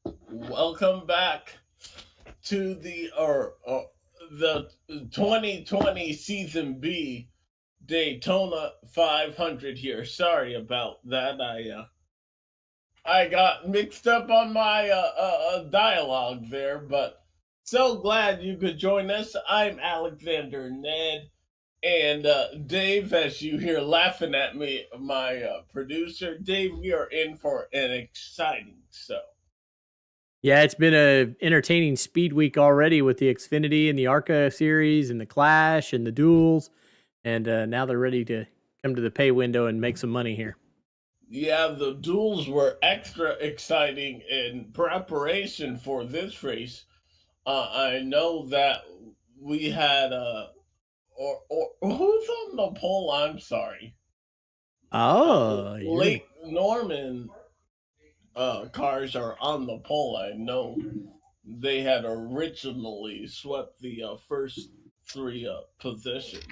Welcome back to the 2020 Season B Daytona 500 here. Sorry about that. I got mixed up on my dialogue there, but so glad you could join us. I'm Alexander Nedd. And Dave, as you hear laughing at me, my producer, Dave, we are in for an exciting show. Yeah, it's been a entertaining speed week already with the Xfinity and the ARCA series and the Clash and the duels, and now they're ready to come to the pay window and make some money here. Yeah, the duels were extra exciting in preparation for this race. I know that we had or who's on the pole? I'm sorry. Oh, you're Lake Norman cars are on the pole. I know they had originally swept the first three positions.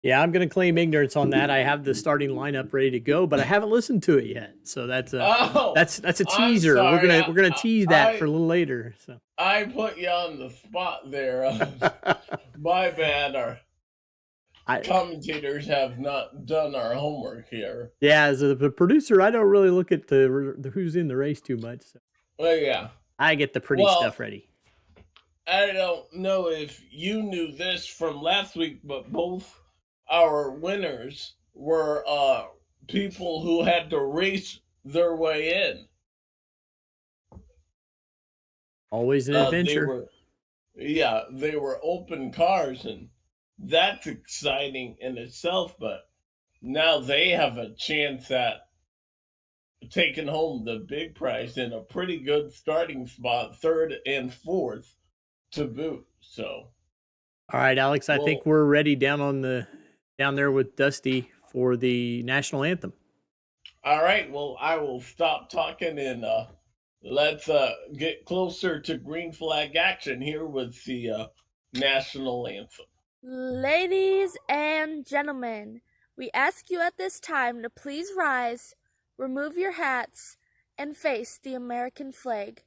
yeah. I'm going to claim ignorance on that. I have the starting lineup ready to go, but I haven't listened to it yet. So that's a Oh, that's a I'm teaser. We're sorry. gonna we're gonna tease that for I a little later. So I put you on the spot there. My bad. Our I commentators have not done our homework here. yeah, as the producer, I don't really look at the who's in the race too much. So Well, yeah. I get the pretty Well, stuff ready. I don't know if you knew this from last week, but both our winners were people who had to race their way in. Always an They adventure. were, yeah, they were open cars, and that's exciting in itself. But now they have a chance at taking home the big prize in a pretty good starting spot, third and fourth to boot. So, All right, Alex, I think well, we're ready down there with Dusty for the national anthem. all right. Well, I will stop talking and let's get closer to green flag action here with the national anthem. Ladies and gentlemen, we ask you at this time to please rise, remove your hats, and face the American flag,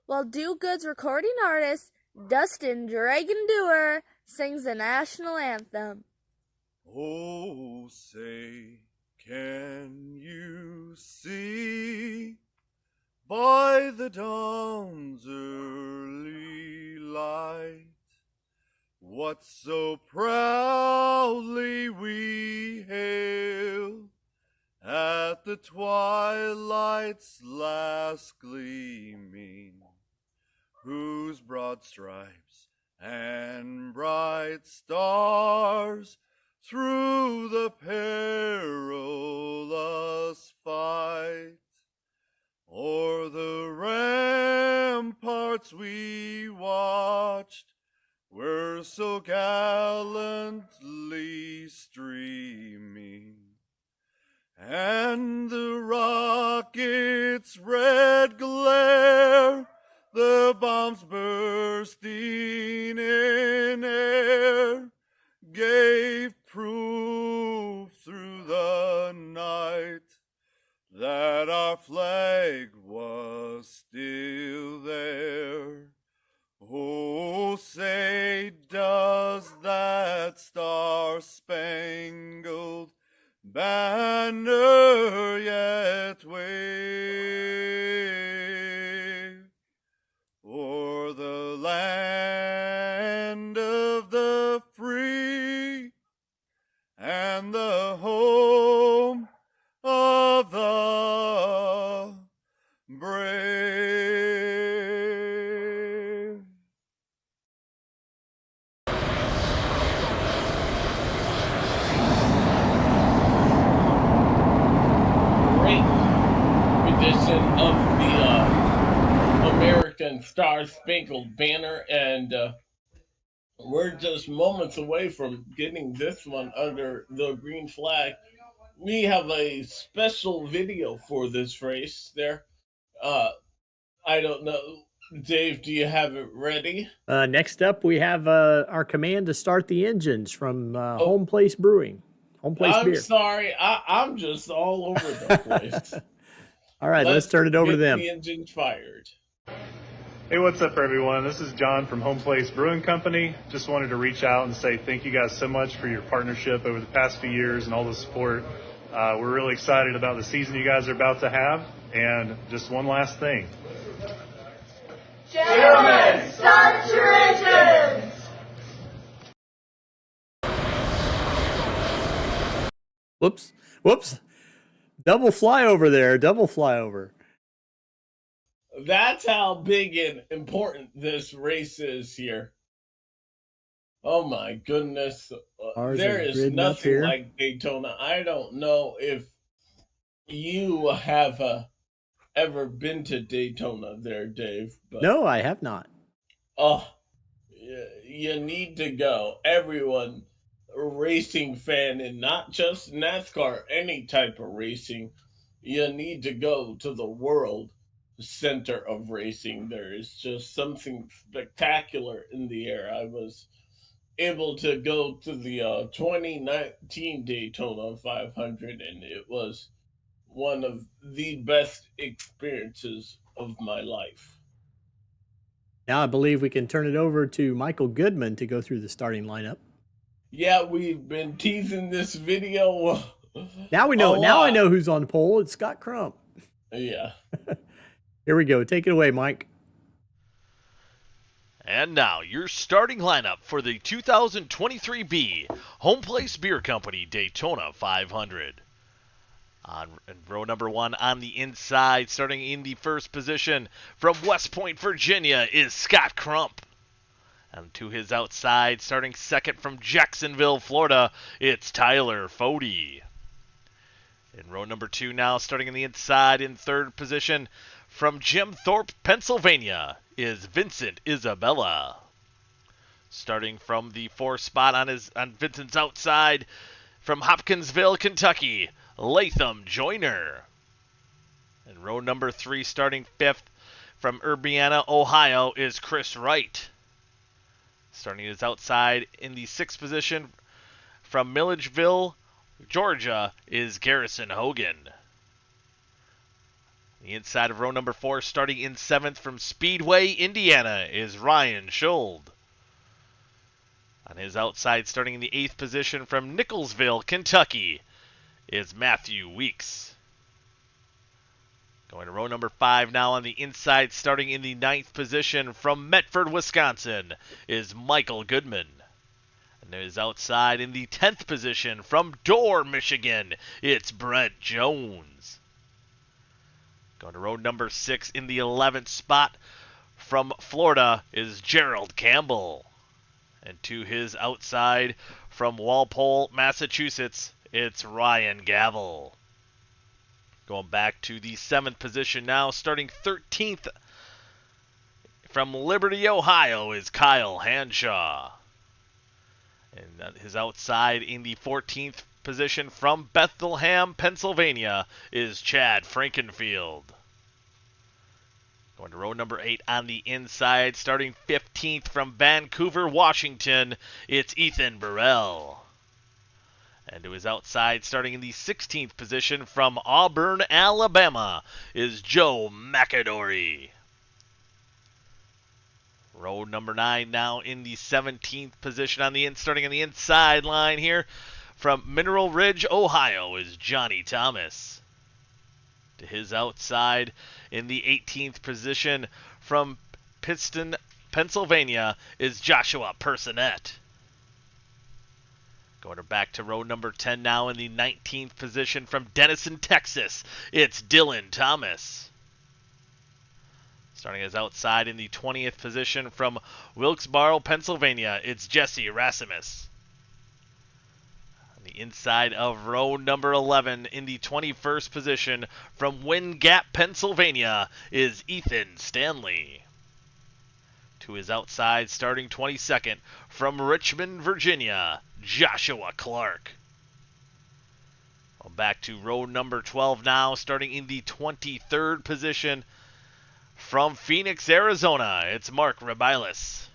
while Do Good's recording artist, Dustin Dragon Doer, sings the national anthem. Oh, say, can you see by the dawn's early light what so proudly we hailed at the twilight's last gleaming, whose broad stripes and bright stars through the perilous fight o'er the ramparts we watched were so gallantly streaming, and the rocket's red glare, the bombs bursting in air, gave proof through the night that our flag was still there. Oh, say, does that star-spangled banner yet wave o'er the land of the free and the home of the brave? Great edition of the American Star Spangled Banner, and we're just moments away from getting this one under the green flag. We have a special video for this race there. Uh, I don't know. Dave, do you have it ready? Next up, we have our command to start the engines from Oh, Homeplace Brewing, Homeplace I'm Beer. sorry. I'm just all over the place. All right, let's turn it over to get them. the engines fired. Hey, what's up, everyone? This is John from Homeplace Brewing Company. Just wanted to reach out and say thank you guys so much for your partnership over the past few years and all the support. We're really excited about the season you guys are about to have. And just one last thing. Gentlemen, start your engines! Whoops. Double flyover there. Double flyover. That's how big and important this race is here. Oh my goodness. There is nothing like Daytona. I don't know if you have ever been to Daytona there, Dave. But, no, I have not. Oh, you need to go. Everyone, a racing fan, and not just NASCAR, any type of racing, you need to go to the world center of racing. There is just something spectacular in the air. I was able to go to the 2019 Daytona 500, and it was one of the best experiences of my life. Now I believe we can turn it over to Michael Goodman to go through the starting lineup. Yeah, we've been teasing this video. Now we know. Now I know who's on the pole. It's Scott Crump. Yeah. Here we go. Take it away, Mike. And now, your starting lineup for the 2023B Homeplace Beer Company Daytona 500. On row number 1 on the inside, starting in the first position from West Point, Virginia, is Scott Crump. And to his outside, starting second from Jacksonville, Florida, it's Tyler Fody. In row number 2 now, starting on the inside in third position, from Jim Thorpe, Pennsylvania, is Vincent Isabella. Starting from the 4th spot on Vincent's outside, from Hopkinsville, Kentucky, Latham Joyner. In row number 3, starting 5th, from Urbana, Ohio, is Chris Wright. Starting his outside in the 6th position, from Milledgeville, Georgia, is Garrison Hogan. The inside of row number 4, starting in 7th from Speedway, Indiana, is Ryan Schuld. On his outside, starting in the 8th position from Nicholsville, Kentucky, is Matthew Weeks. Going to row number 5 now on the inside, starting in the 9th position from Medford, Wisconsin, is Michael Goodman. And his outside in the 10th position from Dorr, Michigan, it's Brent Jones. Going to row number 6 in the 11th spot from Florida is Gerald Campbell. And to his outside from Walpole, Massachusetts, it's Ryan Gavel. Going back to the 7th position now, starting 13th from Liberty, Ohio, is Kyle Hanshaw. And his outside in the 14th position from Bethlehem, Pennsylvania, is Chad Frankenfield. Going to row number 8 on the inside, starting 15th from Vancouver, Washington, it's Ethan Burrell. And to his outside, starting in the 16th position from Auburn, Alabama, is Joe McAdory. Row number 9 now in the 17th position starting on the inside line here. From Mineral Ridge, Ohio, is Johnny Thomas. To his outside in the 18th position from Pittston, Pennsylvania, is Joshua Personette. Going back to row number 10 now in the 19th position from Denison, Texas, it's Dylan Thomas. Starting his outside in the 20th position from Wilkes-Barre, Pennsylvania, it's Jesse Rasimus. On the inside of row number 11 in the 21st position from Wind Gap, Pennsylvania, is Ethan Stanley. To his outside, starting 22nd from Richmond, Virginia, Joshua Clark. Back to row number 12 now, starting in the 23rd position from Phoenix, Arizona, it's Mark Rabilis.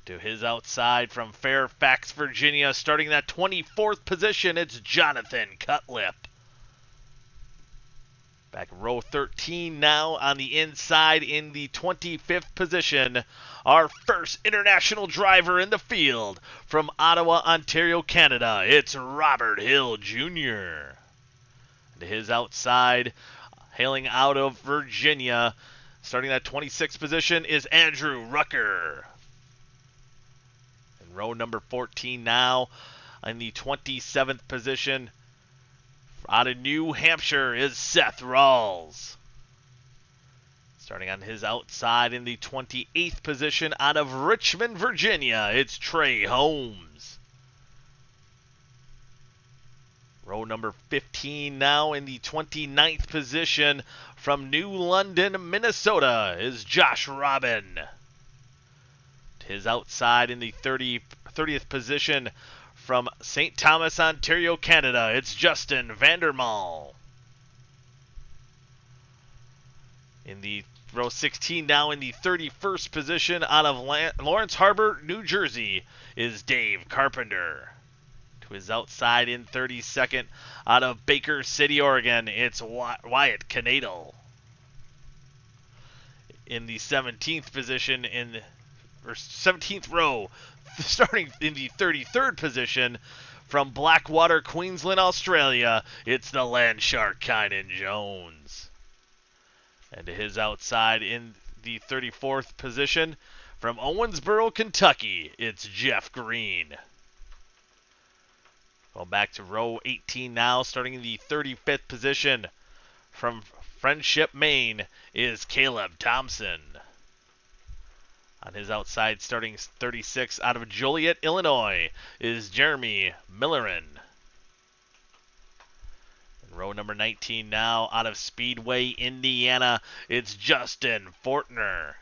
To his outside from Fairfax, Virginia, starting that 24th position, it's Jonathan Cutlip. Back row 13 now on the inside in the 25th position. Our first international driver in the field from Ottawa, Ontario, Canada. It's Robert Hill Jr. To his outside, hailing out of Virginia, starting that 26th position is Andrew Rucker. In row number 14 now, in the 27th position, out of New Hampshire is Seth Rawls. Starting on his outside in the 28th position, out of Richmond, Virginia, it's Trey Holmes. Row number 15 now in the 29th position, from New London, Minnesota, is Josh Robin. To his outside in the 30th position, from St. Thomas, Ontario, Canada, it's Justin Vandermaal. In the row 16 now in the 31st position, out of Lawrence Harbor, New Jersey, is Dave Carpenter. To his outside in 32nd, out of Baker City, Oregon, it's Wyatt Knadel. In the 17th position, 17th row, starting in the 33rd position, from Blackwater, Queensland, Australia, it's the Landshark Kynan Jones. And to his outside in the 34th position, from Owensboro, Kentucky, it's Jeff Green. Going back to row 18 now, starting in the 35th position, from Friendship, Maine, is Caleb Thompson. On his outside, starting 36, out of Joliet, Illinois, is Jeremy Millerin. In row number 19 now, out of Speedway, Indiana, it's Justin Fortner.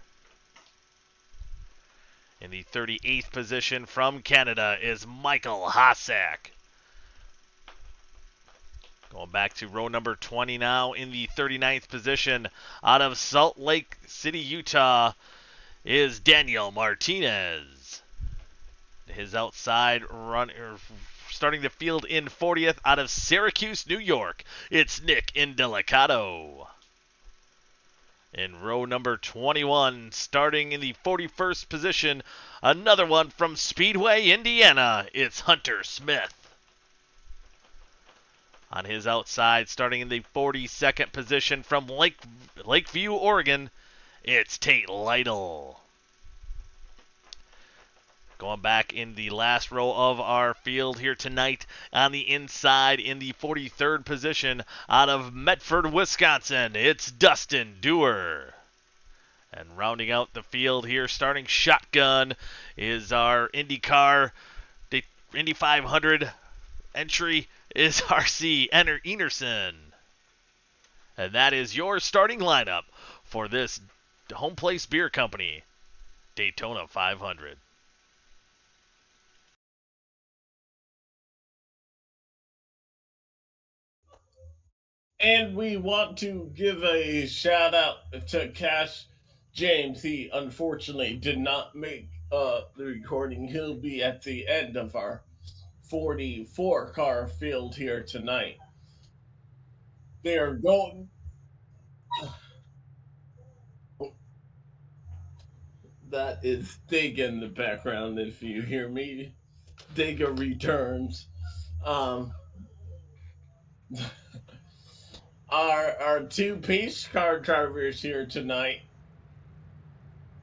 In the 38th position from Canada is Michael Hossack. Going back to row number 20 now, in the 39th position, out of Salt Lake City, Utah, is Daniel Martinez. His outside starting the field in 40th, out of Syracuse, New York, it's Nick Indelicato. In row number 21, starting in the 41st position, another one from Speedway, Indiana, it's Hunter Smith. On his outside, starting in the 42nd position from Lakeview, Oregon, it's Tate Lytle. Going back in the last row of our field here tonight, on the inside in the 43rd position, out of Medford, Wisconsin, it's Dustin Dewar. And rounding out the field here, starting shotgun, is our IndyCar, the Indy 500 entry, is R.C. Enerson. And that is your starting lineup for this Homeplace Beer Company Daytona 500. And we want to give a shout out to Cash James. He unfortunately did not make the recording. He'll be at the end of our 44 car field here tonight. They are going. That is Dig in the background. If you hear me, Digger returns. Um, our two pace car drivers here tonight.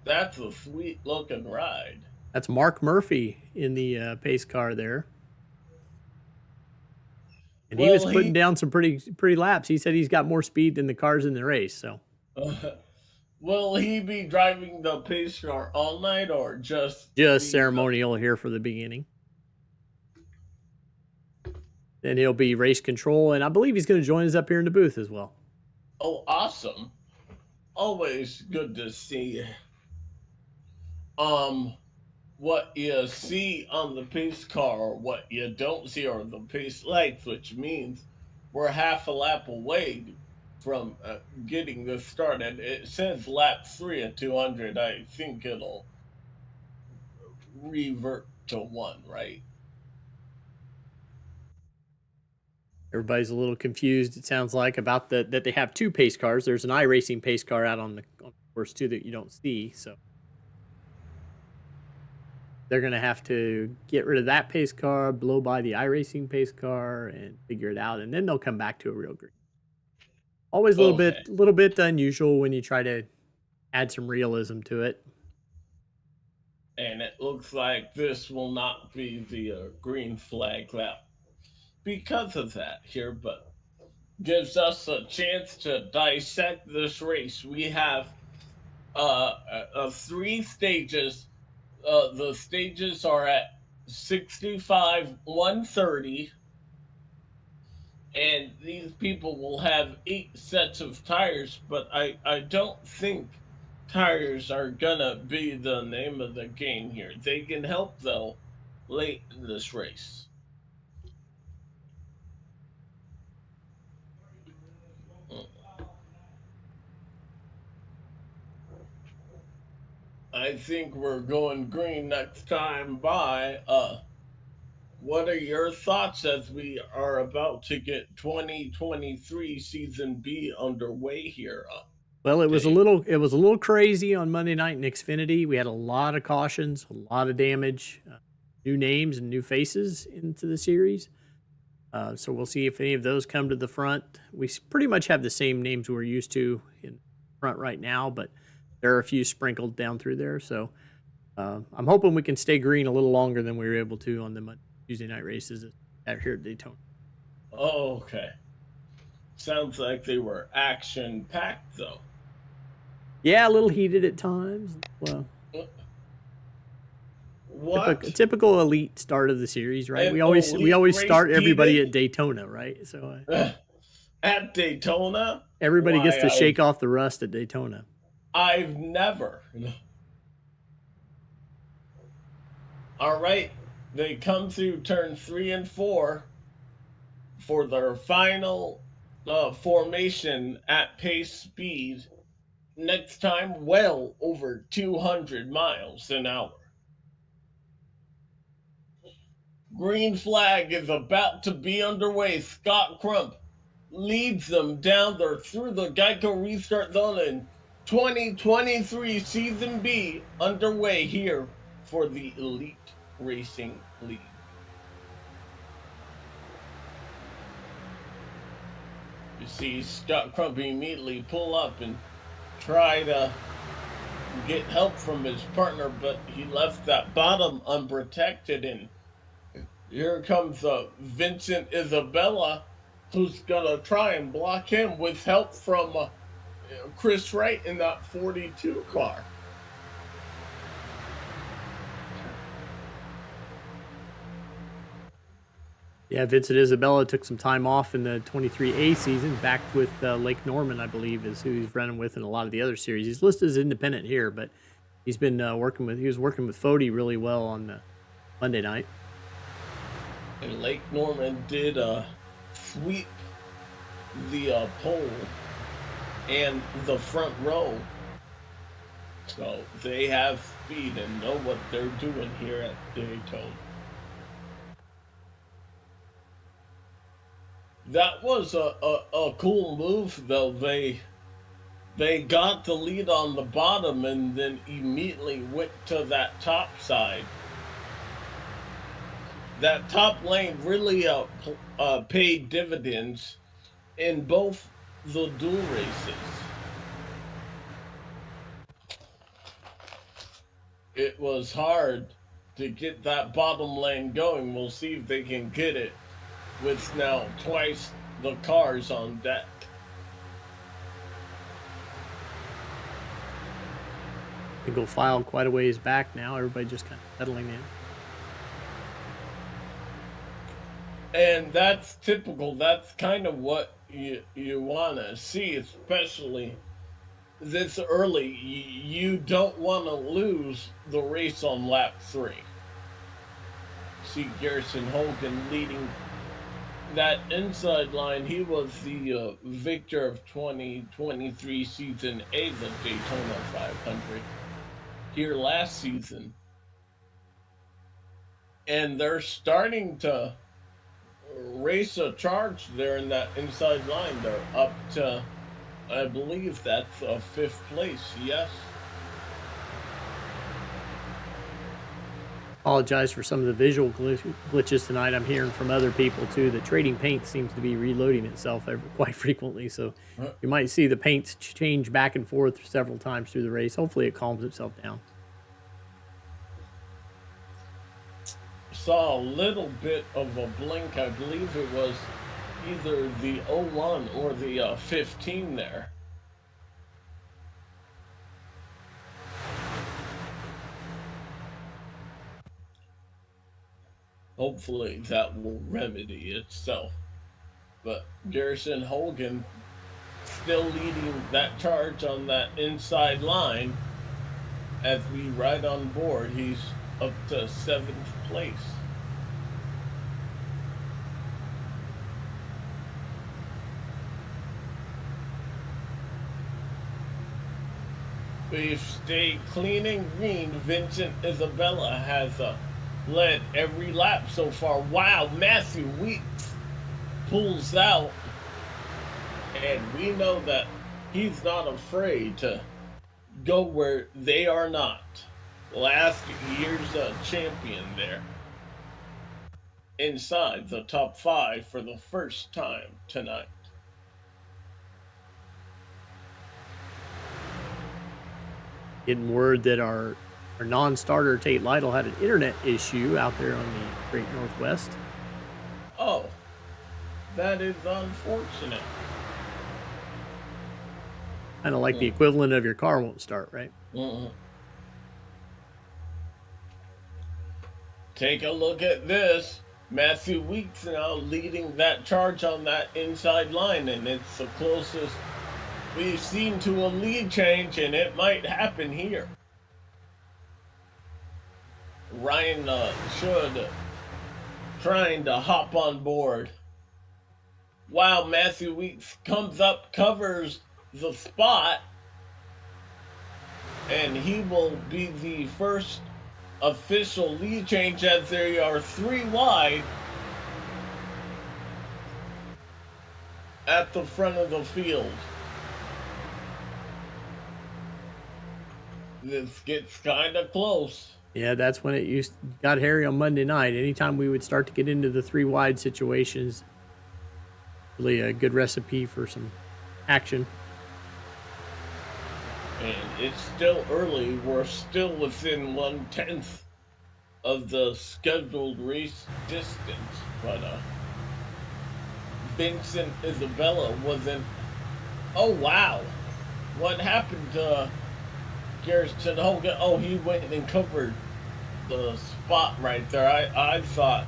That's a sweet looking ride. That's Mark Murphy in the pace car there. And he was putting down some pretty laps. He said he's got more speed than the cars in the race. So, will he be driving the pace car all night or just ceremonial here for the beginning? Then he'll be race control, and I believe he's going to join us up here in the booth as well. Oh, awesome! Always good to see. What you see on the pace car, what you don't see are the pace lights, which means we're half a lap away from getting this started. It says lap 3 at 200. I think it'll revert to 1, right? Everybody's a little confused, it sounds like, about that they have two pace cars. There's an iRacing pace car out on the course too that you don't see, so they're gonna have to get rid of that pace car, blow by the iRacing pace car, and figure it out, and then they'll come back to a real green. Always a little bit unusual when you try to add some realism to it. And it looks like this will not be the green flag lap because of that here, but gives us a chance to dissect this race. We have 3 stages. The stages are at 65, 130, and these people will have 8 sets of tires, but I don't think tires are gonna be the name of the game here. They can help, though, late in this race. I think we're going green next time by. What are your thoughts as we are about to get 2023 Season B underway here? Well, it was a little crazy on Monday night in Xfinity. We had a lot of cautions, a lot of damage, new names and new faces into the series. So we'll see if any of those come to the front. We pretty much have the same names we're used to in front right now, but there are a few sprinkled down through there. So I'm hoping we can stay green a little longer than we were able to on the Tuesday night races here at Daytona. Oh, okay. Sounds like they were action-packed, though. Yeah, a little heated at times. Well, what? Typical elite start of the series, right? We always start everybody at Daytona, right? So at Daytona, everybody gets to shake off the rust at Daytona. I've never. All right, they come through turn 3 and 4 for their final formation at pace speed. Next time, well over 200 miles an hour. Green flag is about to be underway. Scott Crump leads them down there through the Geico restart zone, and 2023 Season B underway here for the Elite Racing League. You see Scott Crump immediately pull up and try to get help from his partner, but he left that bottom unprotected, and here comes Vincent Isabella, who's gonna try and block him with help from Chris Wright in that 42 car. Yeah, Vincent Isabella took some time off in the 23A season, back with Lake Norman, I believe, is who he's running with in a lot of the other series. He's listed as independent here, but he's been working with Fody really well on Monday night. And Lake Norman did sweep the pole and the front row. So they have speed and know what they're doing here at Daytona. That was a cool move, though. They got the lead on the bottom and then immediately went to that top side. That top lane really paid dividends in both the dual races. It was hard to get that bottom lane going. We'll see if they can get it with now twice the cars on deck. Single file quite a ways back now. Everybody just kind of settling in. And that's typical. That's kind of what you want to see, especially this early. You don't want to lose the race on lap 3. See Garrison Hogan leading that inside line. He was the victor of 2023 Season A, the Daytona 500, here last season. And they're starting to race a charge there in that inside line. They're up to, I believe that's fifth place. Yes. Apologize for some of the visual glitches tonight. I'm hearing from other people too that Trading Paint seems to be reloading itself quite frequently, so you might see the paints change back and forth several times through the race. Hopefully it calms itself down. Saw a little bit of a blink. I believe it was either the 01 or the 15 there. Hopefully that will remedy itself. But Garrison Hogan still leading that charge on that inside line. As we ride on board, he's up to 7th place. We've stayed clean and green. Vincent Isabella has led every lap so far. Wow, Matthew Weeks pulls out. And we know that he's not afraid to go where they are not. Last year's champion there. Inside the top 5 for the first time tonight. Getting word that our non-starter Tate Lytle had an internet issue out there on the Great Northwest. Oh, that is unfortunate. Kind of like the equivalent of your car won't start, right? Take a look at this. Matthew Weeks now leading that charge on that inside line, and it's the closest we've seen to a lead change, and it might happen here. Ryan should trying to hop on board. Wow, Matthew Weeks comes up, covers the spot, and he will be the first official lead change as they are 3 wide at the front of the field. This gets kind of close. Yeah, that's when it got hairy on Monday night. Anytime we would start to get into the 3 wide situations, really a good recipe for some action. And it's still early. We're still within 1/10 of the scheduled race distance. But Vincent Isabella wasn't. Oh, wow. What happened to Garrison Hogan? Oh, he went and covered the spot right there. I thought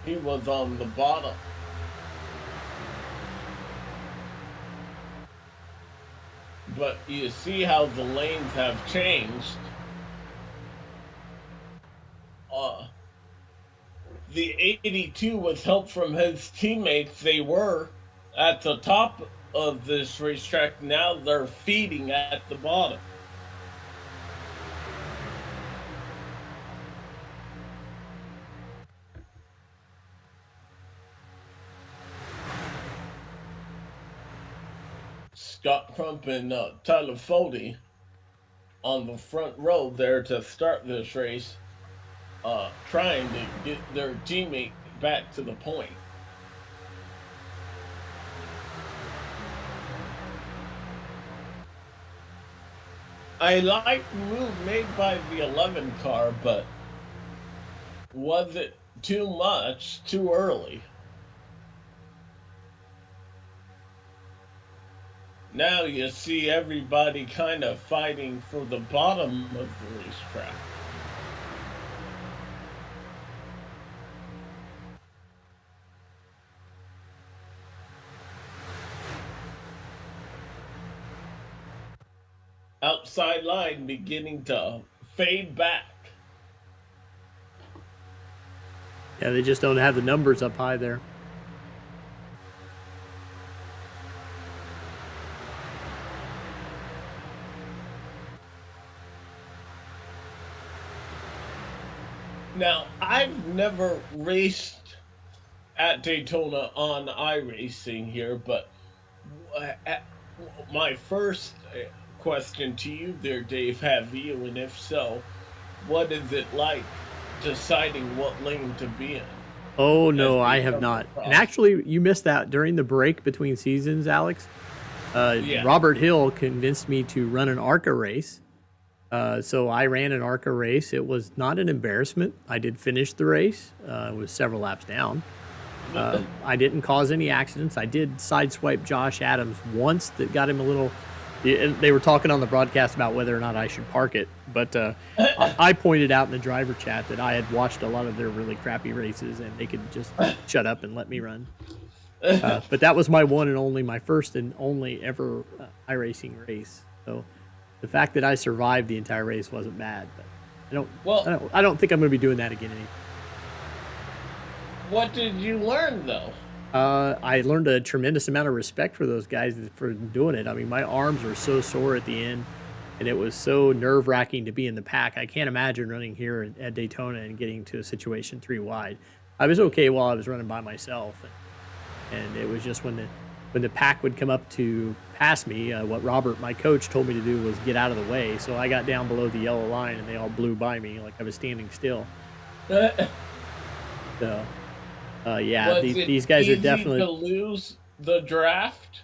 he was on the bottom. But you see how the lanes have changed. The 82 with help from his teammates. They were at the top of this racetrack. Now they're feeding at the bottom. Scott Crump and Tyler Fody on the front row there to start this race, trying to get their teammate back to the point. I like the move made by the 11 car, but was it too much, too early? Now you see everybody kind of fighting for the bottom of the racetrack. Outside line beginning to fade back. Yeah, they just don't have the numbers up high there. Now, I've never raced at Daytona on iRacing here, but my first question to you there, Dave, have you, and if so, what is it like deciding what lane to be in Oh as no, they I have come not. And across? actually, you missed that during the break between seasons, Alex. Yeah. Robert Hill convinced me to run an ARCA race. So I ran an ARCA race. It was not an embarrassment. I did finish the race. It was several laps down. I didn't cause any accidents. I did sideswipe Josh Adams once that got him a little. They were talking on the broadcast about whether or not I should park it, but I pointed out in the driver chat that I had watched a lot of their really crappy races and they could just shut up and let me run. But that was my one and only, my first and only ever iRacing race. So the fact that I survived the entire race wasn't bad. But I don't think I'm going to be doing that again anymore. What did you learn though? I learned a tremendous amount of respect for those guys for doing it. I mean, my arms were so sore at the end, and it was so nerve-wracking to be in the pack. I can't imagine running here at Daytona and getting to a situation 3 wide. I was okay while I was running by myself, and it was just when the pack would come up to pass me, what Robert, my coach, told me to do was get out of the way. So I got down below the yellow line, and they all blew by me like I was standing still. So. These guys are definitely to lose the draft.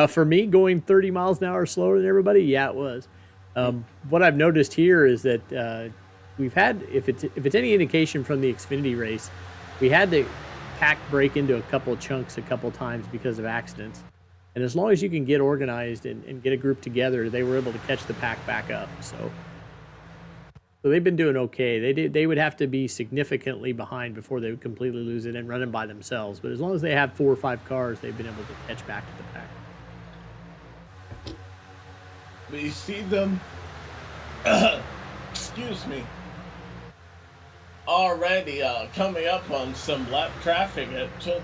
For me, going 30 miles an hour slower than everybody, yeah, it was. What I've noticed here is that we've had, if it's any indication from the Xfinity race, we had the pack break into a couple chunks a couple times because of accidents. And as long as you can get organized and get a group together, they were able to catch the pack back up. So they've been doing okay. They would have to be significantly behind before they would completely lose it and run it by themselves. But as long as they have 4 or 5 cars, they've been able to catch back to the pack. We see them, excuse me, already coming up on some lap traffic. It took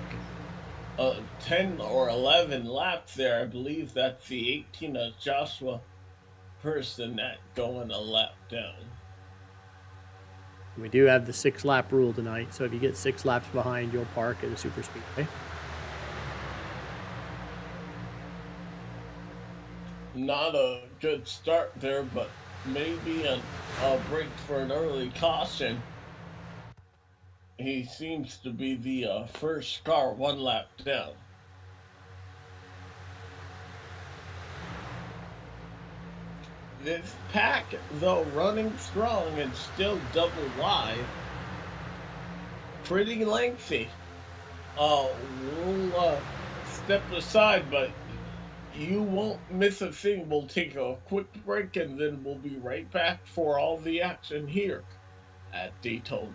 10 or 11 laps there. I believe that's the 18 of Joshua person that going a lap down. We do have the 6-lap rule tonight, so if you get 6 laps behind, you'll park at a super speedway. Not a good start there, but maybe a break for an early caution. He seems to be the first car 1 lap down. This pack, though running strong and still double wide, pretty lengthy. We'll step aside, but you won't miss a thing. We'll take a quick break and then we'll be right back for all the action here at Daytona.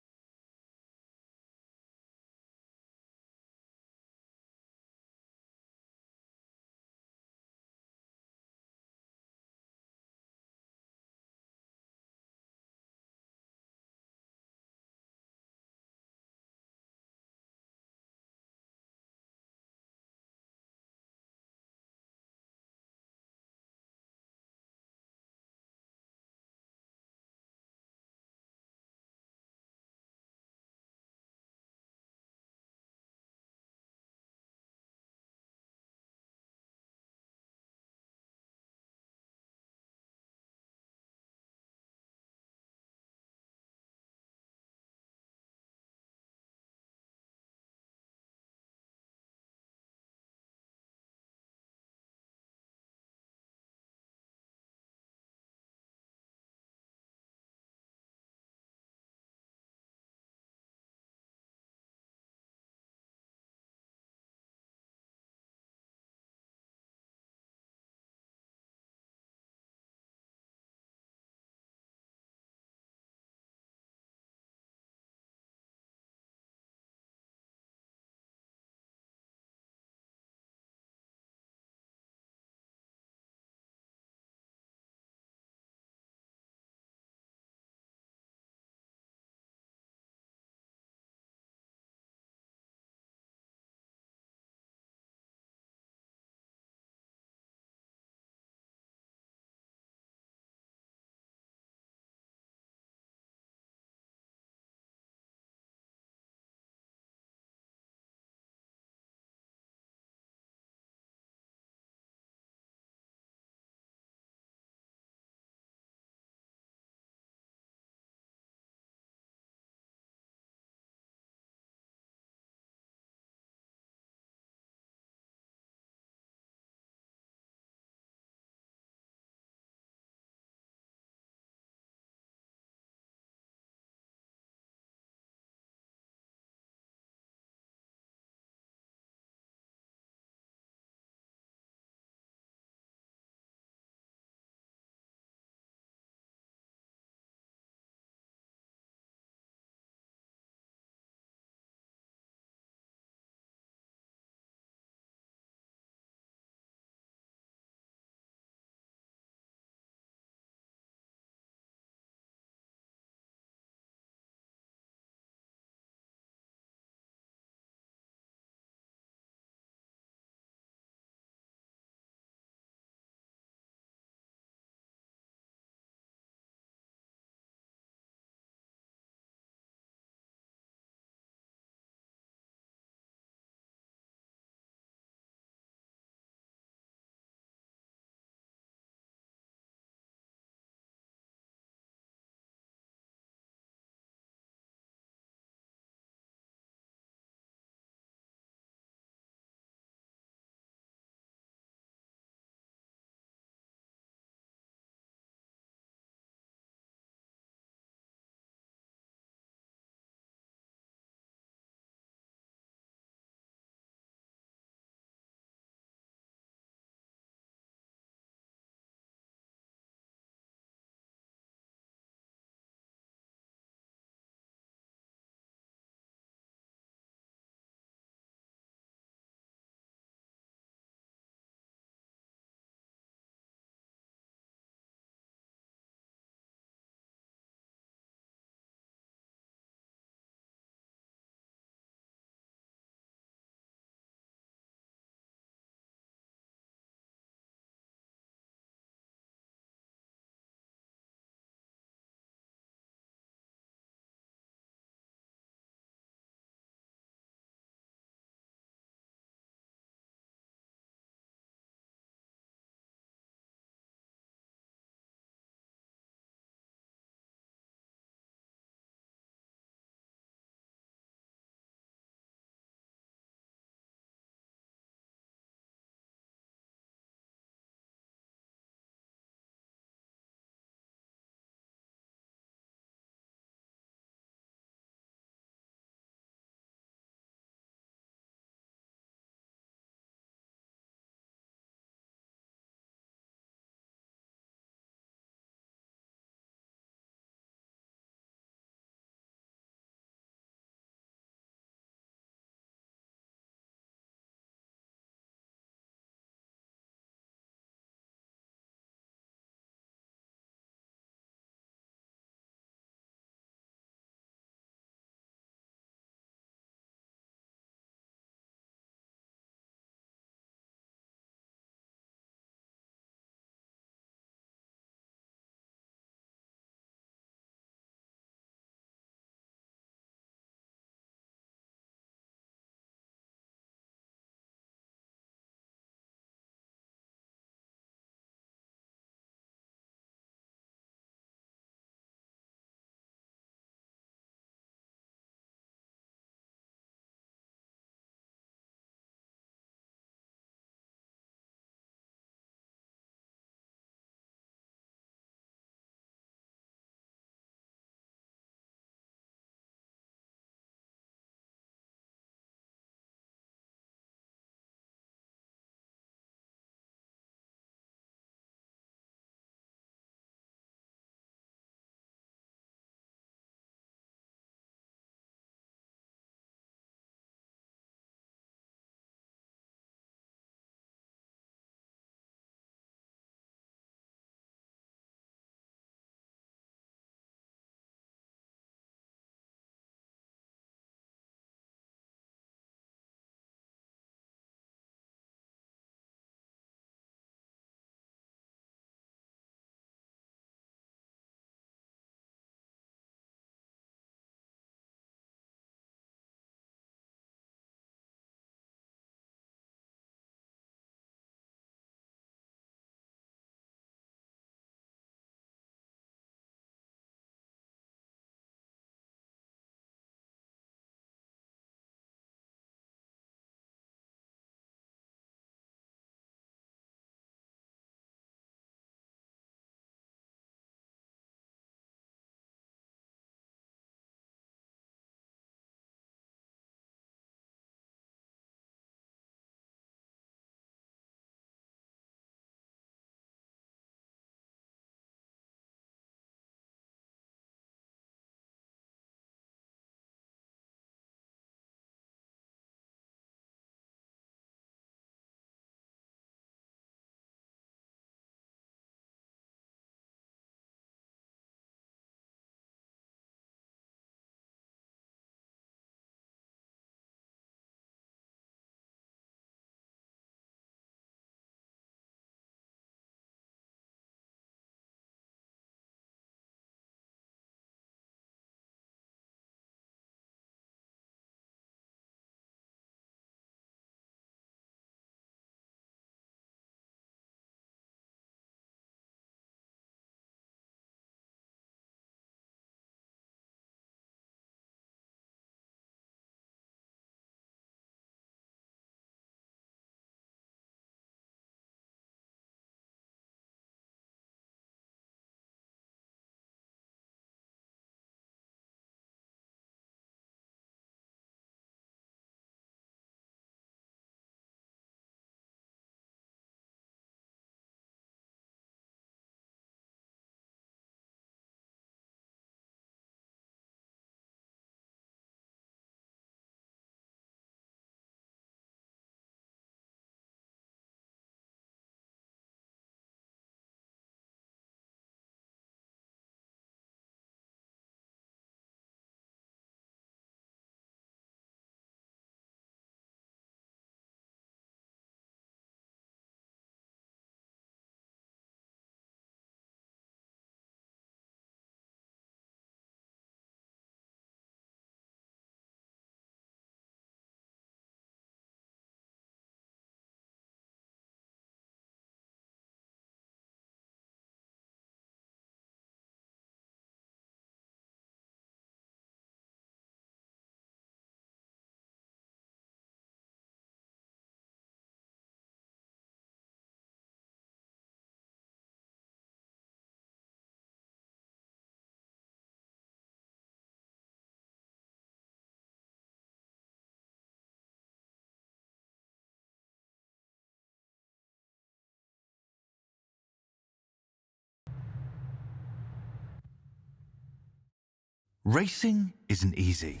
Racing isn't easy,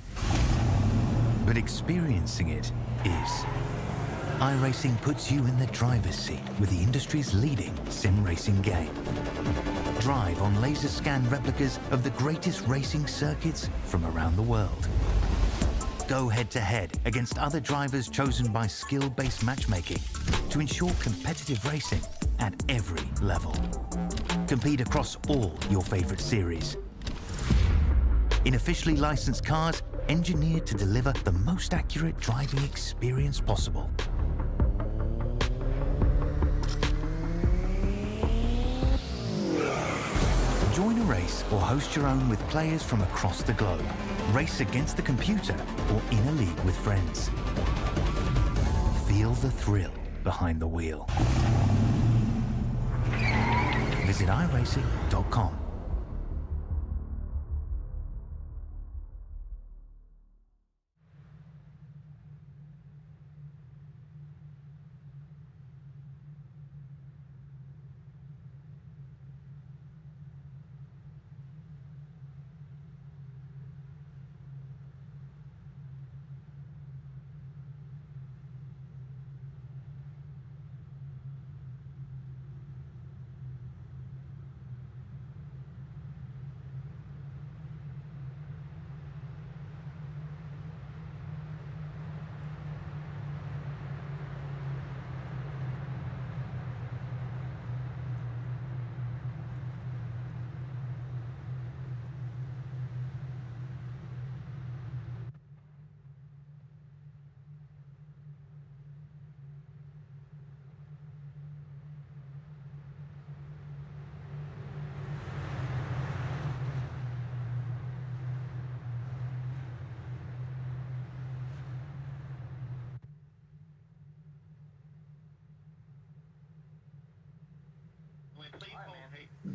but experiencing it is. iRacing puts you in the driver's seat with the industry's leading sim racing game. Drive on laser scan replicas of the greatest racing circuits from around the world. Go head-to-head against other drivers chosen by skill-based matchmaking to ensure competitive racing at every level. Compete across all your favorite series. In officially licensed cars, engineered to deliver the most accurate driving experience possible. Join a race or host your own with players from across the globe. Race against the computer or in a league with friends. Feel the thrill behind the wheel. Visit iRacing.com.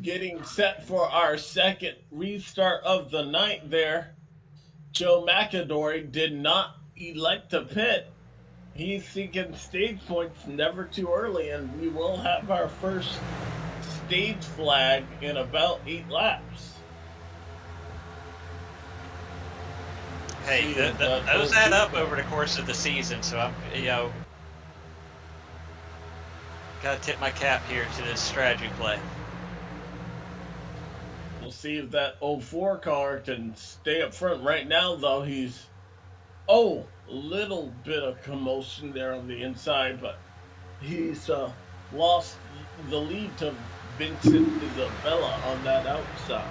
Getting set for our second restart of the night there. Joe McAdory did not elect to pit. He's seeking stage points never too early, and we will have our first stage flag in about 8 laps. Hey, those add up over the course of the season, so I'm, gotta tip my cap here to this strategy play. We'll see if that 04 car can stay up front. Right now, though, he's... a little bit of commotion there on the inside, but he's lost the lead to Vincent Isabella on that outside.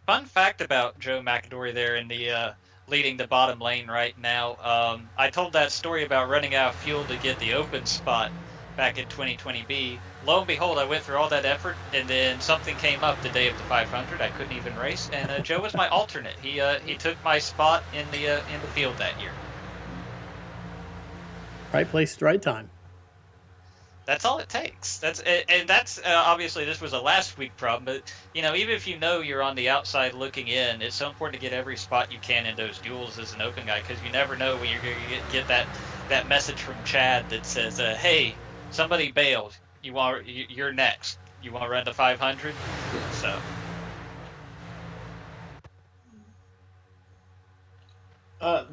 Fun fact about Joe McAdory there in the leading the bottom lane right now. I told that story about running out of fuel to get the open spot back in 2020B. Lo and behold, I went through all that effort, and then something came up the day of the 500. I couldn't even race, and Joe was my alternate. He took my spot in the field that year. Right place, right time. That's all it takes. That's obviously this was a last week problem, but even if you're on the outside looking in, it's so important to get every spot you can in those duels as an open guy, because you never know when you're going to get that message from Chad that says, "Hey, somebody bailed. You're next. You want to run to 500?" So.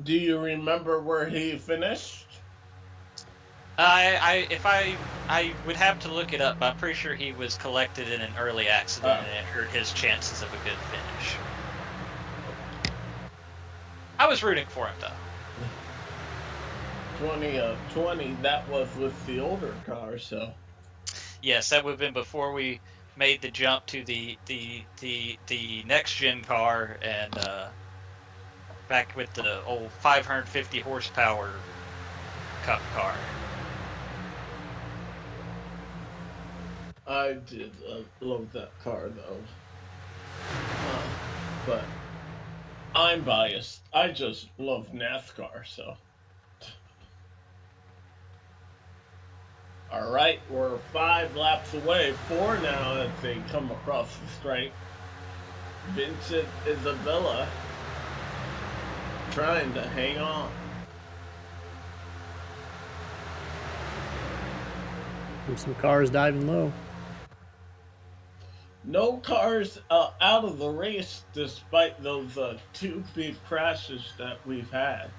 Do you remember where he finished? I would have to look it up, but I'm pretty sure he was collected in an early accident and it hurt his chances of a good finish. I was rooting for him, though. 2020, that was with the older car, so. Yes, that would have been before we made the jump to the next gen car and back with the old 550 horsepower Cup car. I did love that car, though. But I'm biased. I just love NASCAR, so. All right, we're 5 laps away. 4 now as they come across the straight. Vincent Isabella trying to hang on. There's some cars diving low. No cars out of the race despite those two big crashes that we've had.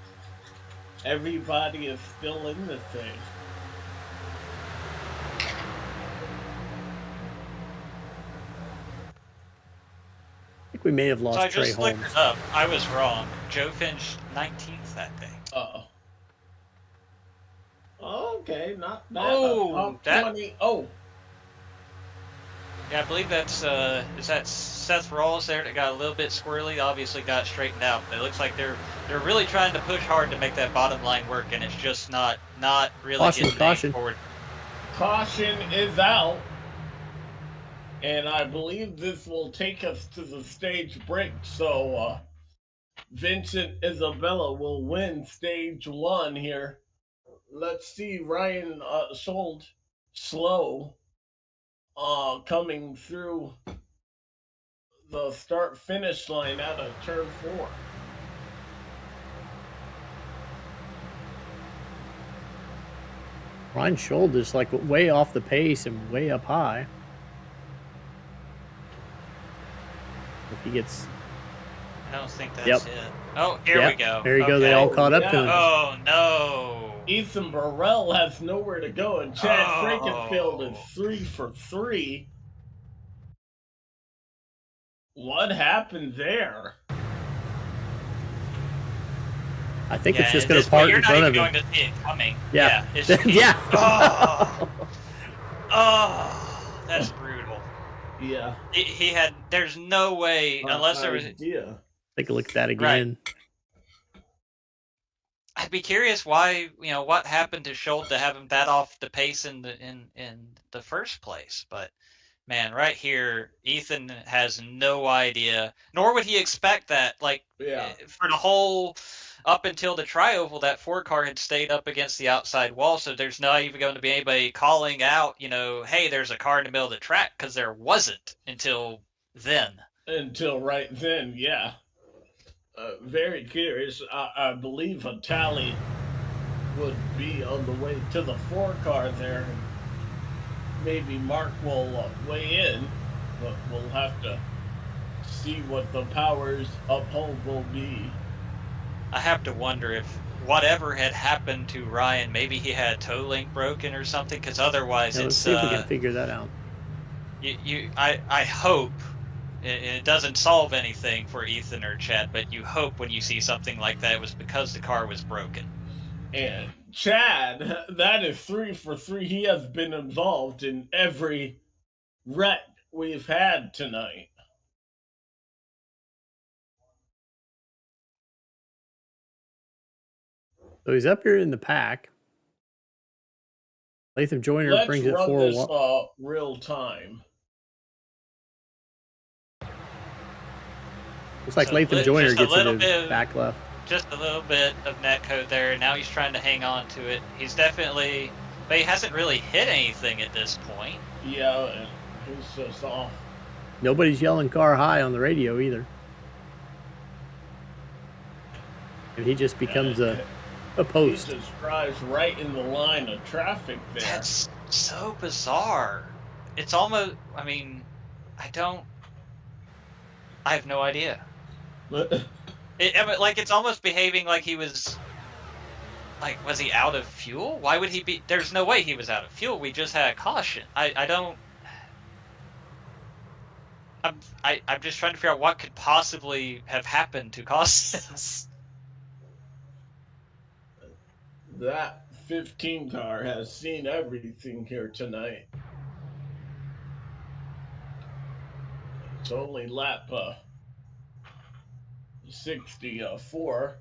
Everybody is still in the thing. I think we may have lost So I Trey just looked Holmes. it up. I was wrong. Joe finished 19th that day. Okay, not bad. Oh, Top that- 20. Oh, Yeah, I believe that's is that Seth Rawls there that got a little bit squirrely. Obviously got straightened out, but it looks like they're really trying to push hard to make that bottom line work, and it's just not really getting Caution. forward. caution is out. And I believe this will take us to the stage break. So Vincent Isabella will win stage 1 here. Let's see Ryan Sold slow coming through the start finish line out of turn 4. Ryan Schold is like way off the pace and way up high. If he gets... I don't think that's Yep. it. Oh, here we go. There you go. They all caught up to him. Oh, no. Ethan Burrell has nowhere to go, and Chad Frankenfield is 3 for 3. What happened there? I think it's just at going this to point, park you're in not front even of him. going to see it coming. Yeah. It's Yeah. Oh, that's brutal. Yeah. He had. There's no way, unless there was. idea. Take a look at that again. I'd be curious why, what happened to Schultz to have him that off the pace in the first place. But man, right here, Ethan has no idea, nor would he expect that. For the whole up until the tri-oval, that 4 car had stayed up against the outside wall, so there's not even going to be anybody calling out, hey, there's a car in the middle of the track, because there wasn't until then. Until right then, yeah. Very curious. I believe a tally would be on the way to the 4 car there. Maybe Mark will weigh in, but we'll have to see what the powers uphold will be. I have to wonder if whatever had happened to Ryan, maybe he had a toe link broken or something, because otherwise Let's see if we can figure that out. I hope it doesn't solve anything for Ethan or Chad, but you hope when you see something like that it was because the car was broken. And Chad, that is 3 for 3. He has been involved in every wreck we've had tonight. So he's up here in the pack. Latham Joyner brings it forward. Let's run this real time. Looks like Latham Joyner gets it in back left. Just a little bit of net code there. Now he's trying to hang on to it. He's definitely, but he hasn't really hit anything at this point. Yeah, and he's just off. Nobody's yelling car high on the radio either. And he just becomes a post. He just drives right in the line of traffic there. That's so bizarre. It's almost, I have no idea. It's almost behaving like he was, was he out of fuel? Why would he be? There's no way he was out of fuel. We just had a caution. I'm just trying to figure out what could possibly have happened to cause this. That 15 car has seen everything here tonight. It's only lap 64.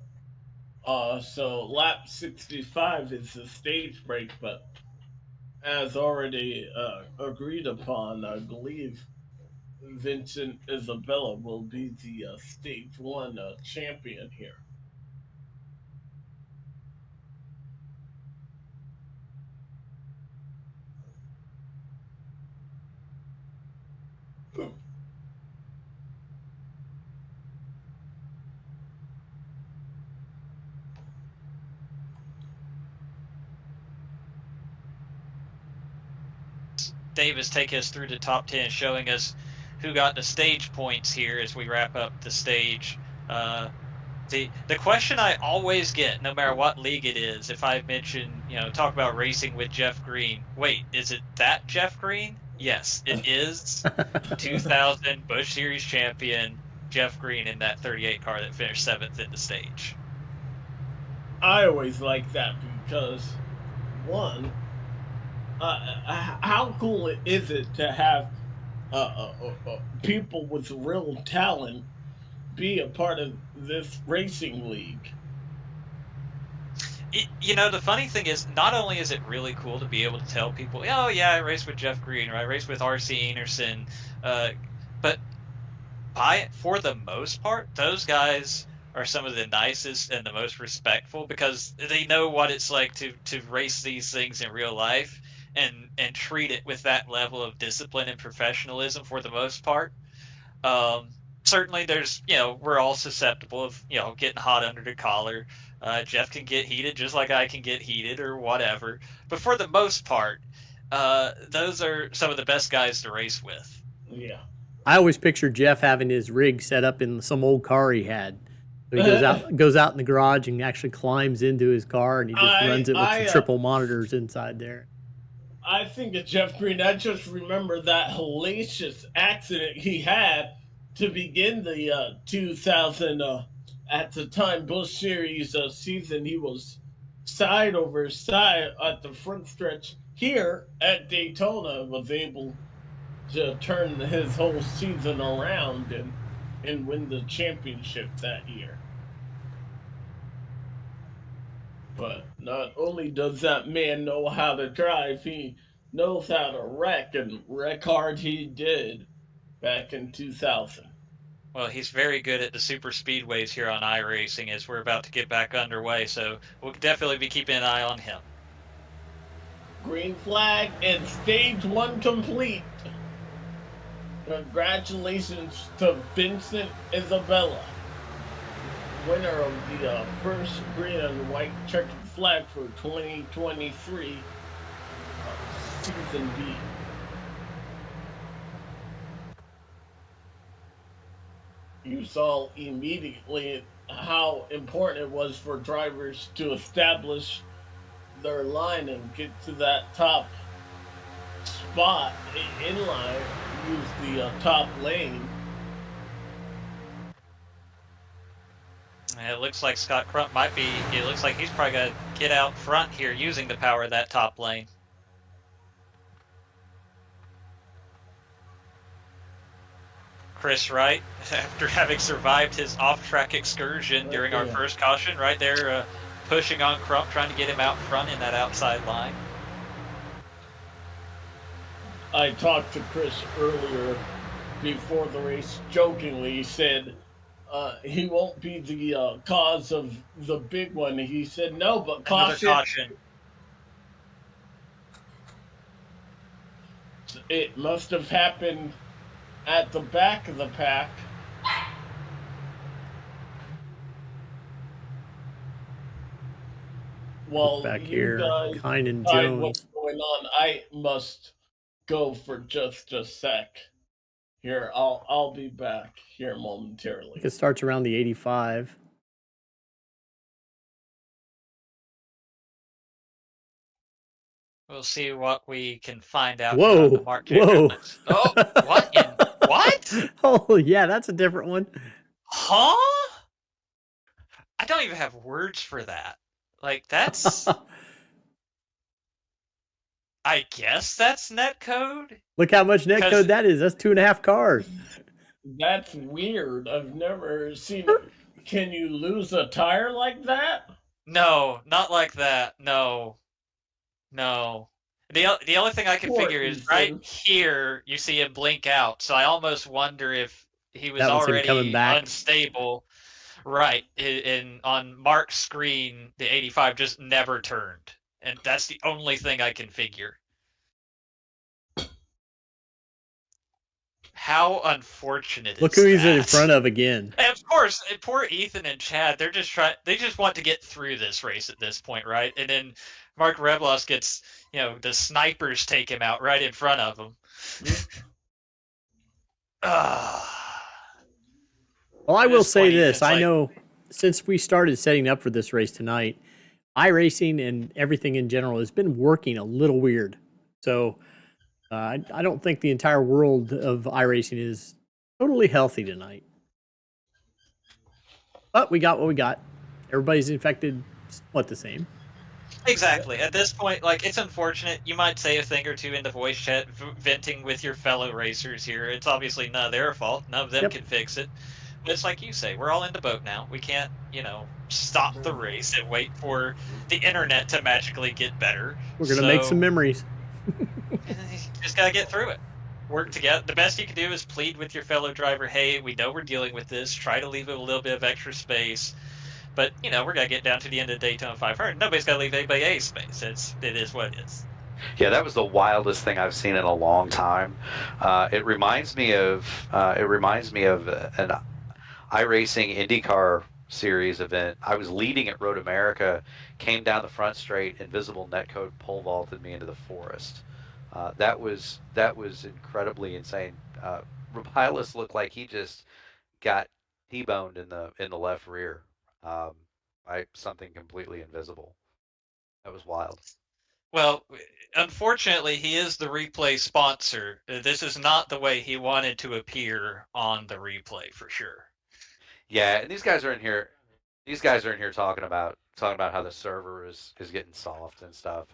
So lap 65 is the stage break, but as already agreed upon, I believe Vincent Isabella will be the stage 1 champion here. Davis take us through the top 10, showing us who got the stage points here as we wrap up the stage. The question I always get, no matter what league it is, if I mention, talk about racing with Jeff Green. Wait, is it that Jeff Green? Yes, it is. 2000 Busch Series champion Jeff Green in that 38 car that finished 7th in the stage. I always like that because, one, how cool is it to have people with real talent be a part of this racing league? The funny thing is, not only is it really cool to be able to tell people, oh yeah, I raced with Jeff Green, or I raced with R.C. Enerson, but for the most part, those guys are some of the nicest and the most respectful, because they know what it's like to race these things in real life and treat it with that level of discipline and professionalism for the most part. Certainly there's, we're all susceptible of, getting hot under the collar. Jeff can get heated just like I can get heated or whatever. But for the most part, those are some of the best guys to race with. Yeah. I always picture Jeff having his rig set up in some old car he had. So he goes out in the garage and actually climbs into his car, and he just runs it with the triple monitors inside there. I think of Jeff Green. I just remember that hellacious accident he had to begin the 2000, at the time, Busch Series season. He was side over side at the front stretch here at Daytona, was able to turn his whole season around and win the championship that year. But not only does that man know how to drive, he knows how to wreck, and wreck hard he did back in 2000. Well, he's very good at the super speedways here on iRacing as we're about to get back underway, so we'll definitely be keeping an eye on him. Green flag and stage 1 complete. Congratulations to Vincent Isabella, winner of the first green and white checkered flag for 2023 Season B. You saw immediately how important it was for drivers to establish their line and get to that top spot in line, use the top lane. It looks like Scott Crump it looks like he's probably going to get out front here using the power of that top lane. Chris Wright, after having survived his off-track excursion during our first caution, right there pushing on Crump, trying to get him out front in that outside line. I talked to Chris earlier before the race, jokingly. He said he won't be the cause of the big one. He said, no, but caution. It must have happened at the back of the pack. Well, back here, Kine and Jones. What's going on? I must go for just a sec. Here, I'll be back here momentarily. It starts around the 85. We'll see what we can find out. Whoa! The Mark Whoa! Oh, what? What? Oh, yeah, that's a different one. Huh? I don't even have words for that. Like, that's... I guess that's netcode? Look how much netcode that is. That's 2.5 cars. That's weird. I've never seen it. Can you lose a tire like that? No, not like that. No. The only thing I can figure is right here you see him blink out. So I almost wonder if he was already unstable. Right. And on Mark's screen, the 85 just never turned. And that's the only thing I can figure. How unfortunate Look is who he's in that? front of again. And of course, poor Ethan and Chad, they just want to get through this race at this point, right? And then Mark Reblos gets, the snipers take him out right in front of him. Well, I will say this. I Ethan's know since we started setting up for this race tonight, iRacing and everything in general has been working a little weird. So I don't think the entire world of iRacing is totally healthy tonight. But we got what we got. Everybody's infected, what, the same? Exactly. At this point, it's unfortunate. You might say a thing or two in the voice chat, venting with your fellow racers here. It's obviously not their fault. None of them can fix it. But it's like you say, we're all in the boat now. We can't, stop the race and wait for the internet to magically get better. We're going to make some memories. Just got to get through it. Work together. The best you can do is plead with your fellow driver, hey, we know we're dealing with this. Try to leave a little bit of extra space. But, we're going to get down to the end of Daytona 500. Nobody's got to leave anybody any space. It is what it is. Yeah, that was the wildest thing I've seen in a long time. It reminds me of an iRacing IndyCar series event. I was leading at Road America, came down the front straight, invisible netcode pole vaulted me into the forest. That was incredibly insane. Rubilis looked like he just got T-boned in the left rear by something completely invisible. That was wild. Well, unfortunately, he is the replay sponsor. This is not the way he wanted to appear on the replay for sure. Yeah, and these guys are in here talking about how the server is getting soft and stuff,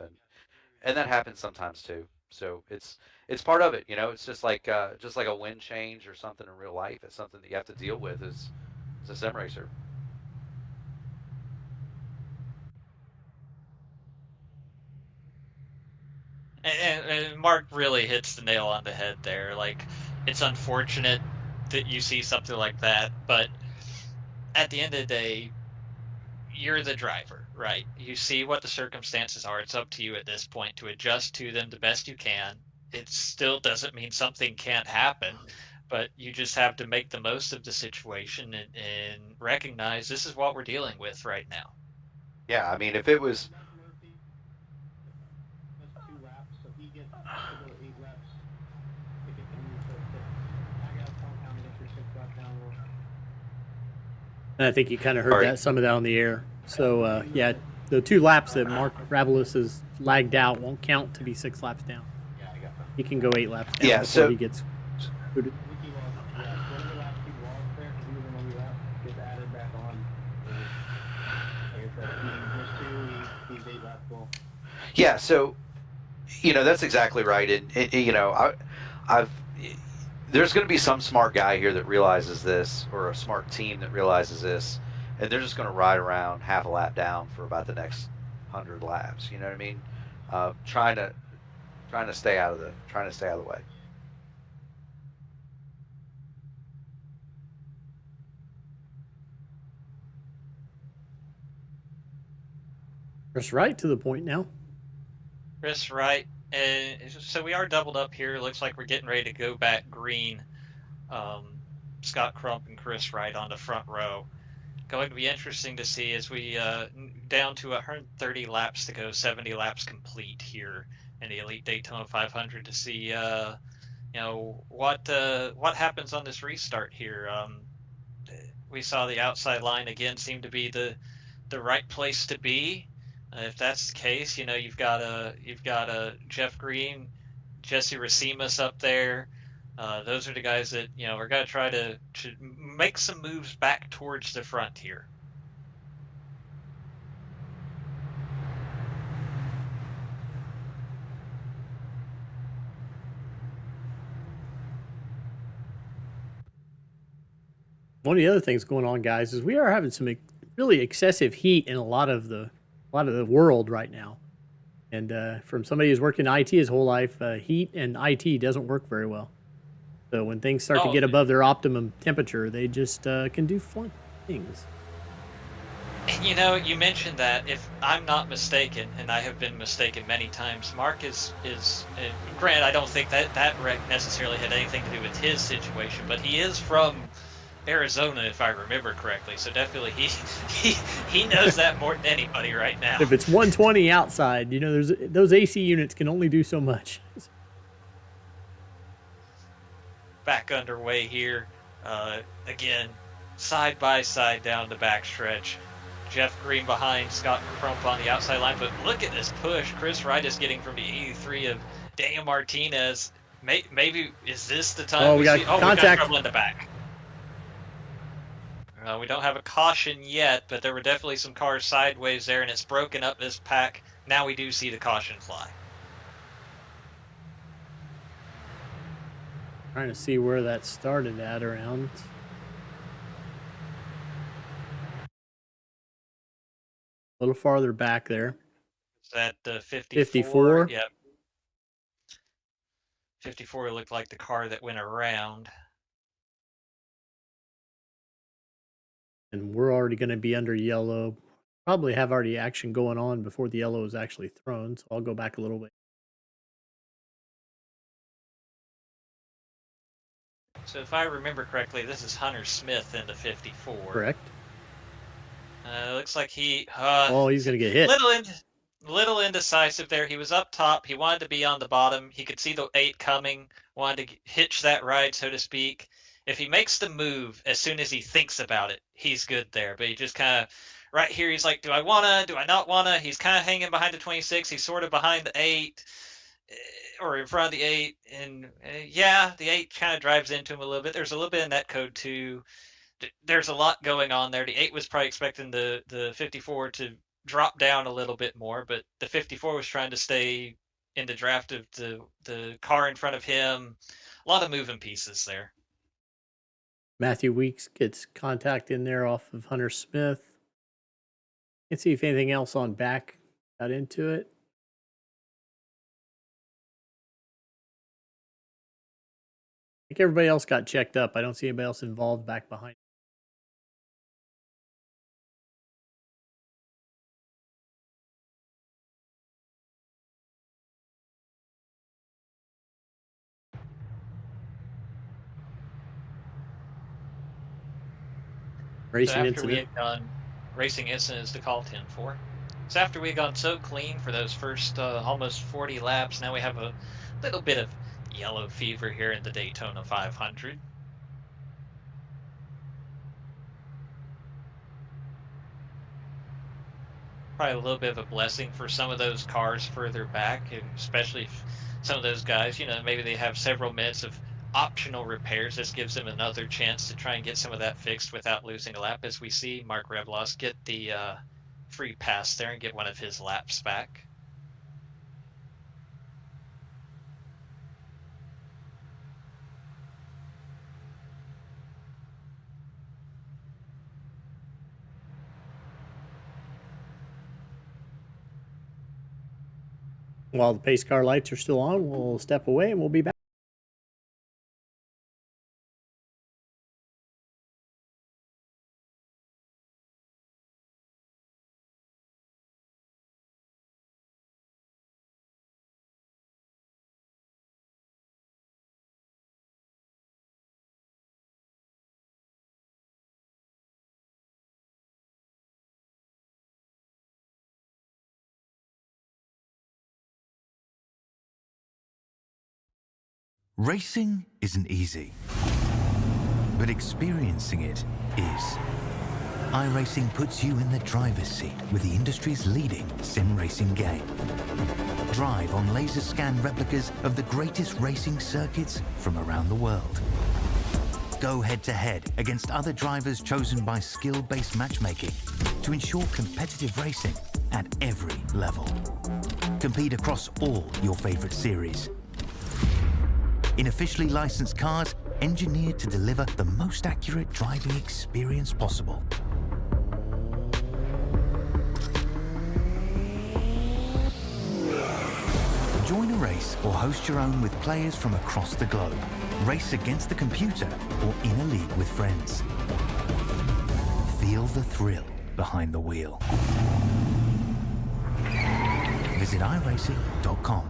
and that happens sometimes too. So it's part of it, It's just like a wind change or something in real life. It's something that you have to deal with as a sim racer. And Mark really hits the nail on the head there. It's unfortunate that you see something like that, but at the end of the day, you're the driver, right? You see what the circumstances are. It's up to you at this point to adjust to them the best you can. It still doesn't mean something can't happen, but you just have to make the most of the situation and recognize this is what we're dealing with right now. Yeah, I mean, if it was... And I think you kind of heard some of that on the air. So, yeah, the 2 laps that Mark Ravelis has lagged out won't count to be 6 laps down. He can go 8 laps down before he gets booted. Yeah, so, that's exactly right. And there's going to be some smart guy here that realizes this, or a smart team that realizes this, and they're just going to ride around half a lap down for about the next 100 laps. You know what I mean? Trying to stay out of the way. Chris Wright to the point now. Chris Wright. And so we are doubled up here. Looks like we're getting ready to go back green. Scott Crump and Chris Wright on the front row. Going to be interesting to see as we down to 130 laps to go, 70 laps complete here in the Elite Daytona 500 to see what happens on this restart here. We saw the outside line again seem to be the right place to be. If that's the case, you've got a Jeff Green, Jesse Racimas up there. Those are the guys that are going to try to make some moves back towards the front here. One of the other things going on, guys, is we are having some really excessive heat in a lot of the world right now. And from somebody who's worked in IT his whole life, heat and IT doesn't work very well. So when things start to get above their optimum temperature, they just can do fun things. And you mentioned that, if I'm not mistaken, and I have been mistaken many times, Mark is granted, I don't think that wreck necessarily had anything to do with his situation, but he is from Arizona, if I remember correctly. So definitely he knows that more than anybody right now. If it's 120 outside, there's those AC units can only do so much. Back underway here, again, side by side down the backstretch. Jeff Green behind Scott Crump on the outside line, but look at this push Chris Wright is getting from the 83 of Daniel Martinez. Maybe is this the time? We got contact. We got trouble in the back. We don't have a caution yet, but there were definitely some cars sideways there, and it's broken up this pack. Now we do see the caution fly. Trying to see where that started at around. A little farther back there. Is that 54? 54? Yep. 54 looked like the car that went around. And we're already going to be under yellow. Probably have already action going on before the yellow is actually thrown, so I'll go back a little bit. So if I remember correctly, this is Hunter Smith in the 54. Correct. Looks like he... he's going to get hit. Little indecisive there. He was up top. He wanted to be on the bottom. He could see the 8 coming. Wanted to hitch that ride, so to speak. If he makes the move as soon as he thinks about it, he's good there. But he just kind of... Right here, he's like, do I want to? Do I not want to? He's kind of hanging behind the 26. He's sort of behind the 8. Or in front of the 8. And, the 8 kind of drives into him a little bit. There's a little bit in that code, too. There's a lot going on there. The 8 was probably expecting the 54 to drop down a little bit more, but the 54 was trying to stay in the draft of the car in front of him. A lot of moving pieces there. Matthew Weeks gets contact in there off of Hunter Smith. Let's see if anything else on back got into it. I think everybody else got checked up. I don't see anybody else involved back behind. Racing incident. We had done racing incident is to call 10-4. So after we had gone so clean for those first almost 40 laps, now we have a little bit of yellow fever here in the Daytona 500. Probably a little bit of a blessing for some of those cars further back, especially if some of those guys, maybe they have several minutes of optional repairs. This gives them another chance to try and get some of that fixed without losing a lap, as we see Mark Revlos get the free pass there and get one of his laps back. While the pace car lights are still on, we'll step away and we'll be back. Racing isn't easy, but experiencing it is. iRacing puts you in the driver's seat with the industry's leading sim racing game. Drive on laser scan replicas of the greatest racing circuits from around the world. Go head-to-head against other drivers chosen by skill-based matchmaking to ensure competitive racing at every level. Compete across all your favorite series. In officially licensed cars, engineered to deliver the most accurate driving experience possible. Join a race or host your own with players from across the globe. Race against the computer or in a league with friends. Feel the thrill behind the wheel. Visit iRacing.com.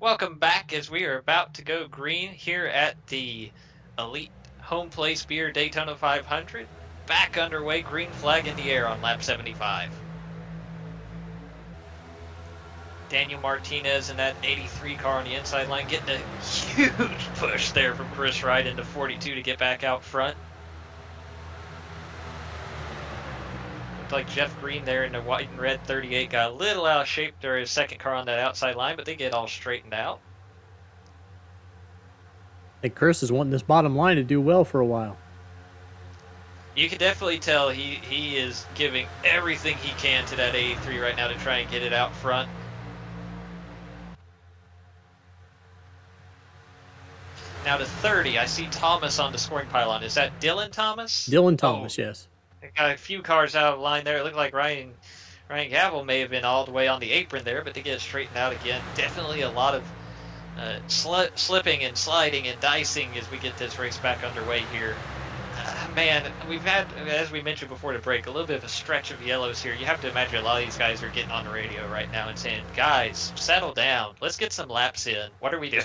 Welcome back as we are about to go green here at the Elite Homeplace Beer Daytona 500. Back underway, green flag in the air on lap 75. Daniel Martinez in that 83 car on the inside line getting a huge push there from Chris Wright into 42 to get back out front. Looked like Jeff Green there in the white and red 38 got a little out of shape during his second car on that outside line, but they get all straightened out. I think Chris is wanting this bottom line to do well for a while. You can definitely tell he is giving everything he can to that 83 right now to try and get it out front. Now to 30, I see Thomas on the scoring pylon. Is that Dylan Thomas? Dylan Thomas, yes. They got a few cars out of line there. It looked like Ryan Gavel may have been all the way on the apron there, but to get it straightened out again, definitely a lot of slipping and sliding and dicing as we get this race back underway here. Man, we've had, as we mentioned before the break, a little bit of a stretch of yellows here. You have to imagine a lot of these guys are getting on the radio right now and saying, guys, settle down. Let's get some laps in. What are we doing?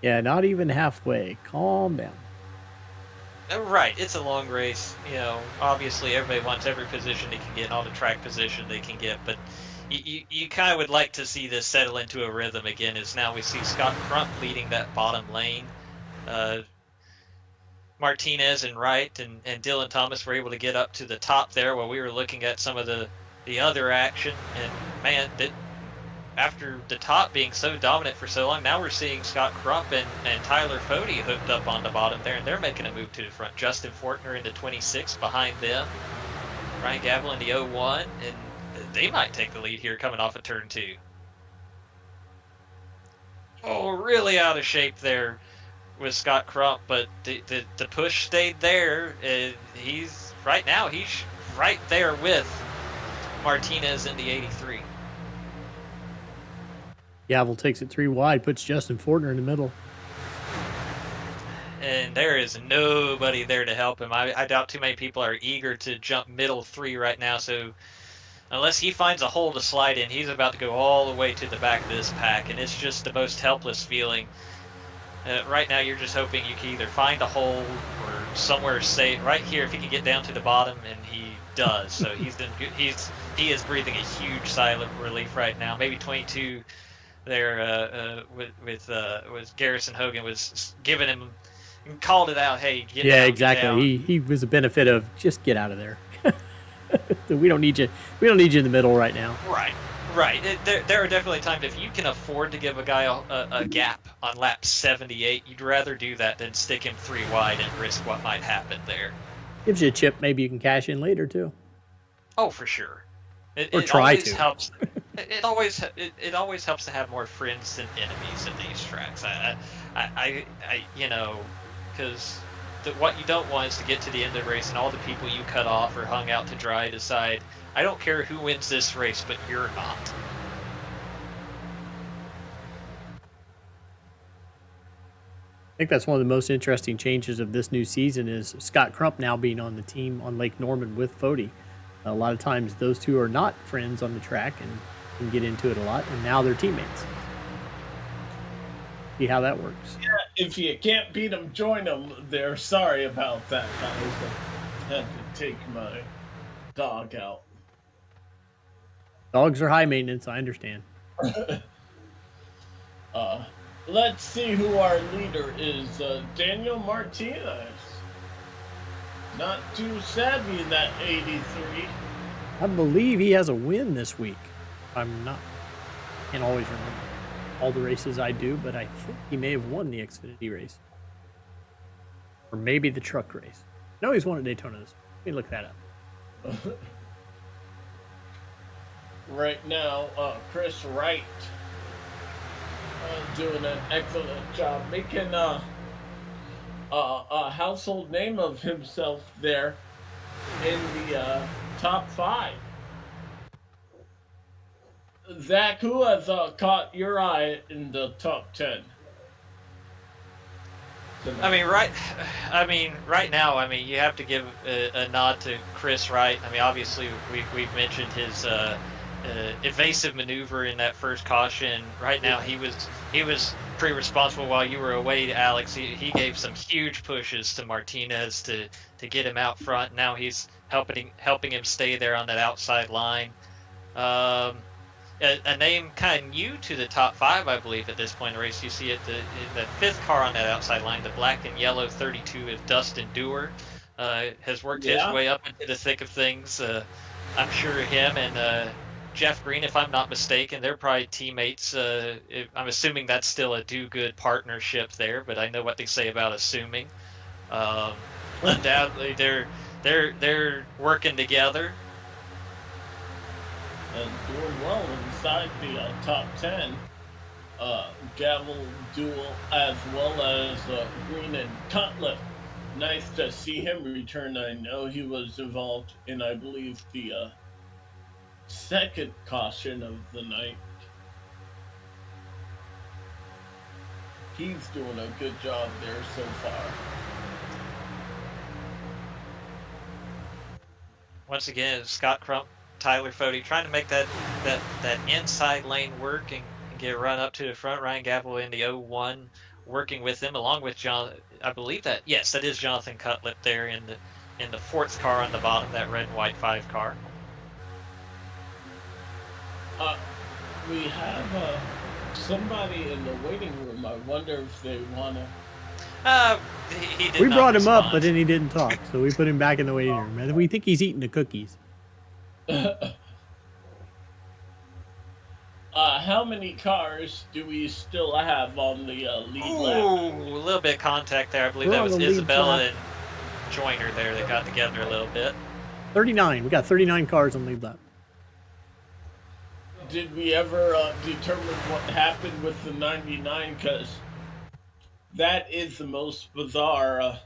Yeah, not even halfway. Calm down. Right, it's a long race. You know, obviously everybody wants every position they can get, all the track position they can get, but you kind of would like to see this settle into a rhythm again, as now we see Scott Crump leading that bottom lane. Martinez and Wright and Dylan Thomas were able to get up to the top there while we were looking at some of the other action. And man, after the top being so dominant for so long, now we're seeing Scott Crump and Tyler Fody hooked up on the bottom there, and they're making a move to the front. Justin Fortner in the 26 behind them. Ryan Gavel in the 01, and they might take the lead here coming off of turn 2. Oh, really out of shape there with Scott Crump, but the push stayed there. He's right right there with Martinez in the 83. Gavel takes it 3 wide, puts Justin Fortner in the middle. And there is nobody there to help him. I doubt too many people are eager to jump middle 3 right now, so unless he finds a hole to slide in, he's about to go all the way to the back of this pack, and it's just the most helpless feeling. Right now you're just hoping you can either find a hole or somewhere safe. Right here, if he can get down to the bottom, and he does, so he is breathing a huge sigh of relief right now. Maybe 22 there with Garrison Hogan was giving him, called it out. Hey, get yeah, down, exactly. Get down. He was a benefit of just get out of there. We don't need you. We don't need you in the middle right now. Right. There are definitely times if you can afford to give a guy a gap on lap 78, you'd rather do that than stick him 3 wide and risk what might happen there. Gives you a chip. Maybe you can cash in later too. Oh, for sure. It try always to. Helps. It always helps to have more friends than enemies at these tracks. I you know, because what you don't want is to get to the end of the race and all the people you cut off or hung out to dry decide, I don't care who wins this race, but you're not. I think that's one of the most interesting changes of this new season is Scott Crump now being on the team on Lake Norman with Fody. A lot of times those two are not friends on the track and can get into it a lot, and now they're teammates. See how that works. Yeah, if you can't beat them, join them. They're sorry about that, guys. I had to take my dog out. Dogs are high maintenance, I understand. Let's see who our leader is. Daniel Martinez. Not too savvy in that 83. I believe he has a win this week. I'm not, can't always remember all the races I do, but I think he may have won the Xfinity race. Or maybe the truck race. No, he's won at Daytona this week. Let me look that up. Right now, Chris Wright doing an excellent job, making a household name of himself there in the top 5. Zach, who has caught your eye in the top 10? Right now, you have to give a nod to Chris Wright. Obviously, we've mentioned his evasive maneuver in that first caution. Right now, he was pretty responsible while you were away, Alex. He gave some huge pushes to Martinez to get him out front. Now he's helping him stay there on that outside line. A name kind of new to the top 5, I believe, at this point in the race. You see it in the 5th car on that outside line, the black and yellow 32 of Dustin Dewar. Has worked his way up into the thick of things. I'm sure him and Jeff Green, if I'm not mistaken, they're probably teammates. I'm assuming that's still a do-good partnership there, but I know what they say about assuming. Undoubtedly, they're working together. And doing well inside the top 10. Gavel duel as well as Green and Cutler. Nice to see him return. I know he was involved in, I believe, the second caution of the night. He's doing a good job there so far. Once again, Scott Crump, Tyler Fody trying to make that inside lane work and get a run up to the front. Ryan Gavel in the 01 working with him along with John. I believe that is Jonathan Cutlip there in the 4th car on the bottom, that red and white 5 car. We have somebody in the waiting room. I wonder if they want to. We brought him up, but then he didn't talk, so we put him back in the waiting room. And we think he's eating the cookies. How many cars do we still have on the lead lap? A little bit of contact there. I believe that was Isabella and Joyner there that got together a little bit. 39. We got 39 cars on lead lap. Did we ever determine what happened with the 99? Because that is the most bizarre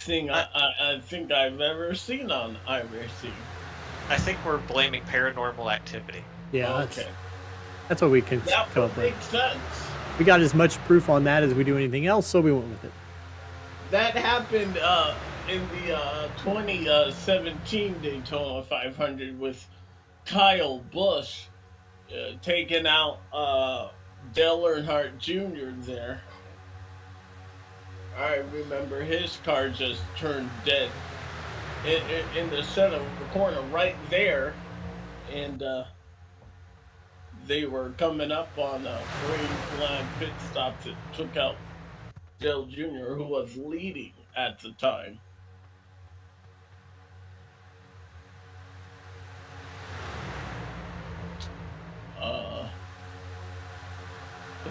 thing I think I've ever seen on iRacing. I think we're blaming paranormal activity. Yeah, okay. That's what we can That come up with. makes sense. We got as much proof on that as we do anything else, so we went with it. That happened in the 2017 Daytona 500 with Kyle Busch taking out Dale Earnhardt Jr. there. I remember his car just turned dead in the center of the corner right there, and they were coming up on a green flag pit stop that took out Dale Jr., who was leading at the time.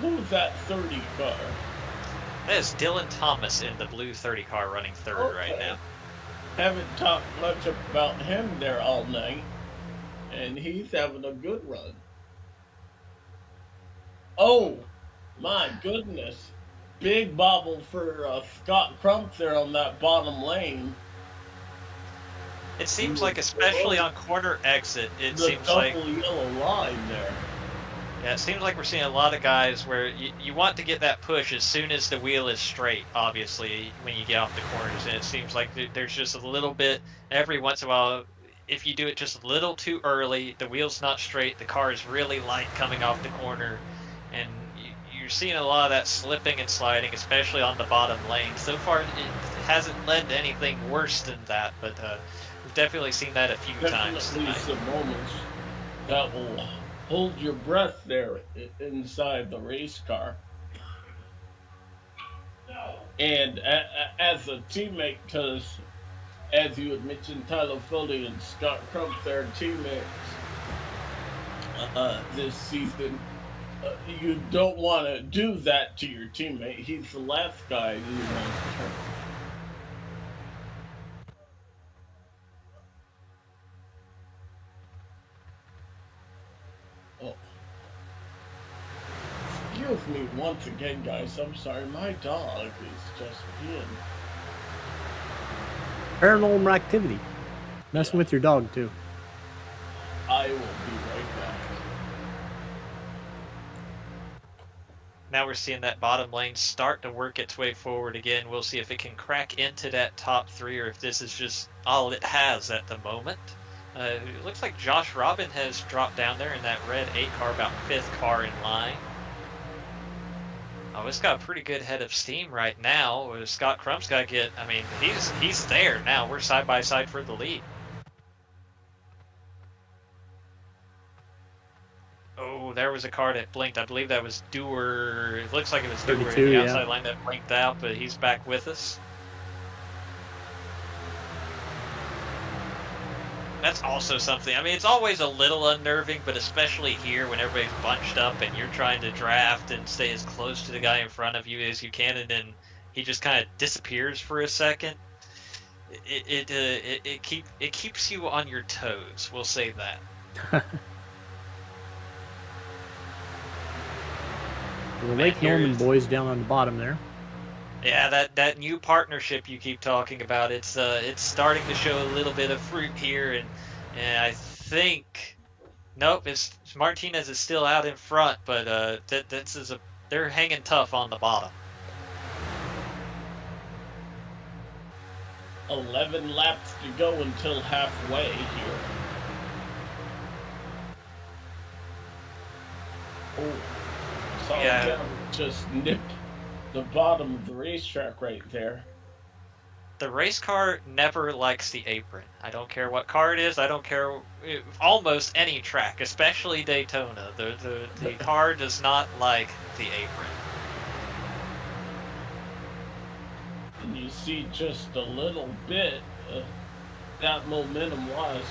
Who's that 30 car? That is Dylan Thomas in the blue 30 car running third right now. Haven't talked much about him there all night, and he's having a good run. Oh, my goodness. big bobble for Scott Crump there on that bottom lane. It seems like, especially on corner exit, it The seems like double yellow line there. yeah, it seems like we're seeing a lot of guys where you want to get that push as soon as the wheel is straight, obviously, when you get off the corners. And it seems like there's just a little bit, every once in a while, if you do it just a little too early, the wheel's not straight, the car is really light coming off the corner, and you're seeing a lot of that slipping and sliding, especially on the bottom lane. So far, it hasn't led to anything worse than that, but we've definitely seen that a few times Definitely tonight. some moments that will hold your breath there inside the race car. And as a teammate, because as you had mentioned, Tyler Foley and Scott Crump, their teammates this season, you don't want to do that to your teammate. He's the last guy you want to turn. Oh. Excuse me once again, guys. I'm sorry. My dog is just being... Paranormal activity. Messing with your dog, too. I will be right back. Now we're seeing that bottom lane start to work its way forward again. We'll see if it can crack into that top three or if this is just all it has at the moment. It looks like Josh Robin has dropped down there in that red 8 car, about 5th car in line. Oh, it's got a pretty good head of steam right now. Scott Crump's got to get, I mean, he's there now. We're side by side for the lead. Oh, there was a car that blinked. I believe that was Dewar. It looks like it was Dewar in the outside line that blinked out, but he's back with us. That's also something. I mean, it's always a little unnerving, but especially here when everybody's bunched up and you're trying to draft and stay as close to the guy in front of you as you can, and then he just kind of disappears for a second. It keeps you on your toes. We'll say that. The Lake Norman boys down on the bottom there. Yeah, that new partnership you keep talking about, it's starting to show a little bit of fruit here, and I think, nope, Martinez is still out in front, but they're hanging tough on the bottom. 11 laps to go until halfway here. Oh, saw him just nip the bottom of the racetrack right there. The race car never likes the apron. I don't care what car it is. I don't care almost any track, especially Daytona. The car does not like the apron. And you see just a little bit that momentum was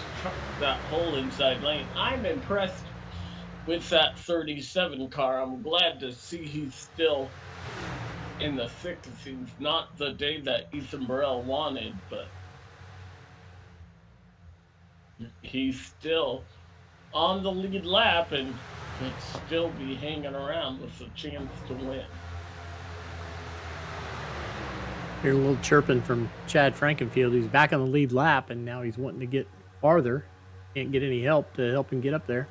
that whole inside lane. I'm impressed with that 37 car. I'm glad to see he's still in the thick of things. Not the day that Ethan Burrell wanted, but he's still on the lead lap and could still be hanging around with a chance to win. Hear a little chirping from Chad Frankenfield. He's back on the lead lap, and now he's wanting to get farther. Can't get any help to help him get up there.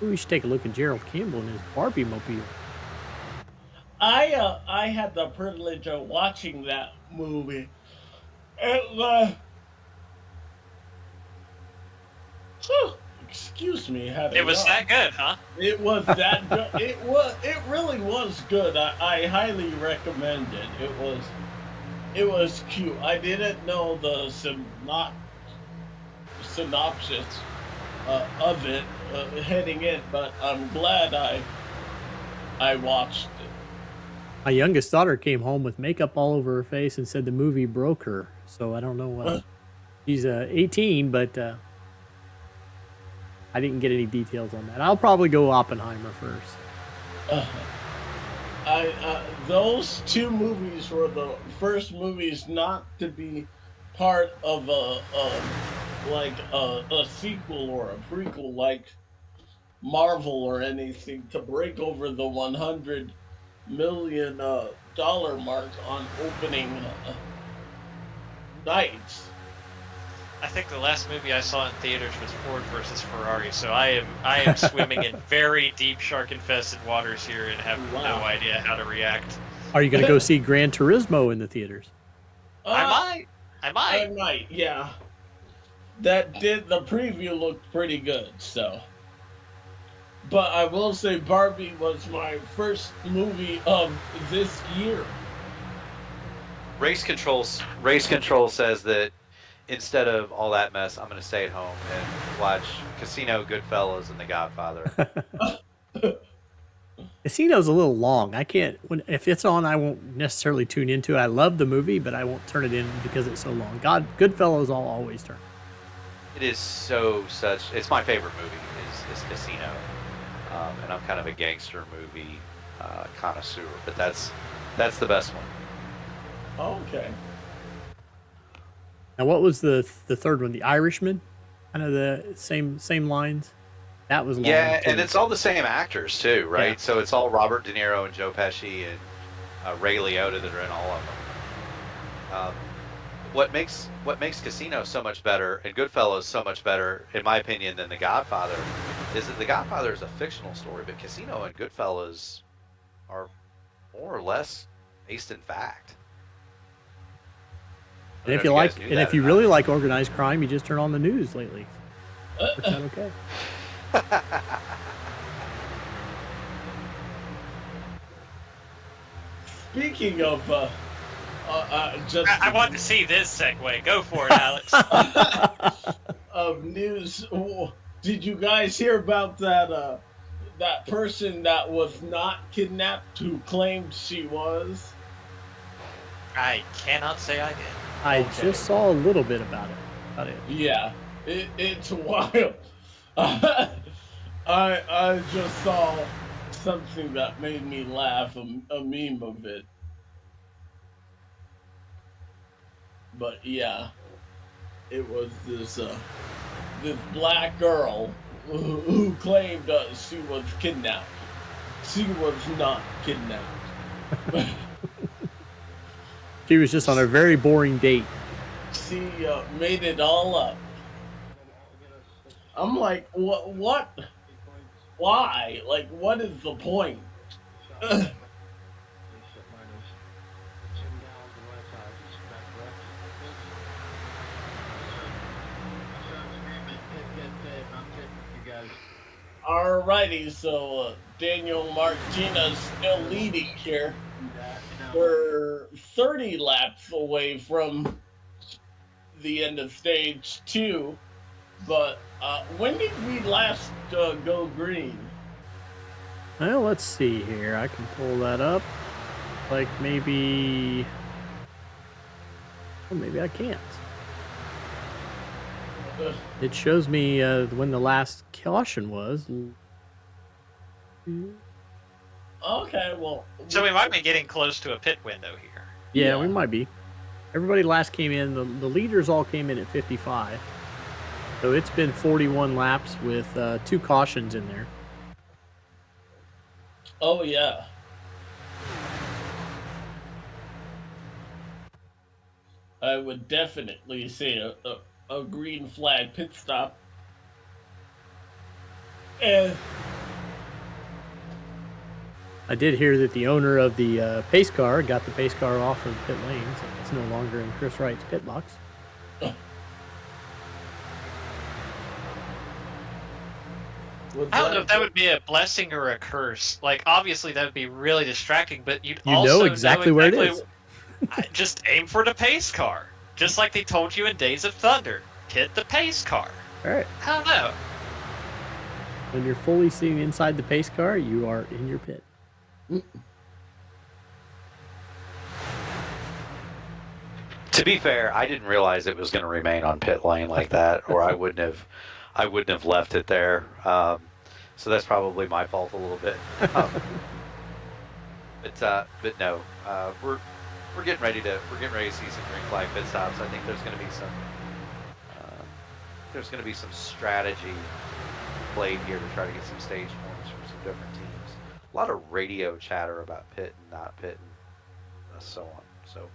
We should take a look at Gerald Campbell and his Barbie mobile. I had the privilege of watching that movie. Excuse me. It was that good, huh? It was that good. It really was good. I highly recommend it. It was cute. I didn't know the synopsis of it heading in, but I'm glad I watched it. My youngest daughter came home with makeup all over her face and said the movie broke her. So I don't know what. She's 18, but I didn't get any details on that. I'll probably go Oppenheimer first. Those two movies were the first movies not to be part of a sequel or a prequel like Marvel or anything to break over the $100 million mark on opening nights. I think the last movie I saw in theaters was Ford versus Ferrari, so I am swimming in very deep shark-infested waters here and have no idea how to react. Are you going to go see Gran Turismo in the theaters? I might, yeah. The preview looked pretty good, so. But I will say Barbie was my first movie of this year. Race Control says that instead of all that mess, I'm going to stay at home and watch Casino, Goodfellas, and The Godfather. Casino's a little long. I can't. If it's on, I won't necessarily tune into it. I love the movie, but I won't turn it in because it's so long. Goodfellas, I'll always turn. It is it's my favorite movie is Casino. And I'm kind of a gangster movie connoisseur, but that's the best one. Okay. Now, what was the third one? The Irishman? Kind of the same lines? That was long. Yeah, too. and it's all the same actors, too, right? Yeah. So it's all Robert De Niro and Joe Pesci and Ray Liotta that are in all of them. What makes Casino so much better and Goodfellas so much better, in my opinion, than The Godfather is that The Godfather is a fictional story, but Casino and Goodfellas are more or less based in fact. And if you really like organized crime, you just turn on the news lately. Works out okay. Speaking of, I want to see this segue. Go for it, Alex. Of news, did you guys hear about that person that was not kidnapped who claimed she was? I cannot say I did. I just saw a little bit about it. Yeah, it's wild. I just saw something that made me laugh, a meme of it. But yeah, it was this black girl who claimed she was kidnapped. She was not kidnapped. She was just on a very boring date. She made it all up. I'm like, what? Why? Like, what is the point? Alrighty, so Daniel Martinez still leading here. We're 30 laps away from the end of stage 2, but when did we last go green? Well, let's see here. I can pull that up. Like maybe... Well, maybe I can't. It shows me when the last caution was. Okay, well... So we might be getting close to a pit window here. Yeah, we might be. Everybody last came in. The leaders all came in at 55. So it's been 41 laps with 2 cautions in there. Oh, yeah. I would definitely say a green flag pit stop. And I did hear that the owner of the pace car got the pace car off of the pit lane, so it's no longer in Chris Wright's pit box. I don't know if that would be a blessing or a curse. Like, obviously, that would be really distracting, but you'd You also know exactly where it is. Just aim for the pace car. Just like they told you in Days of Thunder. Hit the pace car. All right. I don't know. When you're fully sitting inside the pace car, you are in your pit. To be fair, I didn't realize it was going to remain on pit lane like that, or I wouldn't have left it there. So that's probably my fault a little bit. But no, we're getting ready to see some green flag pit stops. I think there's going to be some strategy played here to try to get some stage points from some different teams. A lot of radio chatter about pitting, not pitting, so on. So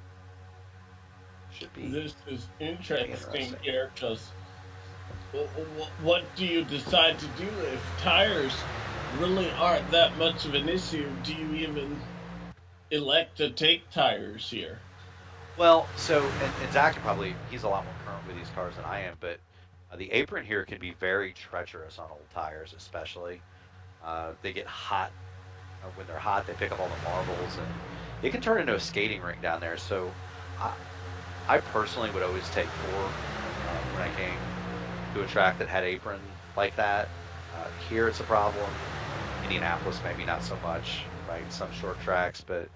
should be. This is interesting here because what do you decide to do if tires really aren't that much of an issue? Do you even elect to take tires here? Well, so, and Zach he's a lot more current with these cars than I am, but the apron here can be very treacherous on old tires, especially. They get hot. When they're hot, they pick up all the marbles, and it can turn into a skating rink down there. So I personally would always take 4 when I came to a track that had apron like that. Here it's a problem. Indianapolis maybe not so much, right? Some short tracks, but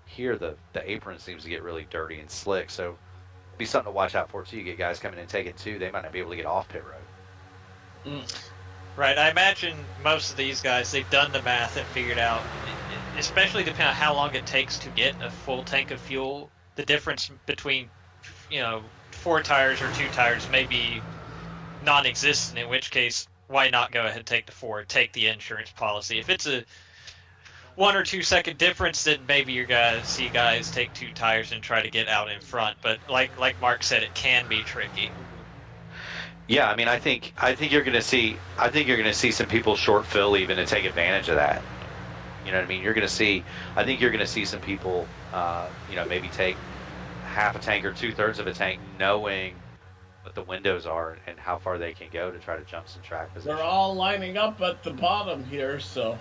here the apron seems to get really dirty and slick. So it'd be something to watch out for too. You get guys coming in and taking 2, they might not be able to get off pit road. Right, I imagine most of these guys, they've done the math and figured out, especially depending on how long it takes to get a full tank of fuel, the difference between, 4 tires or 2 tires may be non-existent, in which case, why not go ahead and take the 4, take the insurance policy. If it's a 1 or 2 second difference, then maybe you're gonna see guys take 2 tires and try to get out in front. But like Mark said, it can be tricky. Yeah, I mean, I think you're gonna see some people short fill even to take advantage of that. You know what I mean? I think you're gonna see some people, maybe take half a tank or 2/3 of a tank, knowing what the windows are and how far they can go to try to jump some track position. They're all lining up at the bottom here, so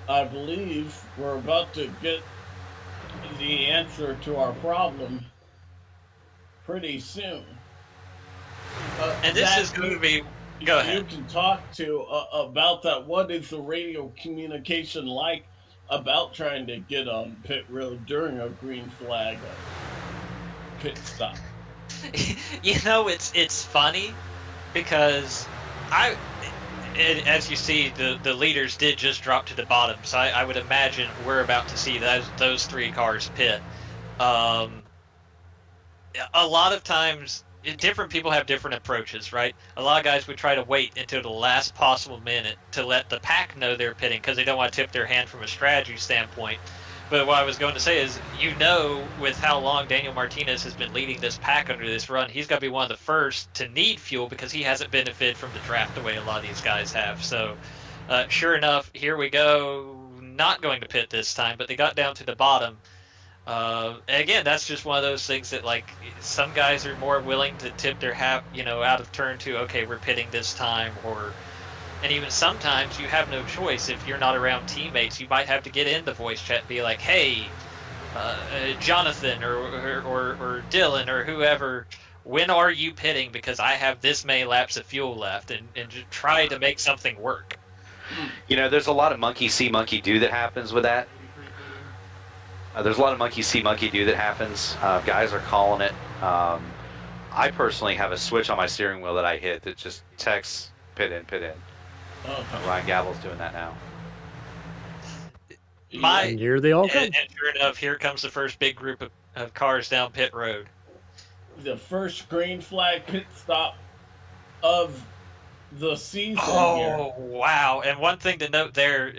I believe we're about to get the answer to our problem pretty soon. And this is going to be... Go ahead. You can talk to about that. What is the radio communication like about trying to get on pit road during a green flag pit stop? It's funny because as you see, the leaders did just drop to the bottom, so I would imagine we're about to see those 3 cars pit. A lot of times, different people have different approaches, right? A lot of guys would try to wait until the last possible minute to let the pack know they're pitting because they don't want to tip their hand from a strategy standpoint. But what I was going to say is, with how long Daniel Martinez has been leading this pack under this run, he's got to be one of the first to need fuel because he hasn't benefited from the draft the way a lot of these guys have. So, sure enough, here we go. Not going to pit this time, but they got down to the bottom. Again, that's just one of those things that, some guys are more willing to tip their hat, out of turn to, okay, we're pitting this time, and even sometimes you have no choice. If you're not around teammates, you might have to get in the voice chat and be like, hey, Jonathan or Dylan or whoever, when are you pitting? Because I have this many laps of fuel left, and just try to make something work. There's a lot of monkey see, monkey do that happens with that. There's a lot of monkey see, monkey do that happens. Guys are calling it. I personally have a switch on my steering wheel that I hit that just texts pit in, pit in. Ryan Gavel's doing that now. And here they all come. And sure enough, here comes the first big group of cars down pit road. The first green flag pit stop of the season. Oh, wow. And one thing to note there,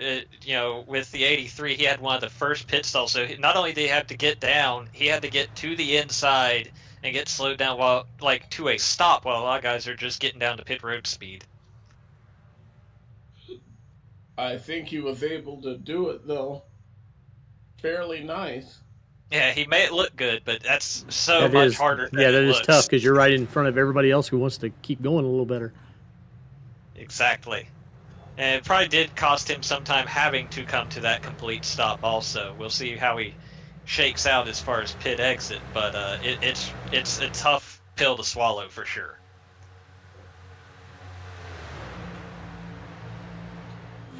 with the 83, he had one of the first pit stalls. So not only did he have to get down, he had to get to the inside and get slowed down to a stop while a lot of guys are just getting down to pit road speed. I think he was able to do it, though. Fairly nice. Yeah, he made it look good, but that's much harder than that it is looks. tough because you're right in front of everybody else who wants to keep going a little better. Exactly. And it probably did cost him some time having to come to that complete stop also. We'll see how he shakes out as far as pit exit, but it's a tough pill to swallow for sure.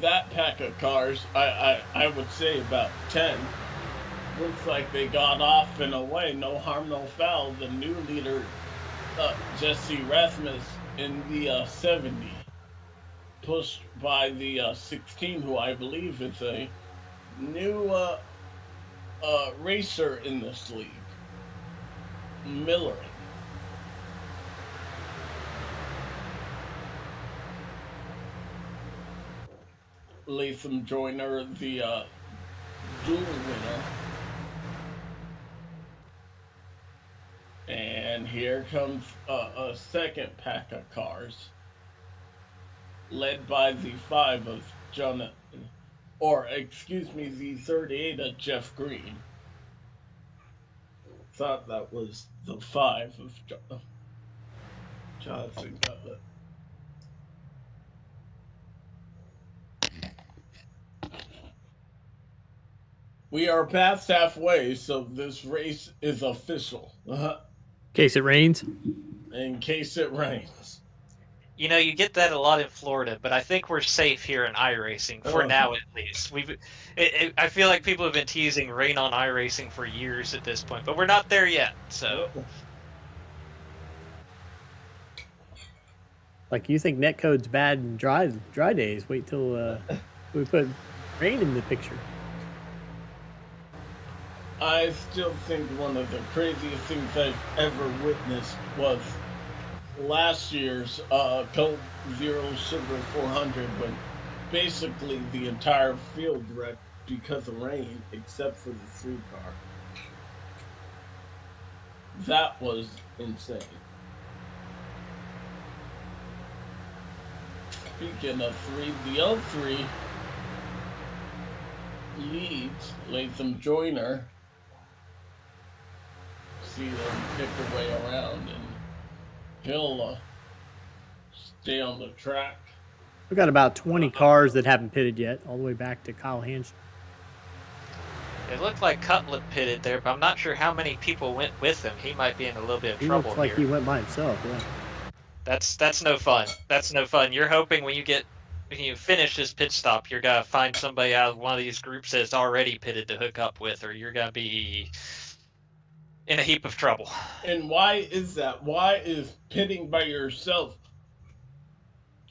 That pack of cars, I would say about 10, looks like they got off in a way, no harm, no foul. The new leader, Jesse Rasmus, in the 70, pushed by the 16, who I believe is a new racer in this league, Miller. Latham Joyner, the dual winner. And here comes a second pack of cars, led by the 5 of Jonathan, or excuse me, the 38 of Jeff Green. Thought that was the 5 of Jonathan Cutlet. We are past halfway, so this race is official. In case it rains. In case it rains. You know, you get that a lot in Florida, but I think we're safe here in iRacing for now, at least. I feel like people have been teasing rain on iRacing for years at this point, but we're not there yet. So, like, you think netcode's bad in dry days? Wait till we put rain in the picture. I still think one of the craziest things I've ever witnessed was last year's Coke Zero Sugar 400, when basically the entire field wrecked because of rain, except for the 3 car. That was insane. Speaking of 3, the L3 leads Latham Joyner. See them pick their way around, and he'll stay on the track. We've got about 20 cars that haven't pitted yet, all the way back to Kyle Hansch. it looked like Cutlet pitted there, but I'm not sure how many people went with him. He might be in a little bit of trouble. Looks like here. he went by himself, yeah. That's no fun. That's no fun. You're hoping when you finish this pit stop, you're gonna find somebody out of one of these groups that's already pitted to hook up with, or you're gonna be in a heap of trouble. And why is that? Why is pitting by yourself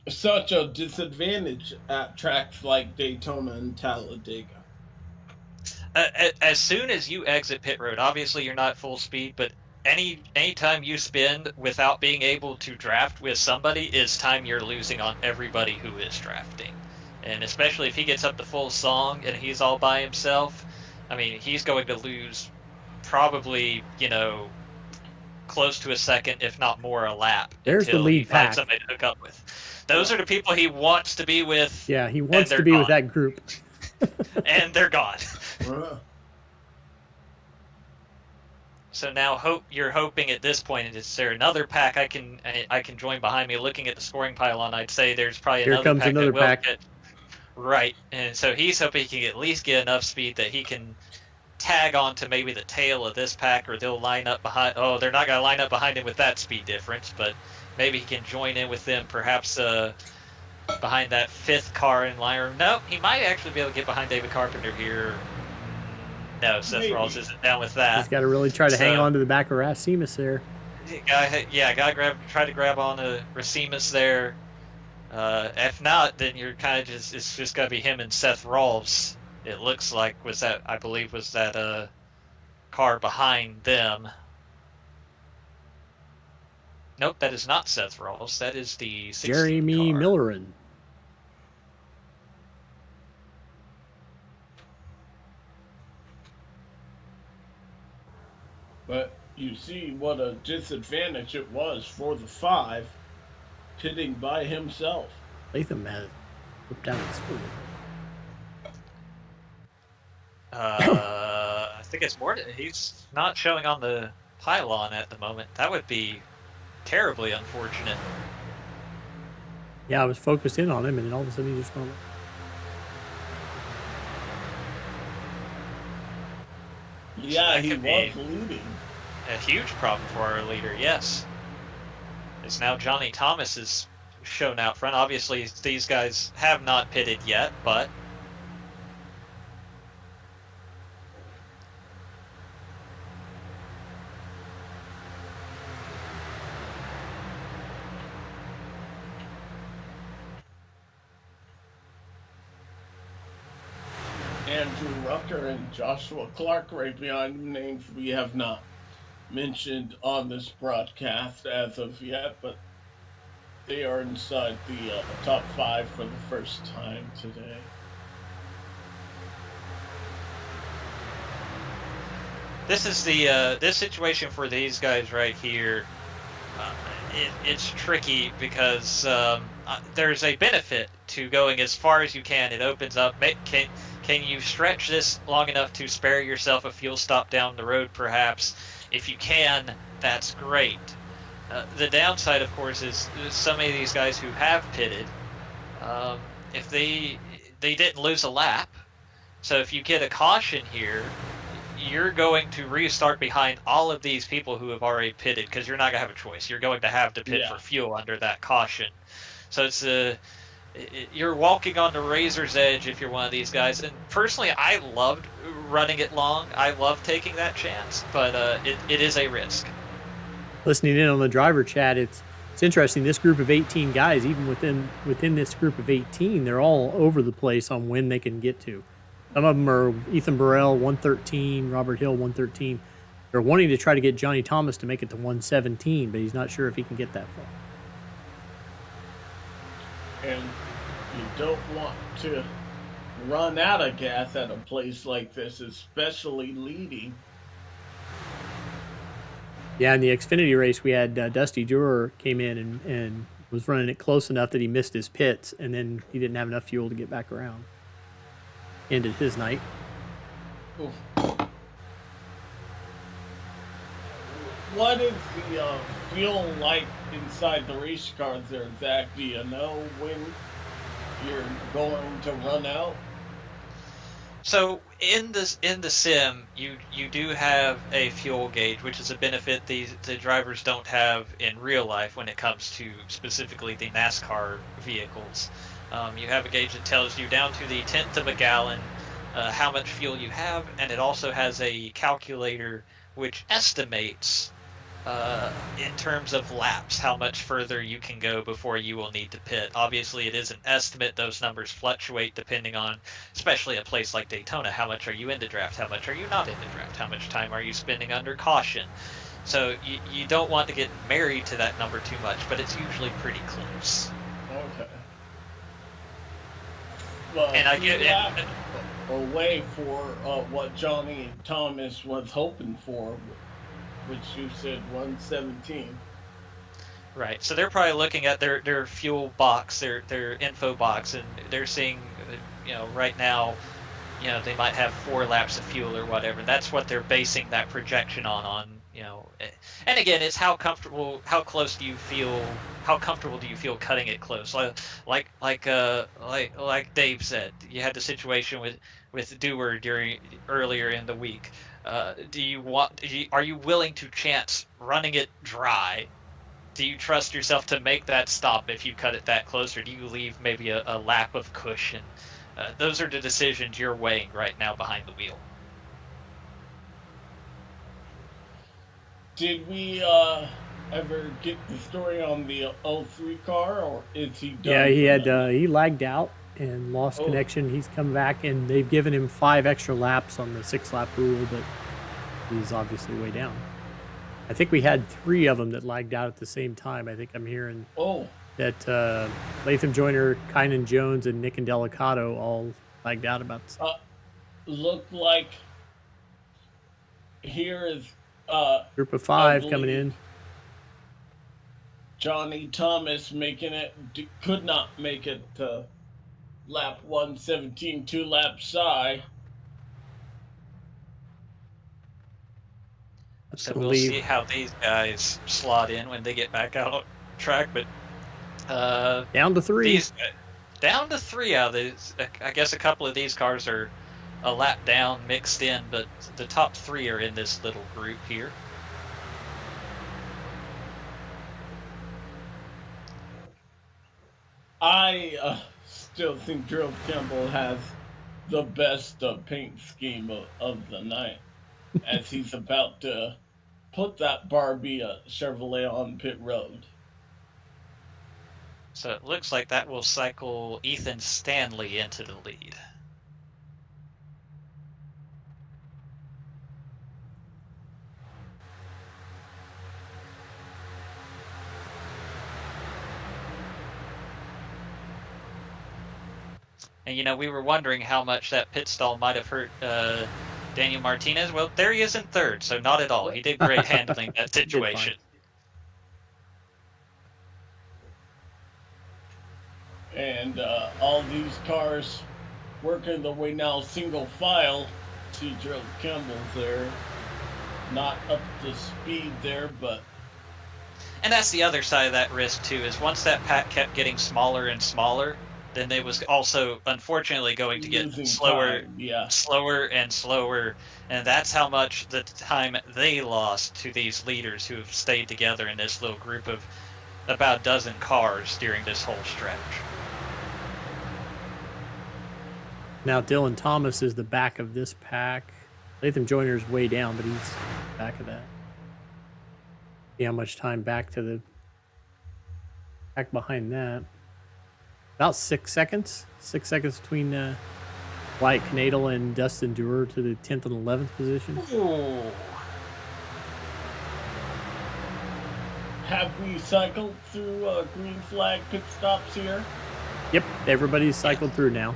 such a disadvantage at tracks like Daytona and Talladega? As soon as you exit pit road, obviously you're not full speed, but any time you spend without being able to draft with somebody is time you're losing on everybody who is drafting. And especially if he gets up to full song and he's all by himself, I mean, he's going to lose probably, close to a second, if not more, a lap. There's the lead he finds pack. somebody to hook up with. Those are the people he wants to be with. Yeah, he wants to be with that group. And they're gone. So now you're hoping at this point, is there another pack I can join behind me? Looking at the scoring pylon, I'd say there's probably Here another comes pack another that will pack. get right. And so he's hoping he can at least get enough speed that he can tag on to maybe the tail of this pack, or they'll line up behind. Oh, they're not going to line up behind him with that speed difference, but maybe he can join in with them, perhaps behind that 5th car in line. Or no, he might actually be able to get behind David Carpenter here. No, Seth Rawls isn't down with that. He's got to really try to hang on to the back of Racimus there. Gotta try to grab on to Racimus there. If not, then you're kind of it's just gotta be him and Seth Rawls. It looks like I believe was that car behind them. Nope, that is not Seth Rawls. That is the 16 Jeremy car. Millerin. But you see what a disadvantage it was for the 5 pitting by himself. Latham has whipped down his foot. I think it's more. He's not showing on the pylon at the moment. That would be terribly unfortunate. Yeah, I was focused in on him, and then all of a sudden he just went. Yeah, he was leading. A huge problem for our leader, yes. It's now Johnny Thomas is shown out front. Obviously, these guys have not pitted yet, but Andrew Rucker and Joshua Clark right behind him, names we have not mentioned on this broadcast as of yet, but they are inside the top 5 for the first time today. this is the this situation for these guys right here. It's tricky because there's a benefit to going as far as you can. It opens up. Can you stretch this long enough to spare yourself a fuel stop down the road, perhaps? If you can, that's great. The downside, of course, is some of these guys who have pitted, if they didn't lose a lap, so if you get a caution here, you're going to restart behind all of these people who have already pitted because you're not going to have a choice. You're going to have to pit for fuel under that caution. So it's you're walking on the razor's edge if you're one of these guys. And personally, I loved running it long. I love taking that chance, but it is a risk. Listening in on the driver chat, it's interesting. This group of 18 guys, even within this group of 18, they're all over the place on when they can get to. Some of them are Ethan Burrell, 113, Robert Hill, 113. They're wanting to try to get Johnny Thomas to make it to 117, but he's not sure if he can get that far. And you don't want to run out of gas at a place like this, especially leading. Yeah, in the Xfinity race, we had Dusty Durer came in and was running it close enough that he missed his pits, and then he didn't have enough fuel to get back around. Ended his night. Oof. What is the fuel like inside the race cars there, Zach? Do you know when you're going to run out? So in the sim, you do have a fuel gauge, which is a benefit the drivers don't have in real life when it comes to specifically the NASCAR vehicles. You have a gauge that tells you down to the 10th of a gallon how much fuel you have, and it also has a calculator which estimates in terms of laps how much further you can go before you will need to pit. Obviously, it is an estimate. Those numbers fluctuate depending on, especially a place like Daytona, how much are you into draft, how much are you not into draft, how much time are you spending under caution. So you don't want to get married to that number too much, but it's usually pretty close. Okay. Well, and I get away for what Johnny Thomas was hoping for, which you said 117. Right. So they're probably looking at their fuel box, their info box, and they're seeing, right now, they might have 4 laps of fuel or whatever. That's what they're basing that projection on. And again, it's how comfortable do you feel cutting it close? Like Dave said, you had the situation with Dewar earlier in the week. Are you willing to chance running it dry? Do you trust yourself to make that stop if you cut it that close, or do you leave maybe a lap of cushion? Those are the decisions you're weighing right now behind the wheel. Did we ever get the story on the 03 car, or is he done? Yeah, he had he lagged out and lost connection. He's come back, and they've given him 5 extra laps on the 6-lap rule, but he's obviously way down. I think we had 3 of them that lagged out at the same time. I think I'm hearing that Latham Joyner, Kynan Jones, and Nick and Delicato all lagged out about the same. Looked like here is group of 5 coming in. Johnny Thomas could not make it to lap 117, 2 laps shy. So we'll see how these guys slot in when they get back out on track. But down to 3. Down to 3 out of these. I guess a couple of these cars are a lap down, mixed in, but the top 3 are in this little group here. I still think Gerald Campbell has the best paint scheme of the night, as he's about to put that Barbie Chevrolet on pit road. So it looks like that will cycle Ethan Stanley into the lead. And we were wondering how much that pit stall might have hurt Daniel Martinez, well, there he is in third, so not at all. He did great handling that situation. And all these cars working their way now single file. See Gerald Campbell there. Not up to speed there, but... And that's the other side of that risk, too, is once that pack kept getting smaller and smaller, then they was also, unfortunately, going to get slower, slower and slower, and that's how much the time they lost to these leaders who have stayed together in this little group of about a dozen cars during this whole stretch. Now Dylan Thomas is the back of this pack. Latham Joyner's way down, but he's back of that. See how much time back to the pack behind that. About 6 seconds. 6 seconds between Wyatt Knadel and Dustin Dewar to the 10th and 11th position. Ooh. Have we cycled through green flag pit stops here? Yep, everybody's cycled through now.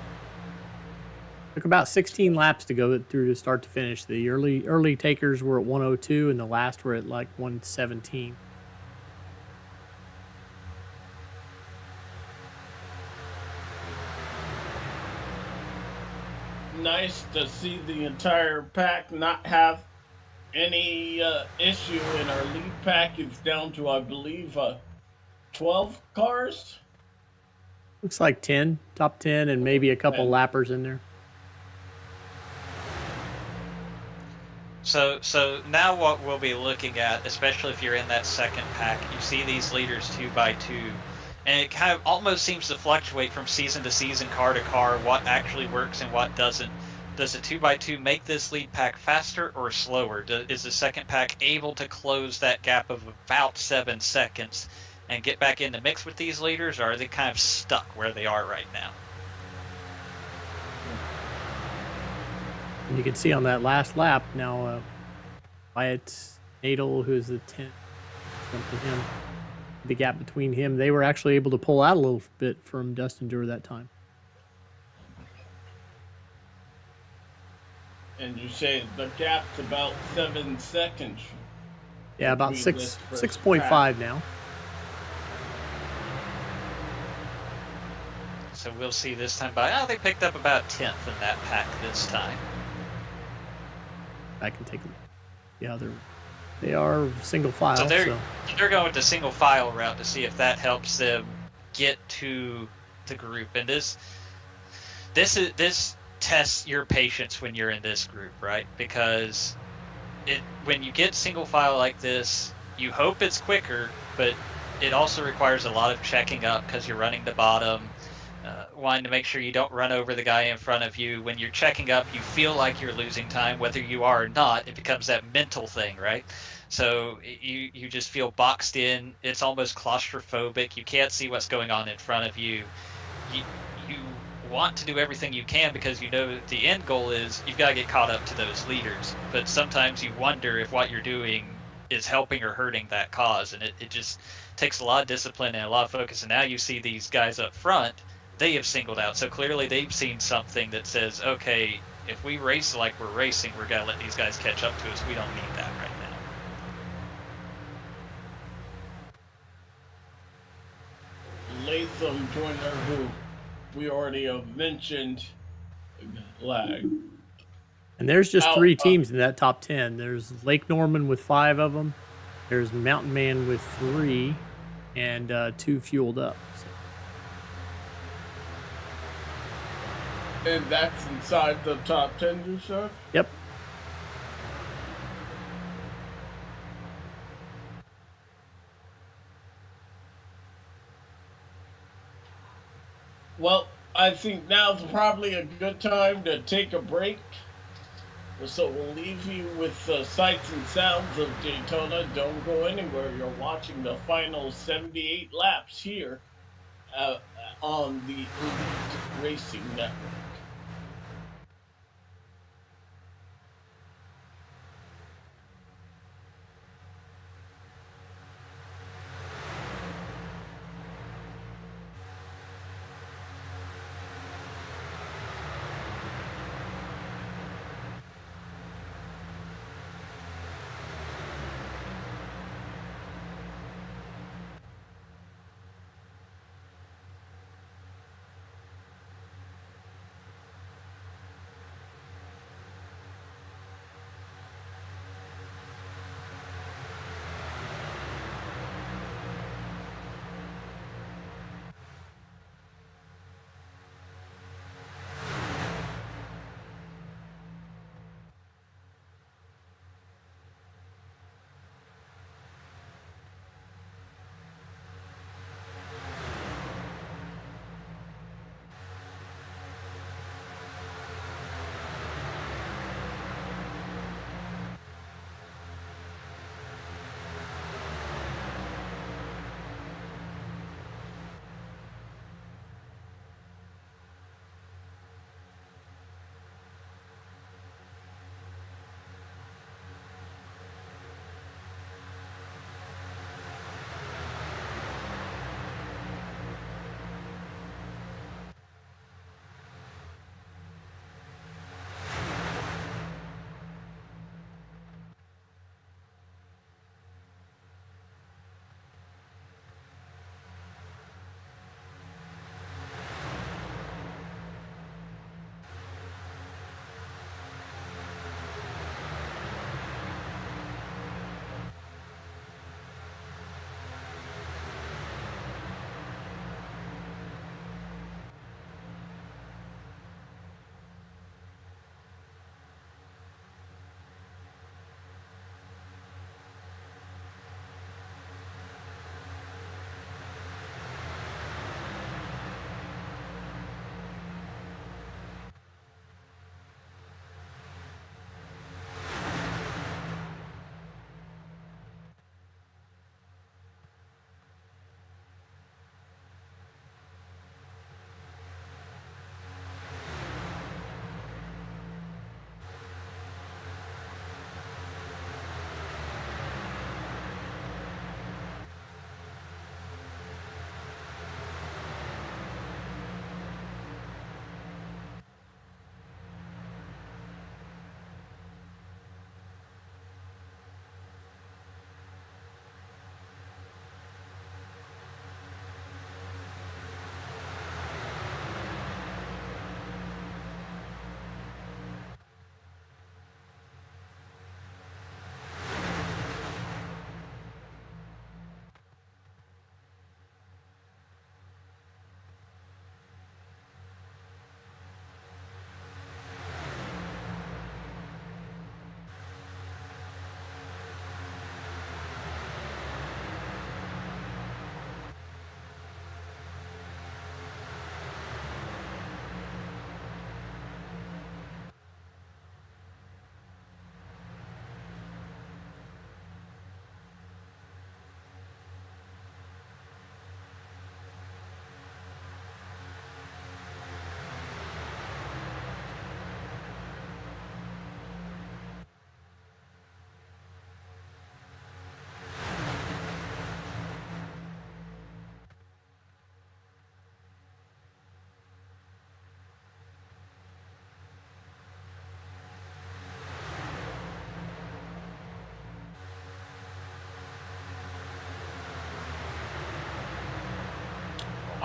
Took about 16 laps to go through to start to finish. The early takers were at 102 and the last were at like 117. Nice to see the entire pack not have any issue, and our lead pack is down to, I believe, 12 cars? Looks like 10, top 10, and maybe a couple lappers in there. So now what we'll be looking at, especially if you're in that second pack, you see these leaders 2 by 2, and it kind of almost seems to fluctuate from season to season, car to car, what actually works and what doesn't. Does a 2 by 2 make this lead pack faster or slower? Is the second pack able to close that gap of about 7 seconds and get back in the mix with these leaders, or are they kind of stuck where they are right now? And you can see on that last lap now, Wyatt Knadel, who's the 10th, to him. The gap between him, they were actually able to pull out a little bit from Dustin Dewar that time. And you say the gap's about 7 seconds. Yeah, about 6.5 now. So we'll see this time by, they picked up about 10th in that pack this time. I can take them. Yeah, they are single file. So they're going with the single file route to see if that helps them get to the group. And this tests your patience when you're in this group, right? Because when you get single file like this, you hope it's quicker, but it also requires a lot of checking up because you're running the bottom. Wanting to make sure you don't run over the guy in front of you. When you're checking up, you feel like you're losing time, whether you are or not. It becomes that mental thing, right? So you just feel boxed in. It's almost claustrophobic. You can't see what's going on in front of you. You want to do everything you can because you know the end goal is you've got to get caught up to those leaders. But sometimes you wonder if what you're doing is helping or hurting that cause. And it just takes a lot of discipline and a lot of focus. And now you see these guys up front, they have singled out. So clearly they've seen something that says, okay, if we race like we're racing, we're going to let these guys catch up to us. We don't need that right now. Latham Joyner, who we already have mentioned, lag. And there's just 3 teams in that top 10. There's Lake Norman with 5 of them. There's Mountain Man with 3, and 2 fueled up. So. And that's inside the top 10, you said? Yep. Well, I think now's probably a good time to take a break. So we'll leave you with the sights and sounds of Daytona. Don't go anywhere. You're watching the final 78 laps here on the Elite Racing Network.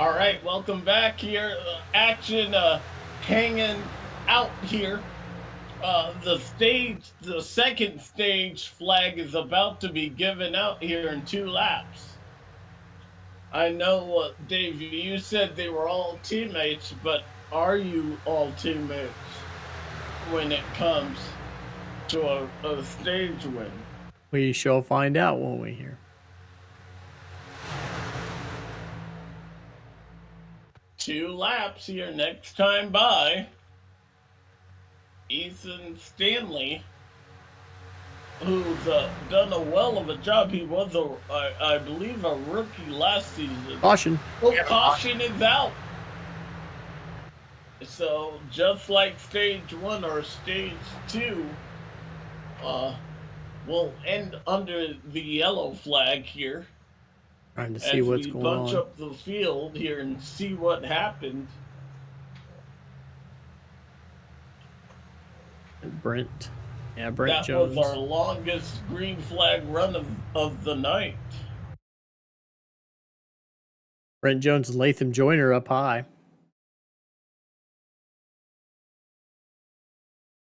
All right, welcome back here. Action hanging out here. The second stage flag is about to be given out here in 2 laps. I know, Dave, you said they were all teammates, but are you all teammates when it comes to a stage win? We shall find out, won't we, here? 2 laps here next time by. Ethan Stanley, who's done a well of a job. He was, I believe, a rookie last season. Caution. Oh, caution is out. So, just like stage 1 or stage 2, will end under the yellow flag here. Trying to see what's going on. Bunch up the field here and see what happened. Brent. Yeah, Brent that Jones. That was our longest green flag run of the night. Brent Jones and Latham Joyner up high.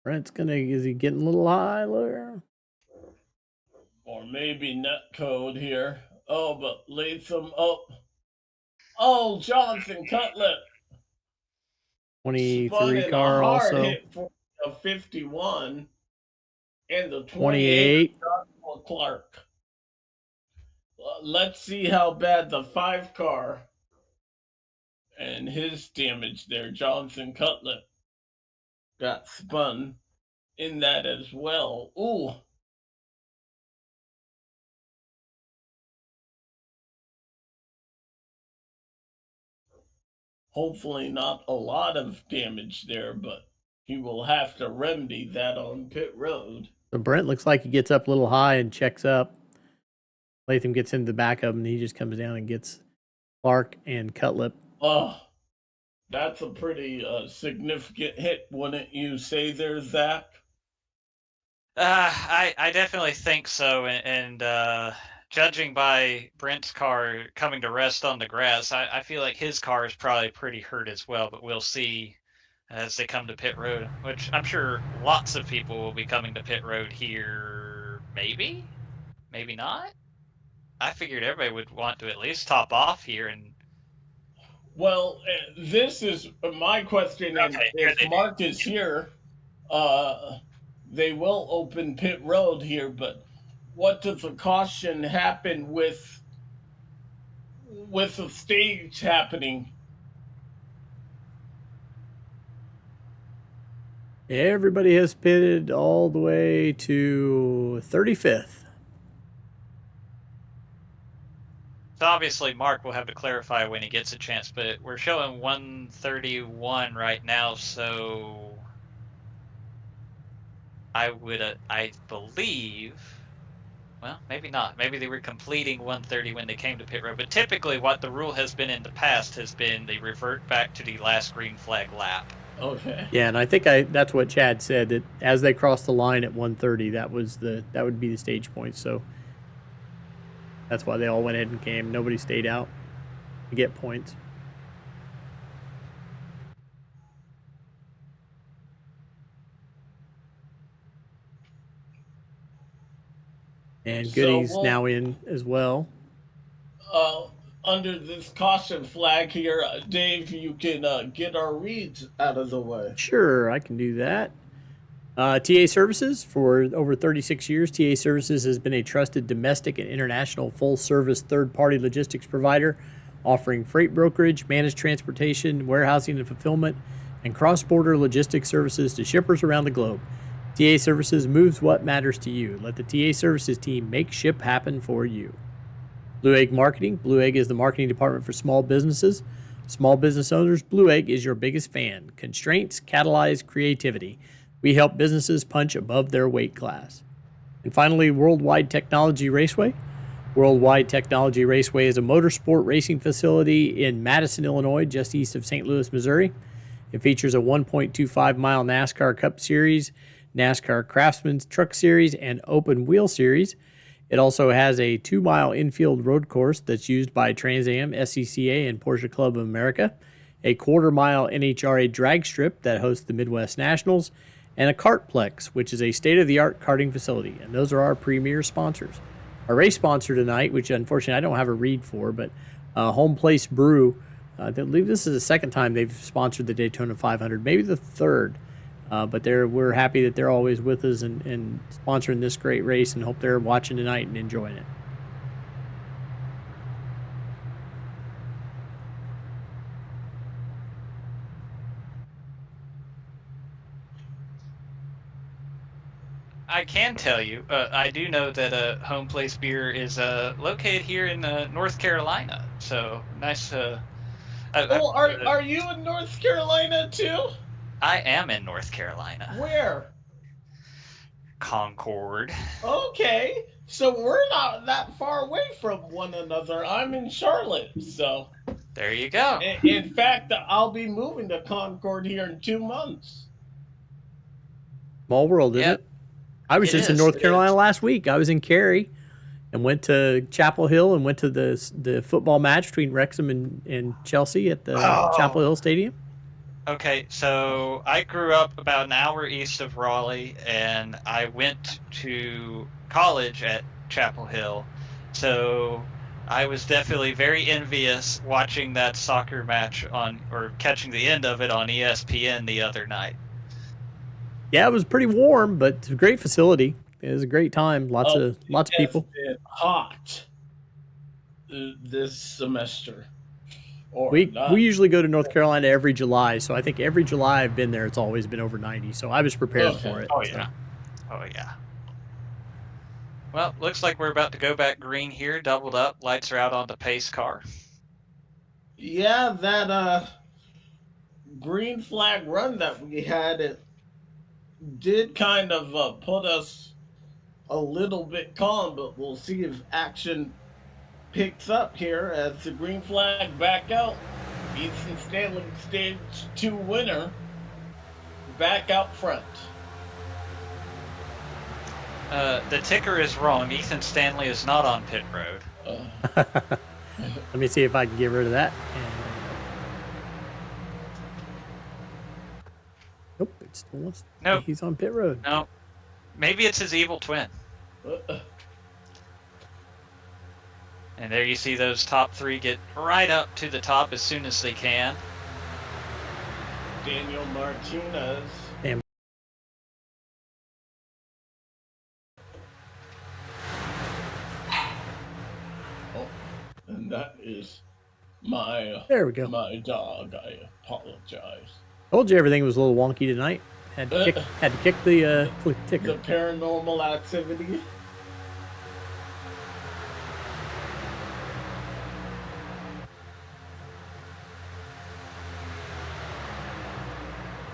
Brent's is he getting a little high there? Or maybe net code here. Oh, but Latham up. Oh, Johnson Cutlip. 23 car also. Hit for a 51 and the 28. Joshua Clark. Let's see how bad the 5 car and his damage there. Johnson Cutlip got spun in that as well. Ooh. Hopefully not a lot of damage there, but he will have to remedy that on pit road. So Brent looks like he gets up a little high and checks up. Latham gets into the back of him, and he just comes down and gets Clark and Cutlip. Oh, that's a pretty significant hit, wouldn't you say there, Zach? I definitely think so, and judging by Brent's car coming to rest on the grass, I feel like his car is probably pretty hurt as well, but we'll see as they come to pit road, which I'm sure lots of people will be coming to pit road here. Maybe not. I figured everybody would want to at least top off here. And well, this is my question. Okay, if Mark is here, they will open pit road here, but what does the caution happen with the stage happening? Everybody has pitted all the way to 35th. So obviously Mark will have to clarify when he gets a chance, but we're showing 131 right now, so I believe, well, maybe not. Maybe they were completing 130 when they came to pit road, but typically what the rule has been in the past has been they revert back to the last green flag lap. Okay. Yeah, and I think that's what Chad said, that as they crossed the line at 130, that would be the stage point. So that's why they all went ahead and came. Nobody stayed out to get points. And Goody's now in as well. Under this caution flag here, Dave, you can get our reads out of the way. Sure, I can do that. TA Services, for over 36 years, TA Services has been a trusted domestic and international full-service third-party logistics provider, offering freight brokerage, managed transportation, warehousing and fulfillment, and cross-border logistics services to shippers around the globe. TA Services moves what matters to you. Let the TA Services team make ship happen for you. Blue Egg Marketing. Blue Egg is the marketing department for small businesses. Small business owners, Blue Egg is your biggest fan. Constraints catalyze creativity. We help businesses punch above their weight class. And finally, Worldwide Technology Raceway. Worldwide Technology Raceway is a motorsport racing facility in Madison, Illinois, just east of St. Louis, Missouri. It features a 1.25-mile NASCAR Cup Series, NASCAR Craftsman Truck Series, and Open Wheel Series. It also has a 2-mile infield road course that's used by Trans Am, SCCA, and Porsche Club of America, a 1/4-mile NHRA drag strip that hosts the Midwest Nationals, and a Kartplex, which is a state-of-the-art karting facility. And those are our premier sponsors. Our race sponsor tonight, which unfortunately I don't have a read for, but Homeplace Brew. I believe this is the second time they've sponsored the Daytona 500, maybe the third. But we're happy that they're always with us and sponsoring this great race, and hope they're watching tonight and enjoying it. I can tell you, I do know that Homeplace Beer is located here in North Carolina. So nice. Are you in North Carolina too? I am in North Carolina. Where? Concord. Okay, so we're not that far away from one another. I'm in Charlotte, so. There you go. In fact, I'll be moving to Concord here in 2 months. Small world, isn't it? I was just in North Carolina last week. I was in Cary and went to Chapel Hill and went to the football match between Wrexham and Chelsea at the Chapel Hill Stadium. Okay, so I grew up about an hour east of Raleigh, and I went to college at Chapel Hill. So I was definitely very envious watching that soccer match or catching the end of it on ESPN the other night. Yeah, it was pretty warm, but it's a great facility. It was a great time. Lots of people. It's been hot this semester. We usually go to North Carolina every July, so I think every July I've been there, it's always been over 90. So I was prepared for it. Oh yeah, oh yeah. Well, looks like we're about to go back green here. Doubled up, lights are out on the pace car. Yeah, that green flag run that we had, it did kind of put us a little bit calm, but we'll see if action picks up here as the green flag back out. Ethan Stanley, stage 2 winner, back out front. The ticker is wrong. Ethan Stanley is not on pit road. Let me see if I can get rid of that. Nope, it's still nope. He's on pit road. No, maybe it's his evil twin. And there you see those top 3 get right up to the top as soon as they can. Daniel Martinez. Damn. Oh, and that is my there we go. My dog. I apologize. Told you everything was a little wonky tonight. Had to kick the ticker. The paranormal activity.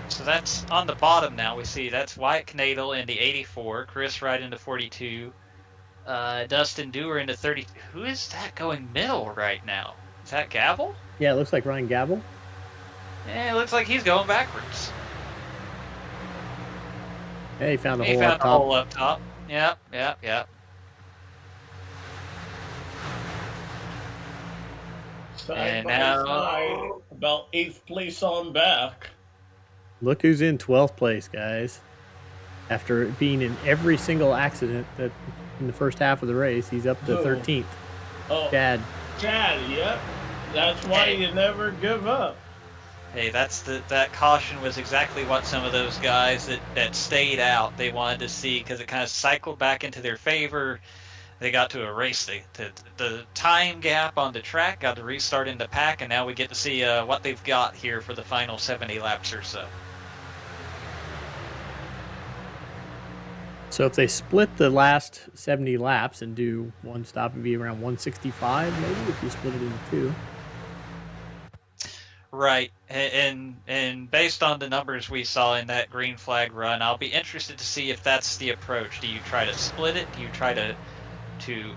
So that's on the bottom now. We see that's Wyatt Knadel in the 84, Chris Wright into 42, Dustin Dewar into 30. Who is that going middle right now? Is that Gavel? Yeah, it looks like Ryan Gavel. Yeah, it looks like he's going backwards. Yeah, he found the hole up top. Yep. Side by side, about 8th place on back. Look who's in 12th place, guys. After being in every single accident that in the first half of the race, he's up to 13th. Oh, Chad, yep. That's why you never give up. Hey, that caution was exactly what some of those guys that stayed out, they wanted to see, because it kind of cycled back into their favor. They got to erase the time gap on the track, got to restart in the pack, and now we get to see what they've got here for the final 70 laps or so. So if they split the last 70 laps and do one stop, it'd be around 165 maybe if you split it into 2. Right, and based on the numbers we saw in that green flag run, I'll be interested to see if that's the approach. Do you try to split it? Do you try to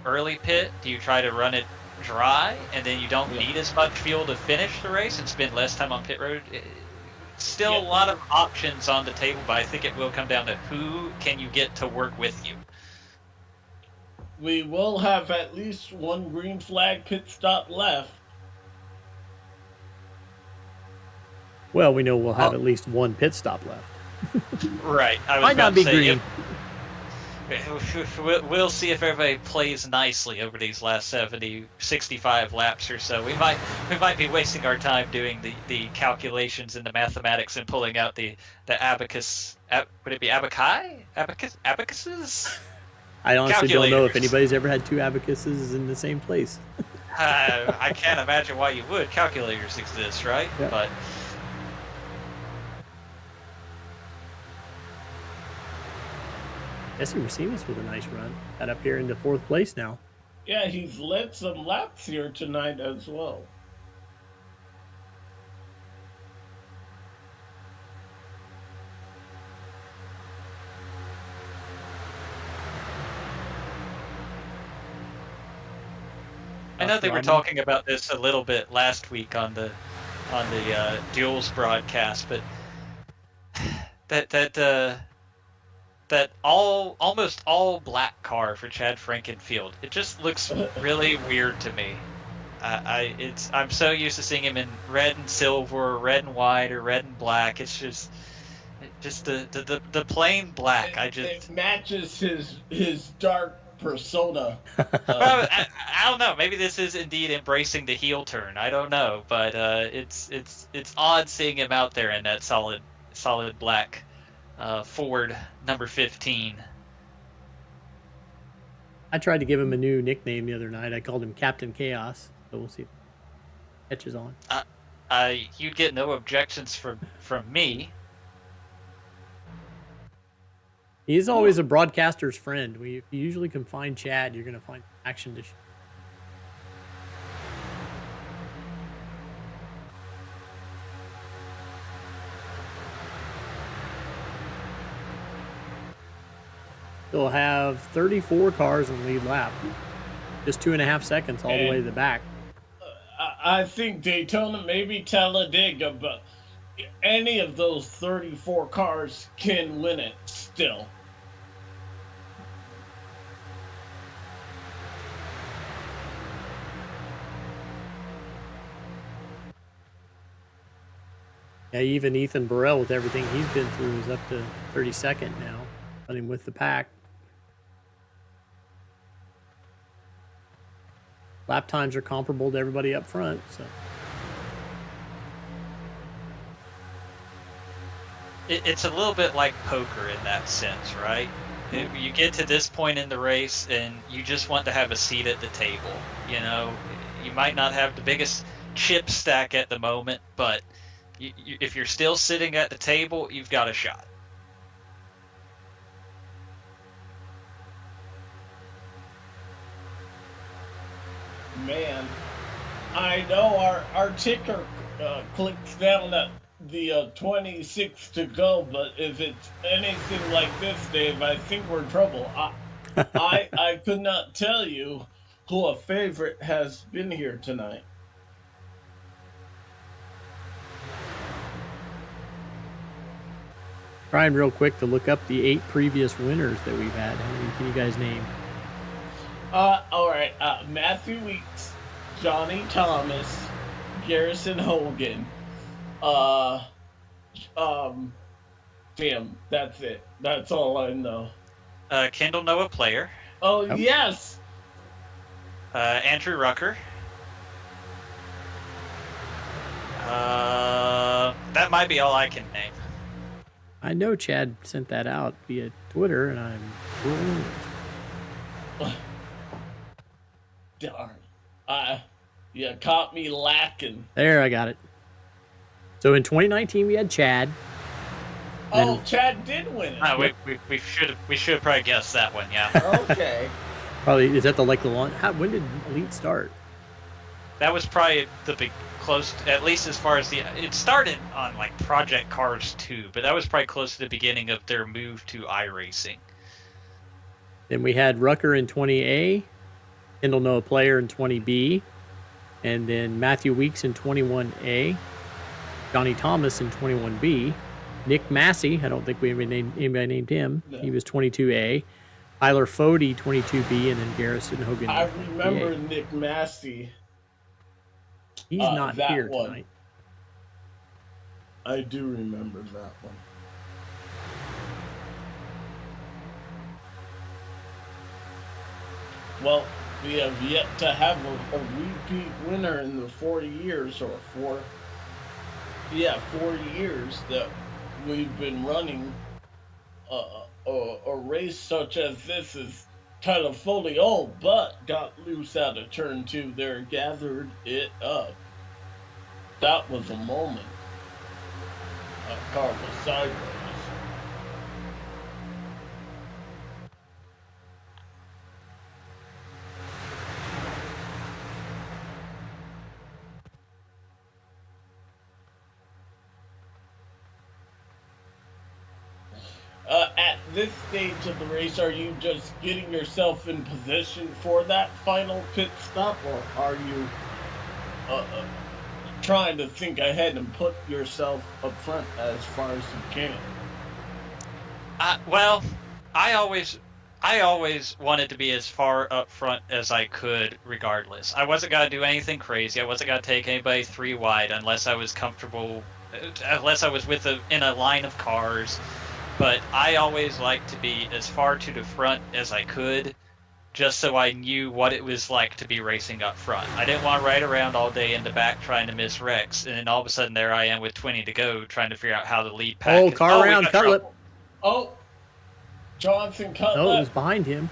early pit? Do you try to run it dry and then you don't need as much fuel to finish the race and spend less time on pit road? Still a lot of options on the table, but I think it will come down to who can you get to work with you. we will have at least one green flag pit stop left. Well, we know we'll have at least one pit stop left. Right. I was Might about not to be say, green. We'll see if everybody plays nicely over these last 65 laps or so. We might be wasting our time doing the calculations and the mathematics and pulling out the abacus. Would it be abacuses? I honestly don't know if anybody's ever had two abacuses in the same place. I can't imagine why you would. Calculators exist, right? Yeah. But Jesse Racines with a nice run. Got up here into 4th place now. Yeah, he's led some laps here tonight as well. I know they were talking about this a little bit last week on the Duels broadcast, but that almost all black car for Chad Frankenfield, it just looks really weird to me. I'm so used to seeing him in red and silver, or red and white, or red and black. It's just the plain black. It matches his dark persona. I don't know. Maybe this is indeed embracing the heel turn. I don't know, but it's odd seeing him out there in that solid black Ford number 15. I tried to give him a new nickname the other night. I called him Captain Chaos. So we'll see if it catches on. You get no objections from me. He's always a broadcaster's friend. If you usually can find Chad, you're going to find action to show. They'll have 34 cars in the lead lap. Just 2.5 seconds all the way to the back. I think Daytona, maybe Talladega, but any of those 34 cars can win it still. Yeah, even Ethan Burrell, with everything he's been through, is up to 32nd now, running with the pack. Lap times are comparable to everybody up front, so. It's a little bit like poker in that sense, right? You get to this point in the race and you just want to have a seat at the table. You know, you might not have the biggest chip stack at the moment, but if you're still sitting at the table, you've got a shot. Man, I know our ticker clicks down at the 26 to go, but if it's anything like this, Dave, I think we're in trouble. I could not tell you who a favorite has been here tonight. Trying real quick to look up the 8 previous winners that we've had. How many can you guys name? All right. Matthew Weeks, Johnny Thomas, Garrison Hogan. Damn, that's it. That's all I know. Kendall Noah Player. Oh, yes. Andrew Rucker. That might be all I can name. I know Chad sent that out via Twitter, and I'm ruined it. Darn. You caught me lacking. There, I got it. So in 2019, we had Chad. Oh, Chad did win it. We should have probably guessed that one, yeah. Okay. Probably, is that the launch? When did Elite start? That was probably the big close, at least as far as it started on like Project Cars 2, but that was probably close to the beginning of their move to iRacing. Then we had Rucker in 20A, Kendall Noah Player in 20B, and then Matthew Weeks in 21A, Johnny Thomas in 21B, Nick Massey, I don't think we anybody named him. No. He was 22A. Tyler Fody, 22B, and then Garrison Hogan. I remember 58. Nick Massey. He's not that here one. tonight. I do remember that one. Well, we have yet to have a repeat winner in the 4 years, or 4 years that we've been running a race such as this is kind of fully old, but got loose out of turn 2 there, gathered it up. That was a moment. Car was sideways. At this stage of the race, are you just getting yourself in position for that final pit stop, or are you trying to think ahead and put yourself up front as far as you can? Well, I always wanted to be as far up front as I could, regardless. I wasn't gonna do anything crazy. I wasn't gonna take anybody 3 wide unless I was comfortable, unless I was in a line of cars. But I always liked to be as far to the front as I could, just so I knew what it was like to be racing up front. I didn't want to ride around all day in the back trying to miss wrecks, and then all of a sudden there I am with 20 to go, trying to figure out how the lead pack. Oh, car around Cutlip. Oh, Johnson Cutlip. No, it was behind him.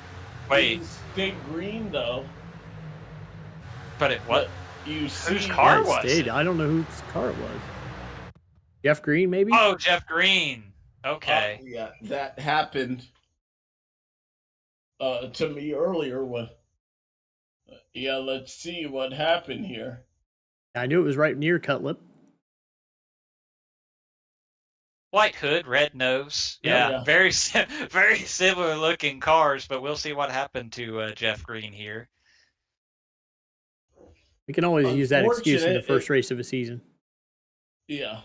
Wait. He stayed green though. But it what? You see whose car Yeah, was stayed. it? I don't know whose car it was. Jeff Green, maybe? Oh, Jeff Green. Okay. Yeah, that happened to me earlier. Let's see what happened here. I knew it was right near Cutlip. White hood, red nose. Yeah. Very similar looking cars, but we'll see what happened to Jeff Green here. We can always use that excuse in the first race of a season. Yeah.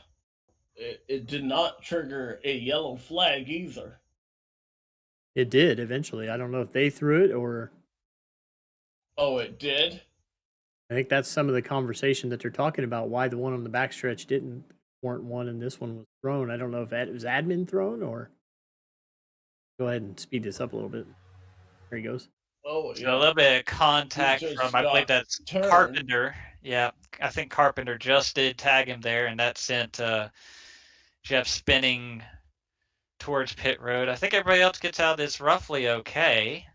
It did not trigger a yellow flag either. It did eventually. I don't know if they threw it or. Oh, it did? I think that's some of the conversation that they're talking about. Why the one on the backstretch weren't one and this one was thrown. I don't know if it was admin thrown or. Go ahead and speed this up a little bit. There he goes. Oh, yeah. So a little bit of contact from, I believe that's Carpenter. Yeah, I think Carpenter just did tag him there, and that sent Jeff spinning towards pit road. I think everybody else gets out of this roughly okay.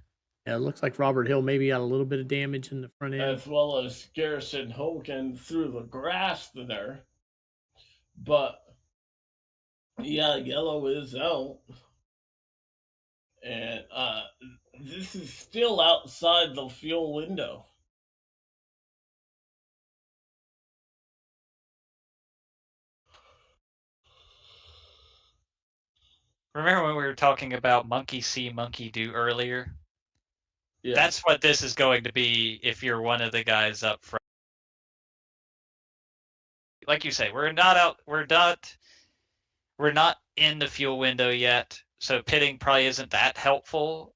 Yeah, it looks like Robert Hill maybe got a little bit of damage in the front end. As well as Garrison Hogan through the grass there. But, yeah, yellow is out. And this is still outside the fuel window. Remember when we were talking about monkey see, monkey do earlier? Yeah. That's what this is going to be if you're one of the guys up front. Like you say, we're not in the fuel window yet, so pitting probably isn't that helpful.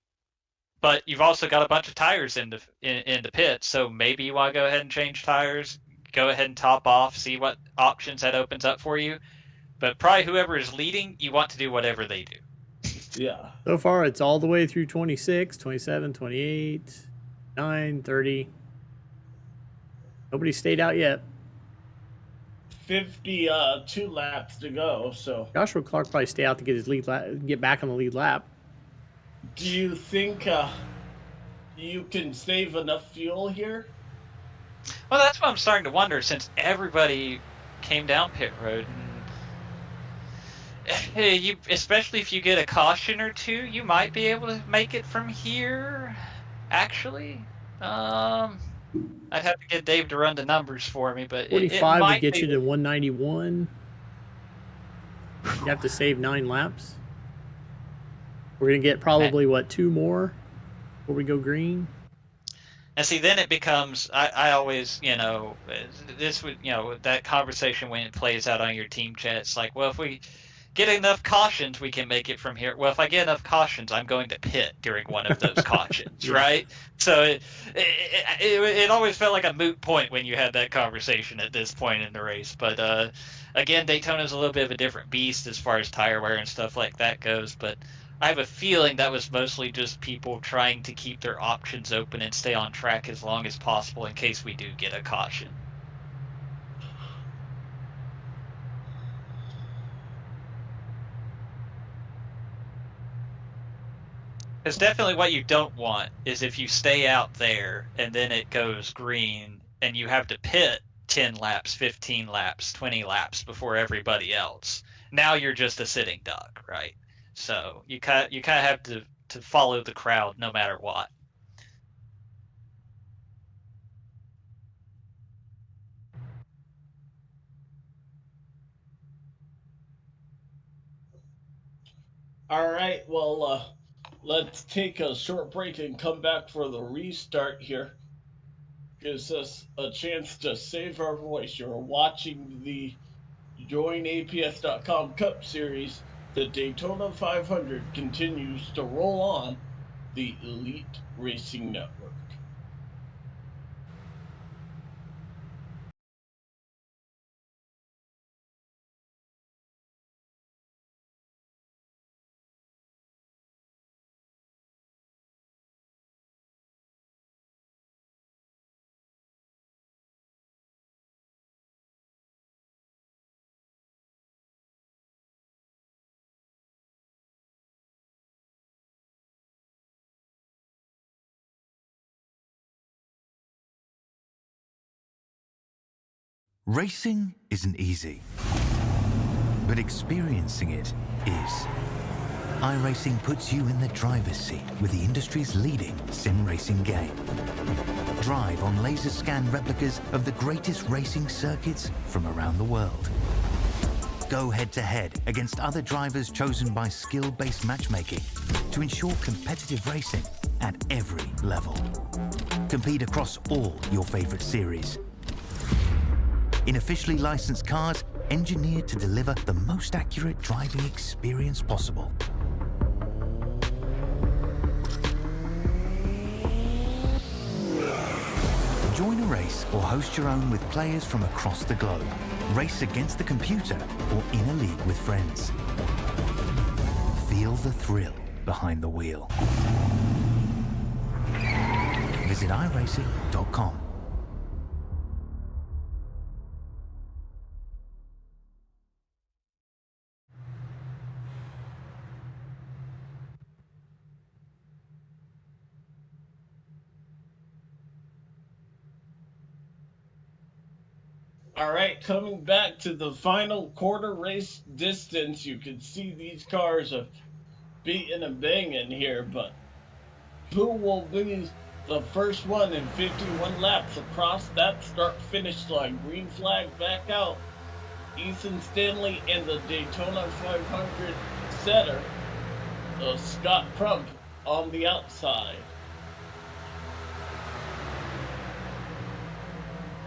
But you've also got a bunch of tires in the pit, so maybe you want to go ahead and change tires, go ahead and top off, see what options that opens up for you. But probably whoever is leading, you want to do whatever they do. Yeah. So far, it's all the way through 26, 27, 28, 9, 30. Nobody stayed out yet. 52 laps to go, so. Joshua Clark probably stay out to get his get back on the lead lap. Do you think you can save enough fuel here? Well, that's what I'm starting to wonder, since everybody came down pit road. And especially if you get a caution or two, you might be able to make it from here. Actually, I'd have to get Dave to run the numbers for me, but 45 would get you to 191. You have to save 9 laps. We're gonna get probably 2 more before we go green. And see, then it becomes, I always, this would, that conversation when it plays out on your team chat, it's like, well, get enough cautions, we can make it from here. Well, if I get enough cautions, I'm going to pit during one of those cautions, right? So it always felt like a moot point when you had that conversation at this point in the race. But again, Daytona's a little bit of a different beast as far as tire wear and stuff like that goes. But I have a feeling that was mostly just people trying to keep their options open and stay on track as long as possible in case we do get a caution. Because definitely what you don't want is if you stay out there and then it goes green and you have to pit 10 laps, 15 laps, 20 laps before everybody else. Now you're just a sitting duck, right? So you kind of have to follow the crowd no matter what. All right, well, let's take a short break and come back for the restart here. Gives us a chance to save our voice. You're watching the JoinAPS.com Cup Series. The Daytona 500 continues to roll on the Elite Racing Network. Racing isn't easy, but experiencing it is. iRacing puts you in the driver's seat with the industry's leading sim racing game. Drive on laser scan replicas of the greatest racing circuits from around the world. Go head-to-head against other drivers chosen by skill-based matchmaking to ensure competitive racing at every level. Compete across all your favorite series. In officially licensed cars, engineered to deliver the most accurate driving experience possible. Join a race or host your own with players from across the globe. Race against the computer or in a league with friends. Feel the thrill behind the wheel. Visit iRacing.com. All right, coming back to the final quarter race distance, you can see these cars are beating and banging here, but who will be the first one in 51 laps across that start-finish line? Green flag back out. Ethan Stanley and the Daytona 500 setter, Scott Crump on the outside.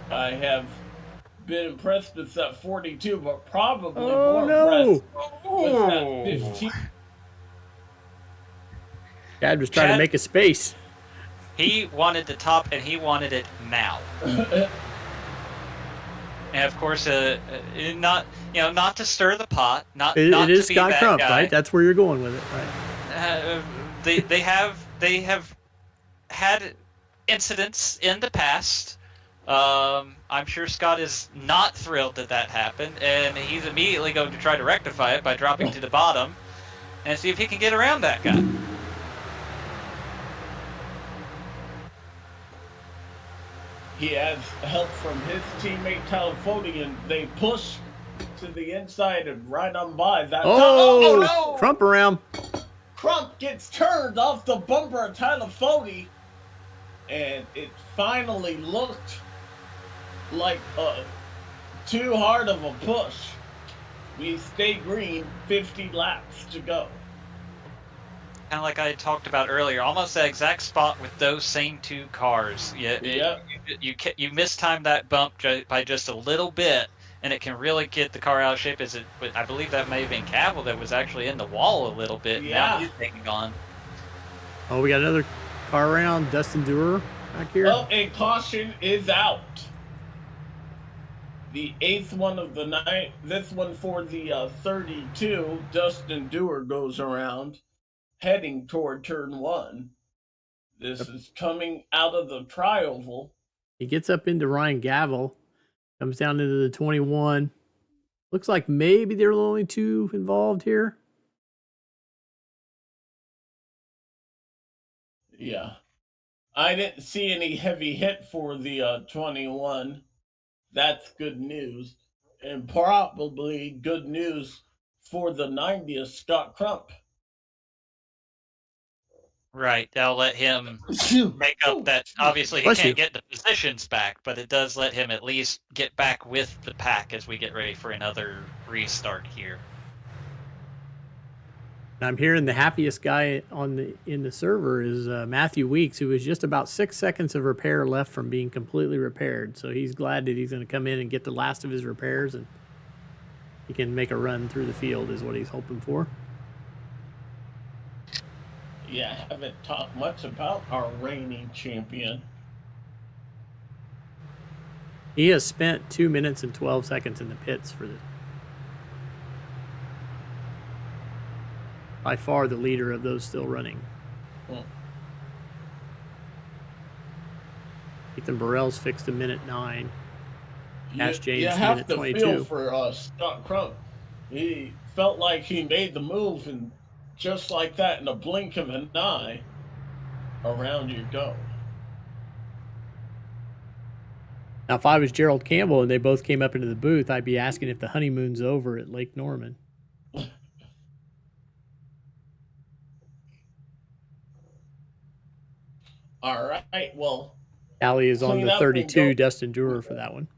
I have been impressed with that 42, but probably more impressed with that 15. Dad was trying to make a space. He wanted the top, and he wanted it now. And of course, not to stir the pot, not It to is be Scott that Crump, guy. right? That's where you're going with it, right? They have had incidents in the past. I'm sure Scott is not thrilled that happened, and he's immediately going to try to rectify it by dropping to the bottom and see if he can get around that guy. He has help from his teammate Californian. They push to the inside and right on by that. Oh, no! Crump around. Crump gets turned off the bumper of Talafoni, and it finally looked like too hard of a push. We stay green, 50 laps to go. Kind of like I talked about earlier, almost the exact spot with those same two cars. You mistimed that bump by just a little bit, and it can really get the car out of shape. I believe that may have been Cavill that was actually in the wall a little bit. Yeah. Now he's hanging on. Oh, we got another car around. Dustin Durer back here. Oh, a caution is out. The 8th one of the night. This one for the 32. Dustin Dewar goes around, heading toward turn 1. This is coming out of the tri-oval. He gets up into Ryan Gavel, comes down into the 21. Looks like maybe there are only 2 involved here. Yeah. I didn't see any heavy hit for the 21. That's good news. And probably good news for the 90th, Scott Crump. Right, that'll let him make up that. Obviously, he can't get the positions back, but it does let him at least get back with the pack as we get ready for another restart here. I'm hearing the happiest guy in the server is Matthew Weeks, who was just about 6 seconds of repair left from being completely repaired. So he's glad that he's going to come in and get the last of his repairs, and he can make a run through the field is what he's hoping for. Yeah, haven't talked much about our reigning champion. He has spent 2 minutes and 12 seconds in the pits for this. By far the leader of those still running. Ethan Burrell's fixed a minute 9. Cash James you have minute to 22. feel for Scott Crump. He felt like he made the move, and just like that, in a blink of an eye, around you go. Now, if I was Gerald Campbell and they both came up into the booth, I'd be asking if the honeymoon's over at Lake Norman. All right, well. Allie is on the 32, Dustin Durer for that one.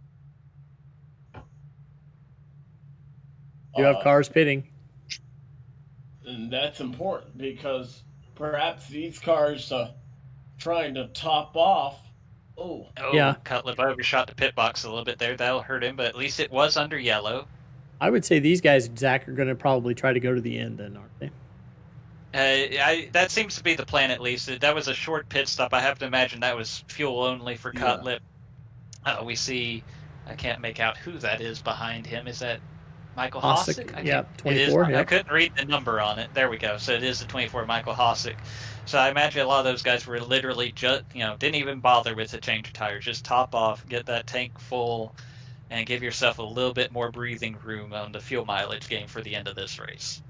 You have cars pitting. And that's important because perhaps these cars trying to top off. Oh, yeah. Cutlip overshot the pit box a little bit there. That'll hurt him, but at least it was under yellow. I would say these guys, Zach, are going to probably try to go to the end then, aren't they? That seems to be the plan, at least. That was a short pit stop. I have to imagine that was fuel only for Cutlip. We see, I can't make out who that is behind him. Is that Michael Hosick? Yeah, 24. I couldn't read the number on it. There we go. So it is the 24 Michael Hosick. So I imagine a lot of those guys were literally just, didn't even bother with the change of tires. Just top off, get that tank full, and give yourself a little bit more breathing room on the fuel mileage gain for the end of this race.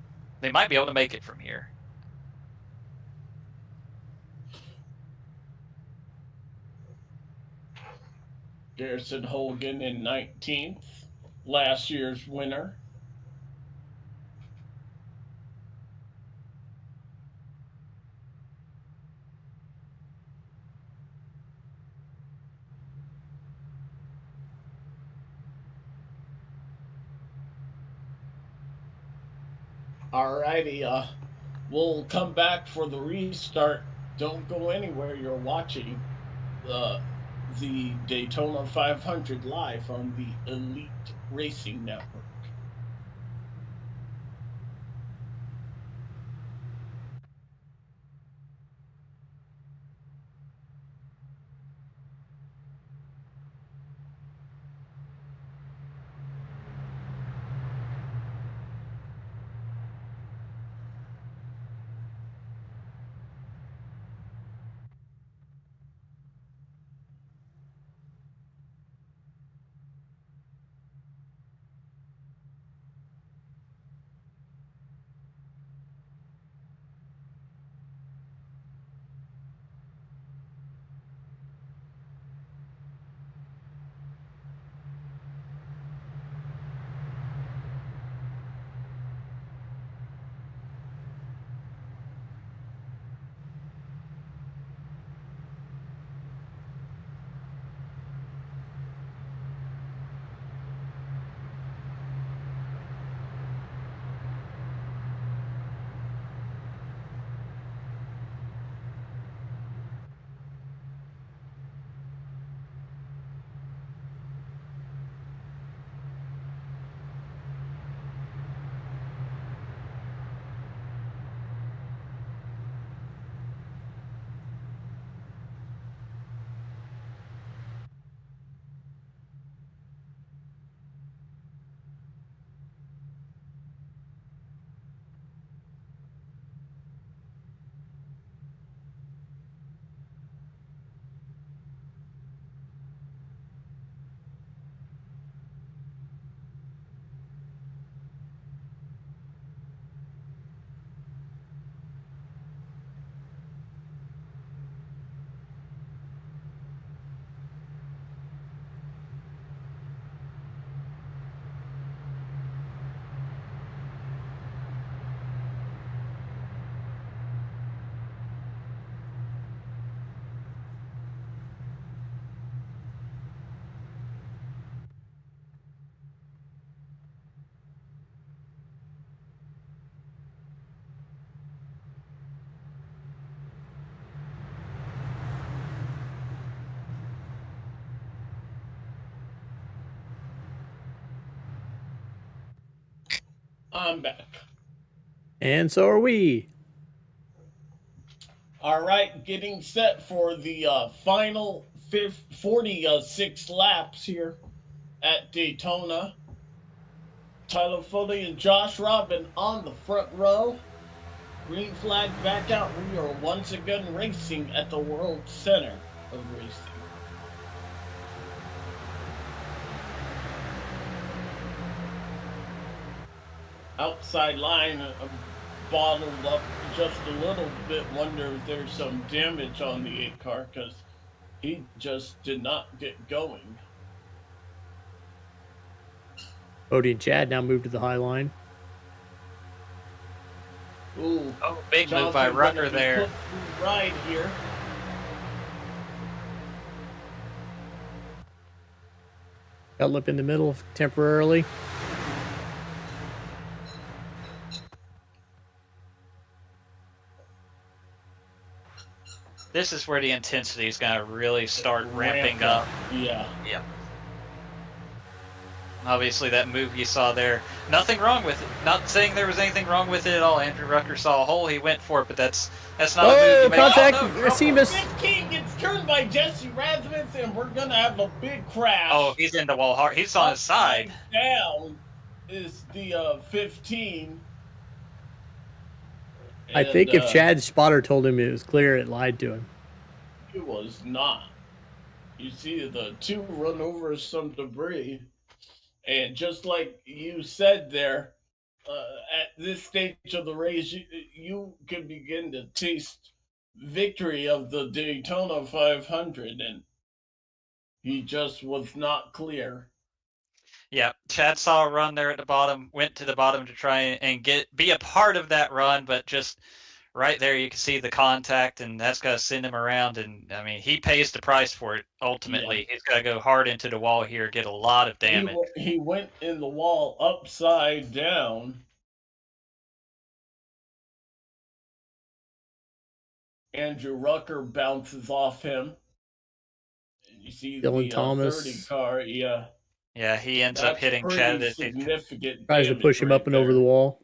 They might be able to make it from here. Garrison Hogan in 19th, last year's winner. Alrighty, we'll come back for the restart. Don't go anywhere. You're watching the Daytona 500 live on the Elite Racing Network. I'm back. And so are we. All right, getting set for the final 46 laps here at Daytona. Tyler Foley and Josh Robin on the front row. Green flag back out. We are once again racing at the World Center of Racing. Outside line bottled up just a little bit. Wonder if there's some damage on the 8 car because he just did not get going. Bodie and Chad now move to the high line. Ooh, big move by Rucker there. Right here. Cutlip in the middle temporarily. This is where the intensity is going to really start ramping up. Yeah. Yeah. Obviously, that move you saw there, nothing wrong with it. Not saying there was anything wrong with it at all. Andrew Rucker saw a hole, he went for it, but that's not a move you make. Contact, Seamus. 15 gets turned by Jesse Rasmus, and we're going to have a big crash. Oh, he's in the wall hard. He's on his side. Down is the 15. I think if Chad's spotter told him it was clear, it lied to him. It was not. You see the 2 run over some debris. And just like you said there, at this stage of the race, you can begin to taste victory of the Daytona 500, and he just was not clear. Yeah, Chad saw a run there at the bottom, went to the bottom to try and be a part of that run, but just right there you can see the contact, and that's got to send him around. And I mean, he pays the price for it ultimately. Yeah. He's got to go hard into the wall here, get a lot of damage. He went in the wall upside down. Andrew Rucker bounces off him. And you see Dylan the Thomas 30 car, yeah. Yeah, he ends up hitting Chad. Significant. Tries to push him up and over the wall.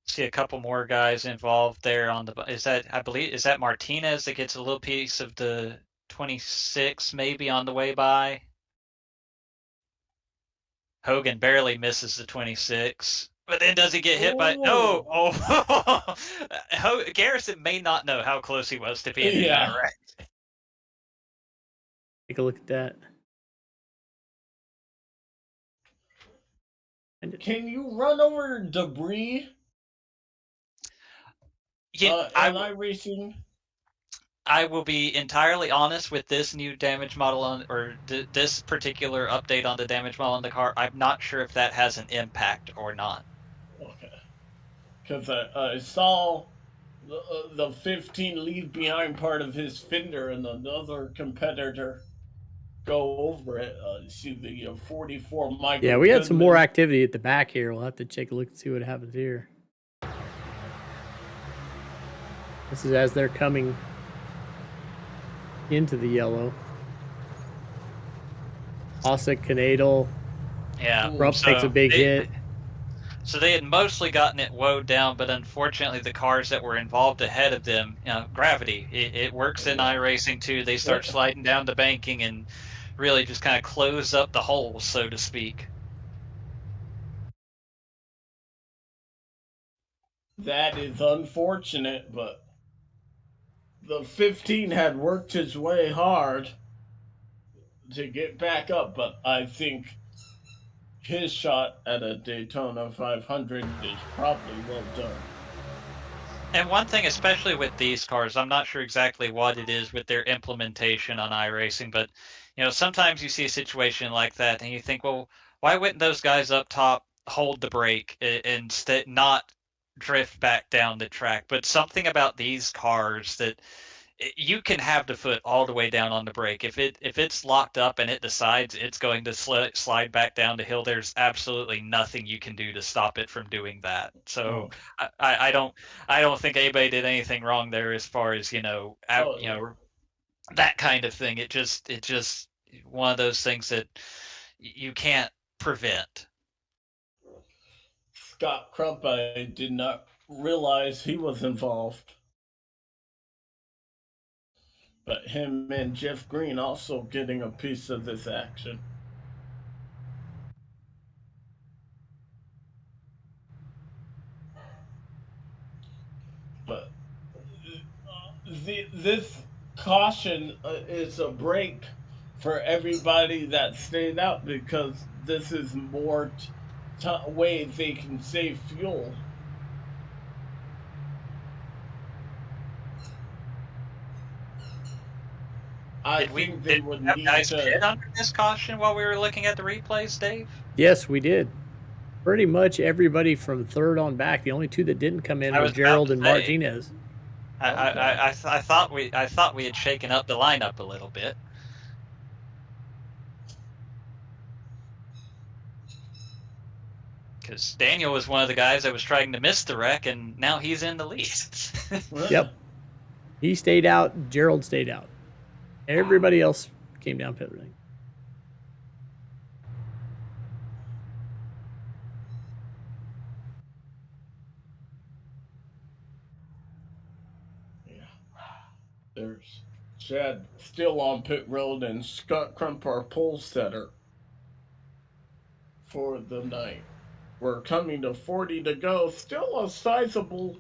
See a couple more guys involved there on the. Is that Martinez that gets a little piece of the 26 maybe on the way by? Hogan barely misses the 26, but then does he get hit by? No. Oh, Garrison may not know how close he was to being hit by a wreck. Take a look at that. Can you run over debris? Yeah, iRacing. I will be entirely honest with this new damage model this particular update on the damage model in the car. I'm not sure if that has an impact or not. Okay. Because I saw the 15 leave behind part of his fender and another competitor go over it. See the 44 Michael. Yeah, we had some more activity at the back here. We'll have to take a look and see what happens here. This is as they're coming into the yellow. Osik, Canadal. Yeah. Rupp takes a big hit. So they had mostly gotten it woed down, but unfortunately the cars that were involved ahead of them, gravity, it works in iRacing too. They start sliding down the banking and really just kind of close up the holes, so to speak. That is unfortunate, but the 15 had worked his way hard to get back up, but I think his shot at a Daytona 500 is probably well done. And one thing, especially with these cars, I'm not sure exactly what it is with their implementation on iRacing, but sometimes you see a situation like that and you think, well, why wouldn't those guys up top hold the brake and not drift back down the track? But something about these cars that you can have the foot all the way down on the brake. If it's locked up and it decides it's going to slide back down the hill, there's absolutely nothing you can do to stop it from doing that. So I don't think anybody did anything wrong there as far as that kind of thing. It just one of those things that you can't prevent. Scott Crump, I did not realize he was involved. But him and Jeff Green also getting a piece of this action. But this caution is a break for everybody that stayed out because this is more ways they can save fuel. I think they would have need guys to. pit under this caution while we were looking at the replays, Dave? Yes, we did. Pretty much everybody from third on back. The only two that didn't come in I were was about Gerald to and say. Martinez. I thought we had shaken up the lineup a little bit. Because Daniel was one of the guys that was trying to miss the wreck, and now he's in the lead. Yep. He stayed out. Gerald stayed out. Everybody else came down pit lane. Yeah. There's Chad still on pit road and Scott Crump, our pole setter for the night. We're coming to 40 to go. Still a sizable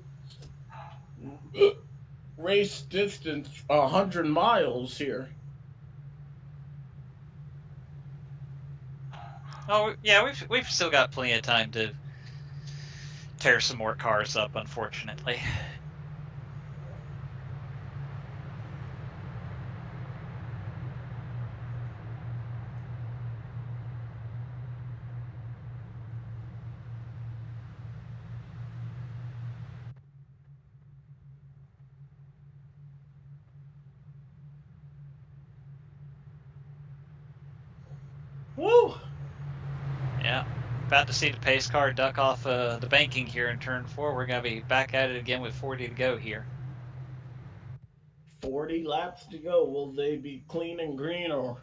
race distance, 100 miles here. Oh yeah, we've still got plenty of time to tear some more cars up, unfortunately. Woo! Yeah, about to see the pace car duck off the banking here in turn 4. We're going to be back at it again with 40 to go here. 40 laps to go. Will they be clean and green, or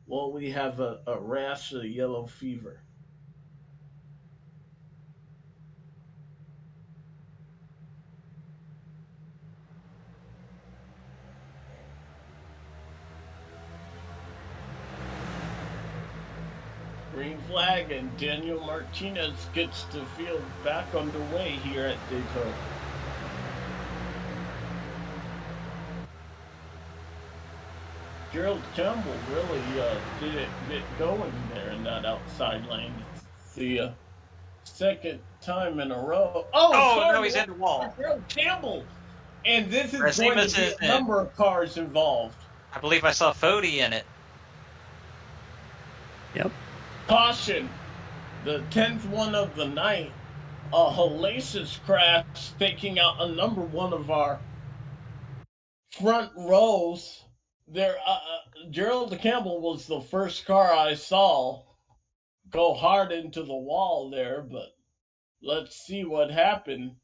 will we have a rash of yellow fever? Green flag, and Daniel Martinez gets the field back underway here at Daytona. Gerald Campbell really did it get going there in that outside lane. It's the second time in a row. Oh no, he's in the wall. Gerald Campbell, and this is Racimus going to be a number of cars involved. I believe I saw Fody in it. Yep. Caution, the 10th one of the night, a hellacious crash taking out a number one of our front rows. There, Gerald Campbell was the first car I saw go hard into the wall there, but let's see what happened.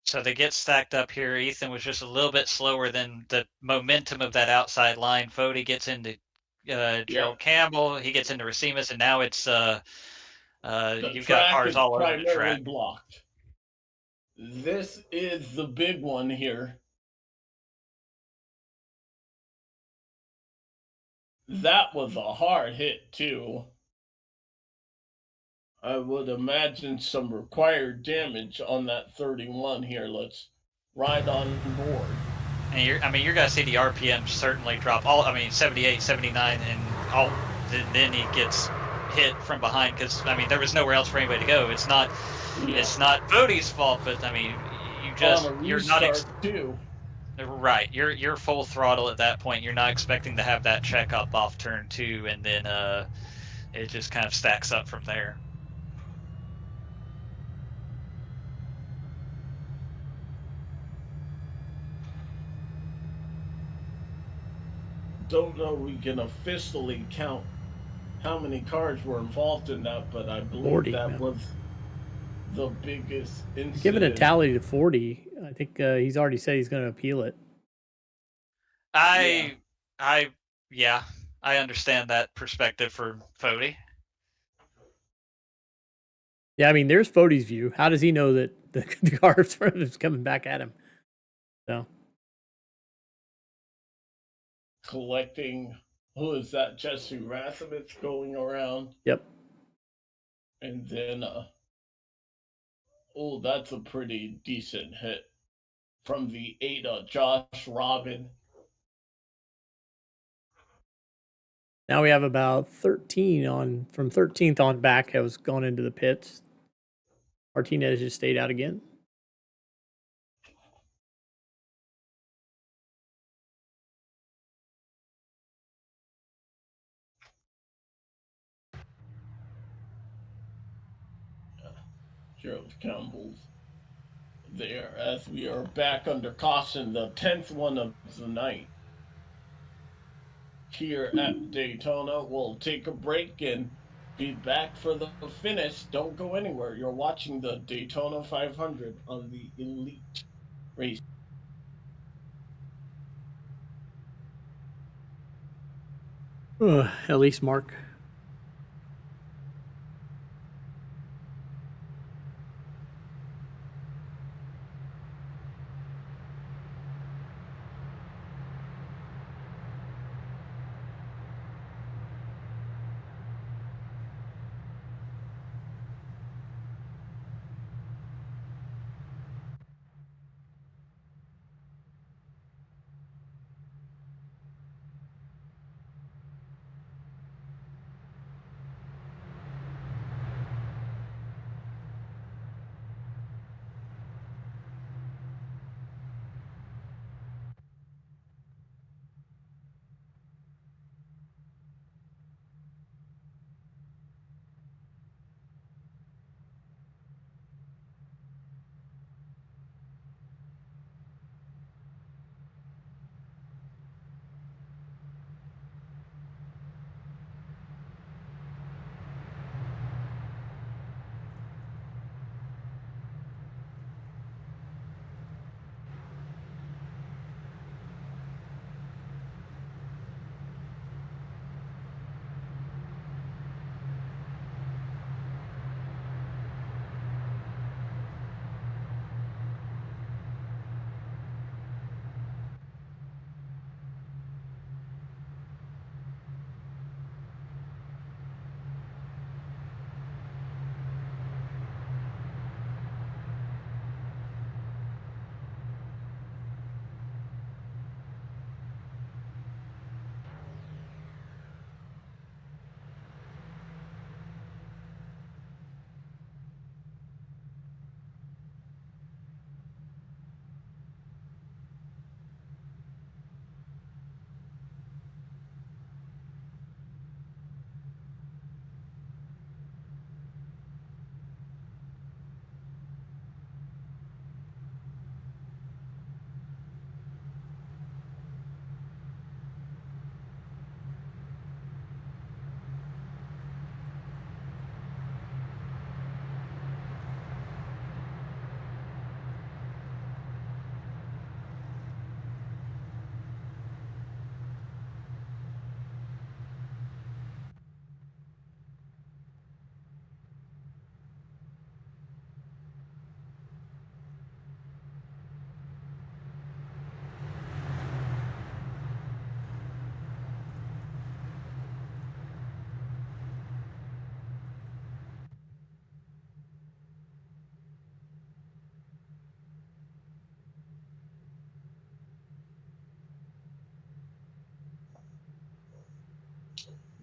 So they get stacked up here. Ethan was just a little bit slower than the momentum of that outside line. Fody gets into Gerald Campbell. He gets into Racimus, and now it's you've got cars all over the track. Blocked. This is the big one here. That was a hard hit too. I would imagine some required damage on that 31 here. Let's ride on board. And you're going to see the RPM certainly drop. 78, 79, and then he gets hit from behind because, there was nowhere else for anybody to go. It's not Fody's fault, but, you're not... too. Right. You're full throttle at that point. You're not expecting to have that check up off turn 2, and then it just kind of stacks up from there. Don't know we can officially count how many cars were involved in that, but I believe 40, that was the biggest incident. Given a tally to 40, I think he's already said he's going to appeal it. I understand that perspective for Fody. Yeah, I mean, there's Fody's view. How does he know that the car in front of him is coming back at him? So Collecting, who is that? Jesse Rasowitz going around. Yep. And then, oh, that's a pretty decent hit from the 8, Josh Robin. Now we have about 13 on from 13th on back has gone into the pits. Martinez just stayed out again. Gerald Campbell's there as we are back under caution, the 10th one of the night. Here at Daytona, we'll take a break and be back for the finish. Don't go anywhere. You're watching the Daytona 500 on the Elite Race. At least Mark.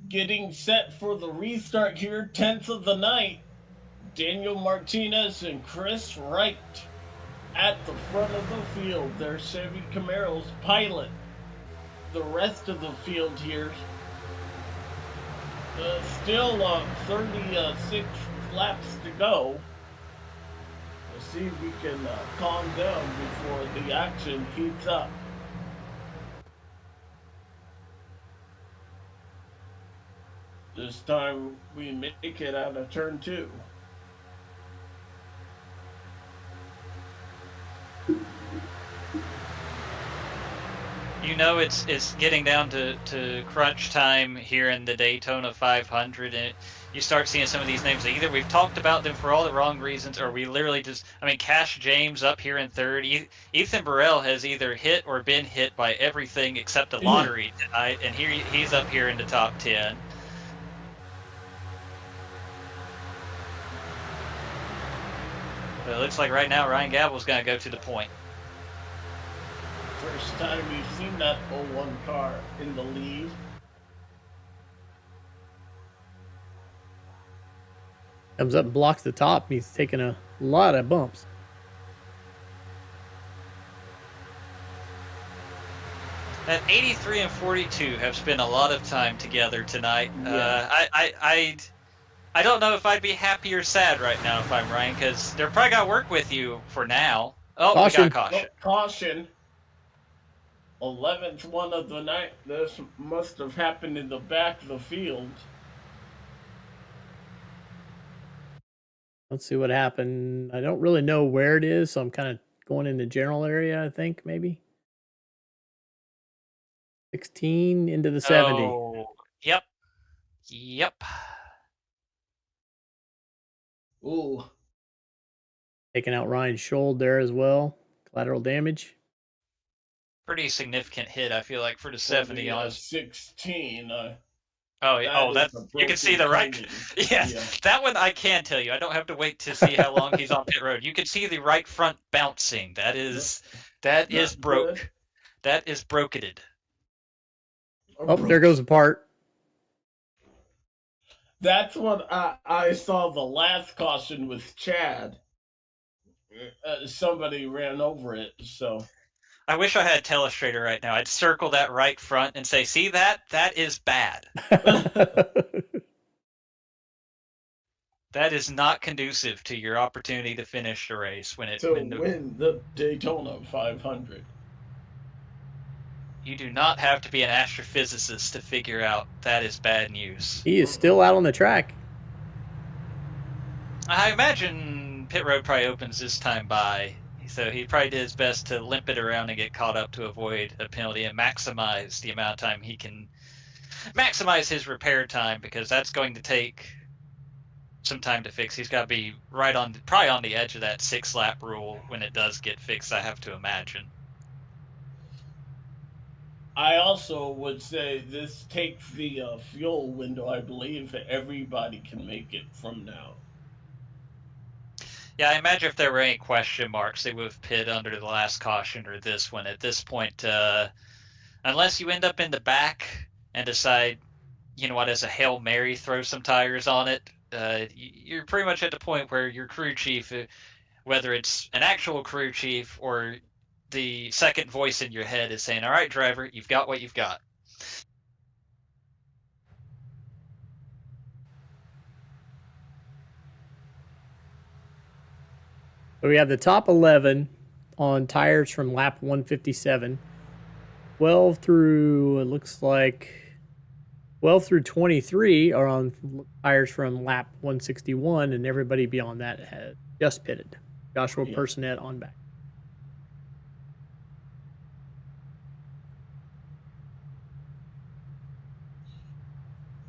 Getting set for the restart here, 10th of the night. Daniel Martinez and Chris Wright at the front of the field. Their Chevy Camaros pilot the rest of the field here. Still 36 laps to go. Let's see if we can calm down before the action heats up. This time we make it out of turn 2. You you know it's getting down to crunch time here in the Daytona 500, and you start seeing some of these names. Either we've talked about them for all the wrong reasons, or we literally just, I mean, Cash James up here in third. Ethan Burrell has either hit or been hit by everything except the lottery tonight, and he's up here in the top 10. But it looks like right now Ryan Gabble's going to go to the point. First time we've seen that 01 car in the lead. Comes up and blocks the top. He's taking a lot of bumps. At 83 and 42 have spent a lot of time together tonight. Yeah. I don't know if I'd be happy or sad right now if I'm Ryan, because they're probably got to work with you for now. Oh, Caution. we got caution. Oh, caution. 11th one of the night. This must have happened in the back of the field. Let's see what happened. I don't really know where it is, so I'm kind of going in the general area, I think, maybe. 16 into the 70. Oh, yep. Ooh. Taking out Ryan Schold there as well. Collateral damage. Pretty significant hit, I feel like, for the 70 on 16. That's you can see the right. Yes, yeah. That one I can tell you. I don't have to wait to see how long he's on pit road. You can see the right front bouncing. That is broke. Good. That is broketed. Oh, there goes the part. That's what I saw the last caution with Chad. Somebody ran over it, so. I wish I had a telestrator right now. I'd circle that right front and say, see that? That is bad. That is not conducive to your opportunity to finish the race win the Daytona 500. You do not have to be an astrophysicist to figure out that is bad news. He is still out on the track. I imagine pit road probably opens this time by, so he probably did his best to limp it around and get caught up to avoid a penalty and maximize the amount of time he can maximize his repair time, because that's going to take some time to fix. He's got to be probably on the edge of that 6-lap rule when it does get fixed, I have to imagine. I also would say this takes the fuel window, I believe. Everybody can make it from now. Yeah, I imagine if there were any question marks, they would have pit under the last caution or this one. At this point, unless you end up in the back and decide, you know what, as a Hail Mary, throw some tires on it, you're pretty much at the point where your crew chief, whether it's an actual crew chief or the second voice in your head, is saying, all right, driver, you've got what you've got. So we have the top 11 on tires from lap 157. 12 through, it looks like, 12 through 23 are on tires from lap 161, and everybody beyond that had just pitted. Joshua Personette on back.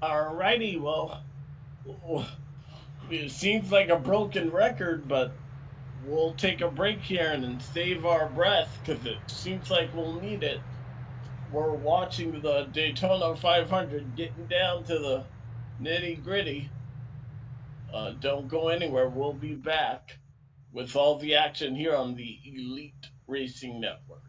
Alrighty, well, it seems like a broken record, but we'll take a break here and save our breath, because it seems like we'll need it. We're watching the Daytona 500 getting down to the nitty-gritty. Don't go anywhere. We'll be back with all the action here on the Elite Racing Network.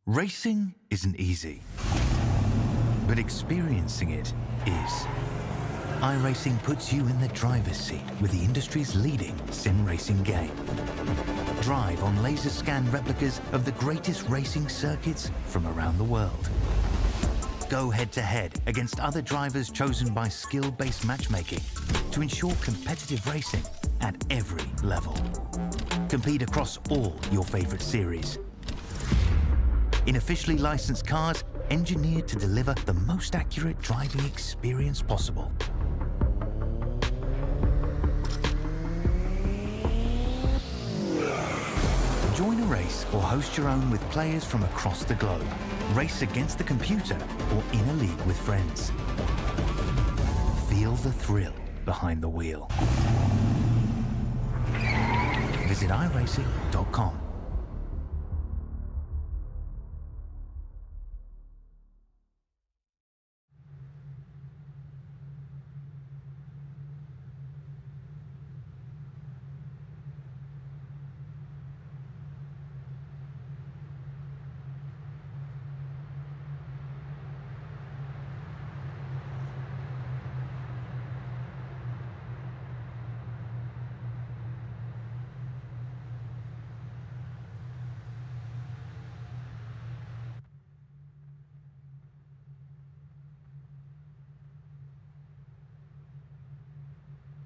Racing isn't easy, but experiencing it is. iRacing puts you in the driver's seat with the industry's leading sim racing game. drive on laser scan replicas of the greatest racing circuits from around the world. Go head-to-head against other drivers chosen by skill-based matchmaking to ensure competitive racing at every level. Compete across all your favorite series. In officially licensed cars, engineered to deliver the most accurate driving experience possible. Join a race or host your own with players from across the globe. Race against the computer or in a league with friends. Feel the thrill behind the wheel. Visit iRacing.com.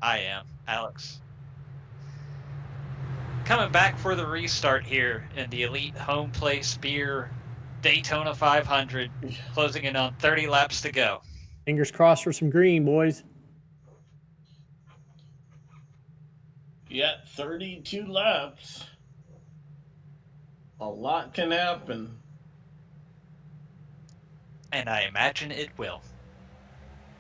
I am, Alex. Coming back for the restart here in the Elite Homeplace Beer Daytona 500, closing in on 30 laps to go. Fingers crossed for some green, boys. Yeah, 32 laps. A lot can happen. And I imagine it will.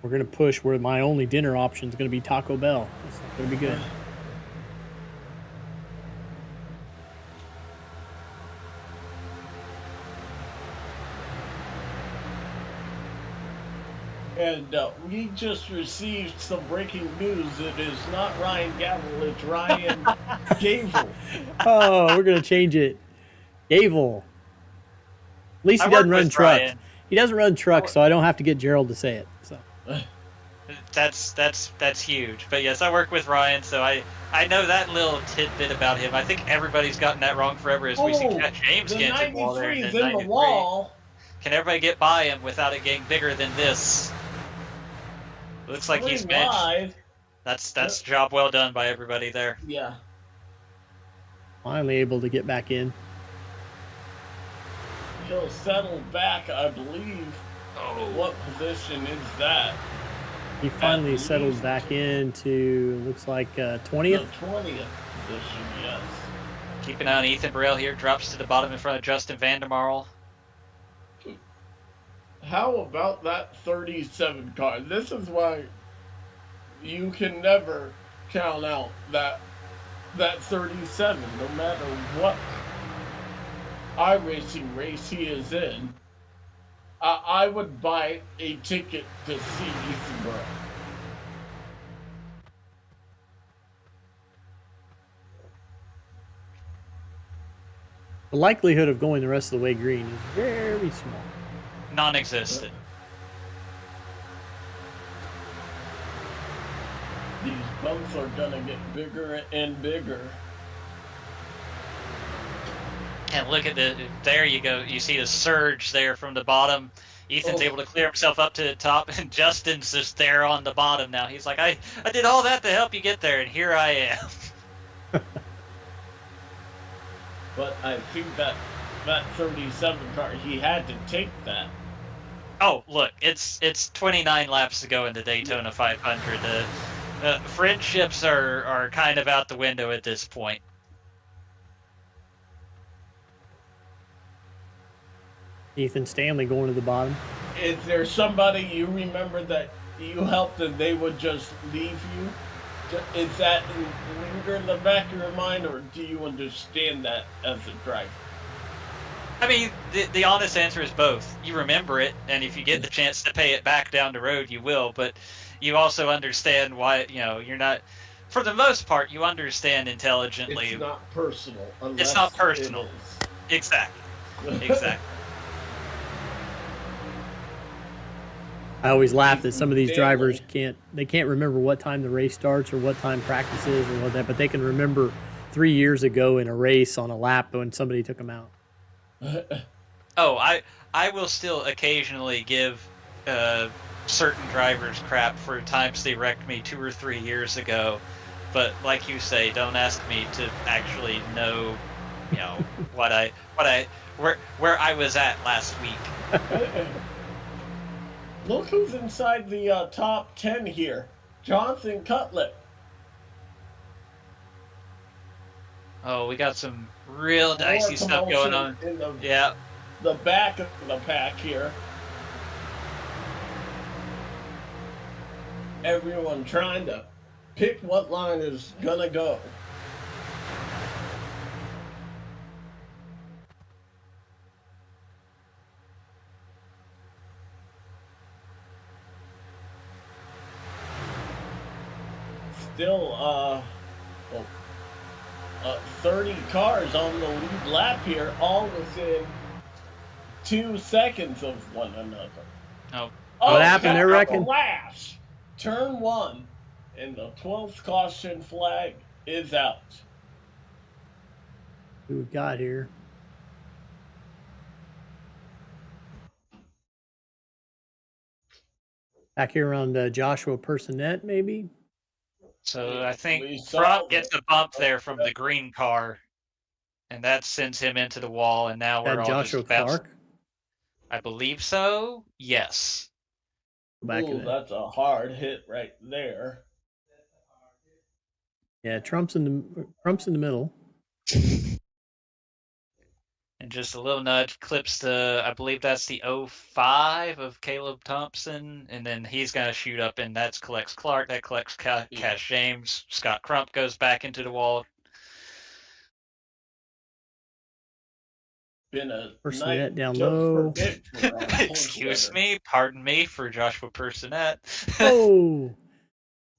We're going to push where my only dinner option is going to be Taco Bell. It's going to be good. And we just received some breaking news. It is not Ryan Gavel, it's Ryan Gavel. Oh, we're going to change it. Gavel. At least he doesn't run trucks. Ryan. He doesn't run trucks, so I don't have to get Gerald to say it. So that's huge. But yes, I work with Ryan, so I know that little tidbit about him. I think everybody's gotten that wrong forever as we see Cat James get into the wall there. The 93's in the wall. Can everybody get by him without it getting bigger than this? Looks like he's benched. That's job well done by everybody there. Yeah. Finally able to get back in. He'll settle back, I believe. Oh, what position is that? He finally settled back into, looks like 20th? The 20th position, yes. Keep an eye on Ethan Burrell here. Drops to the bottom in front of Justin Vandermarl. How about that 37 car? This is why you can never count out that 37, no matter what iRacing race he is in. I would buy a ticket to see Ethan Burrell. The likelihood of going the rest of the way green is very small. Non-existent. These bumps are gonna get bigger and bigger. And look at there you go. You see a surge there from the bottom. Ethan's able to clear himself up to the top, and Justin's just there on the bottom now. He's like, I did all that to help you get there, and here I am. But I think that 37 car, he had to take that. Oh, look, it's 29 laps to go in the Daytona 500. Friendships are kind of out the window at this point. Ethan Stanley going to the bottom. Is there somebody you remember that you helped and they would just leave you? Is that linger in the back of your mind, or do you understand that as a driver? I mean, the honest answer is both. You remember it, and if you get the chance to pay it back down the road, you will. But you also understand why, you're not, for the most part, you understand intelligently. It's not personal. It's not personal. Exactly. Exactly. I always laugh that some of these drivers can't remember what time the race starts or what time practice is or what that, but they can remember 3 years ago in a race on a lap when somebody took him out. Oh, I will still occasionally give certain drivers crap for times they wrecked me 2 or 3 years ago, but like you say, don't ask me to actually know, where I was at last week. Look who's inside the top 10 here. Jonathan Cutlet. Oh, we got some real dicey stuff going on. Yeah. The back of the pack here. Everyone trying to pick what line is gonna go. Still, 30 cars on the lead lap here, all within 2 seconds of one another. Oh, what happened there, reckon? Flash. Turn 1, and the 12th caution flag is out. Who we got here? Back here around Joshua Personette, maybe? So I think Front gets a bump there from the green car, and that sends him into the wall, and now we're all Joshua just bouncing. Clark? I believe so. Yes. Ooh, that's a hard hit right there. Yeah, Trump's in the middle. And just a little nudge clips I believe that's the 05 of Caleb Thompson, and then he's going to shoot up, and that collects Clark, that collects Cash James. Scott Crump goes back into the wall. Been a Personette down low. Excuse me, pardon me for Joshua Personette. Oh!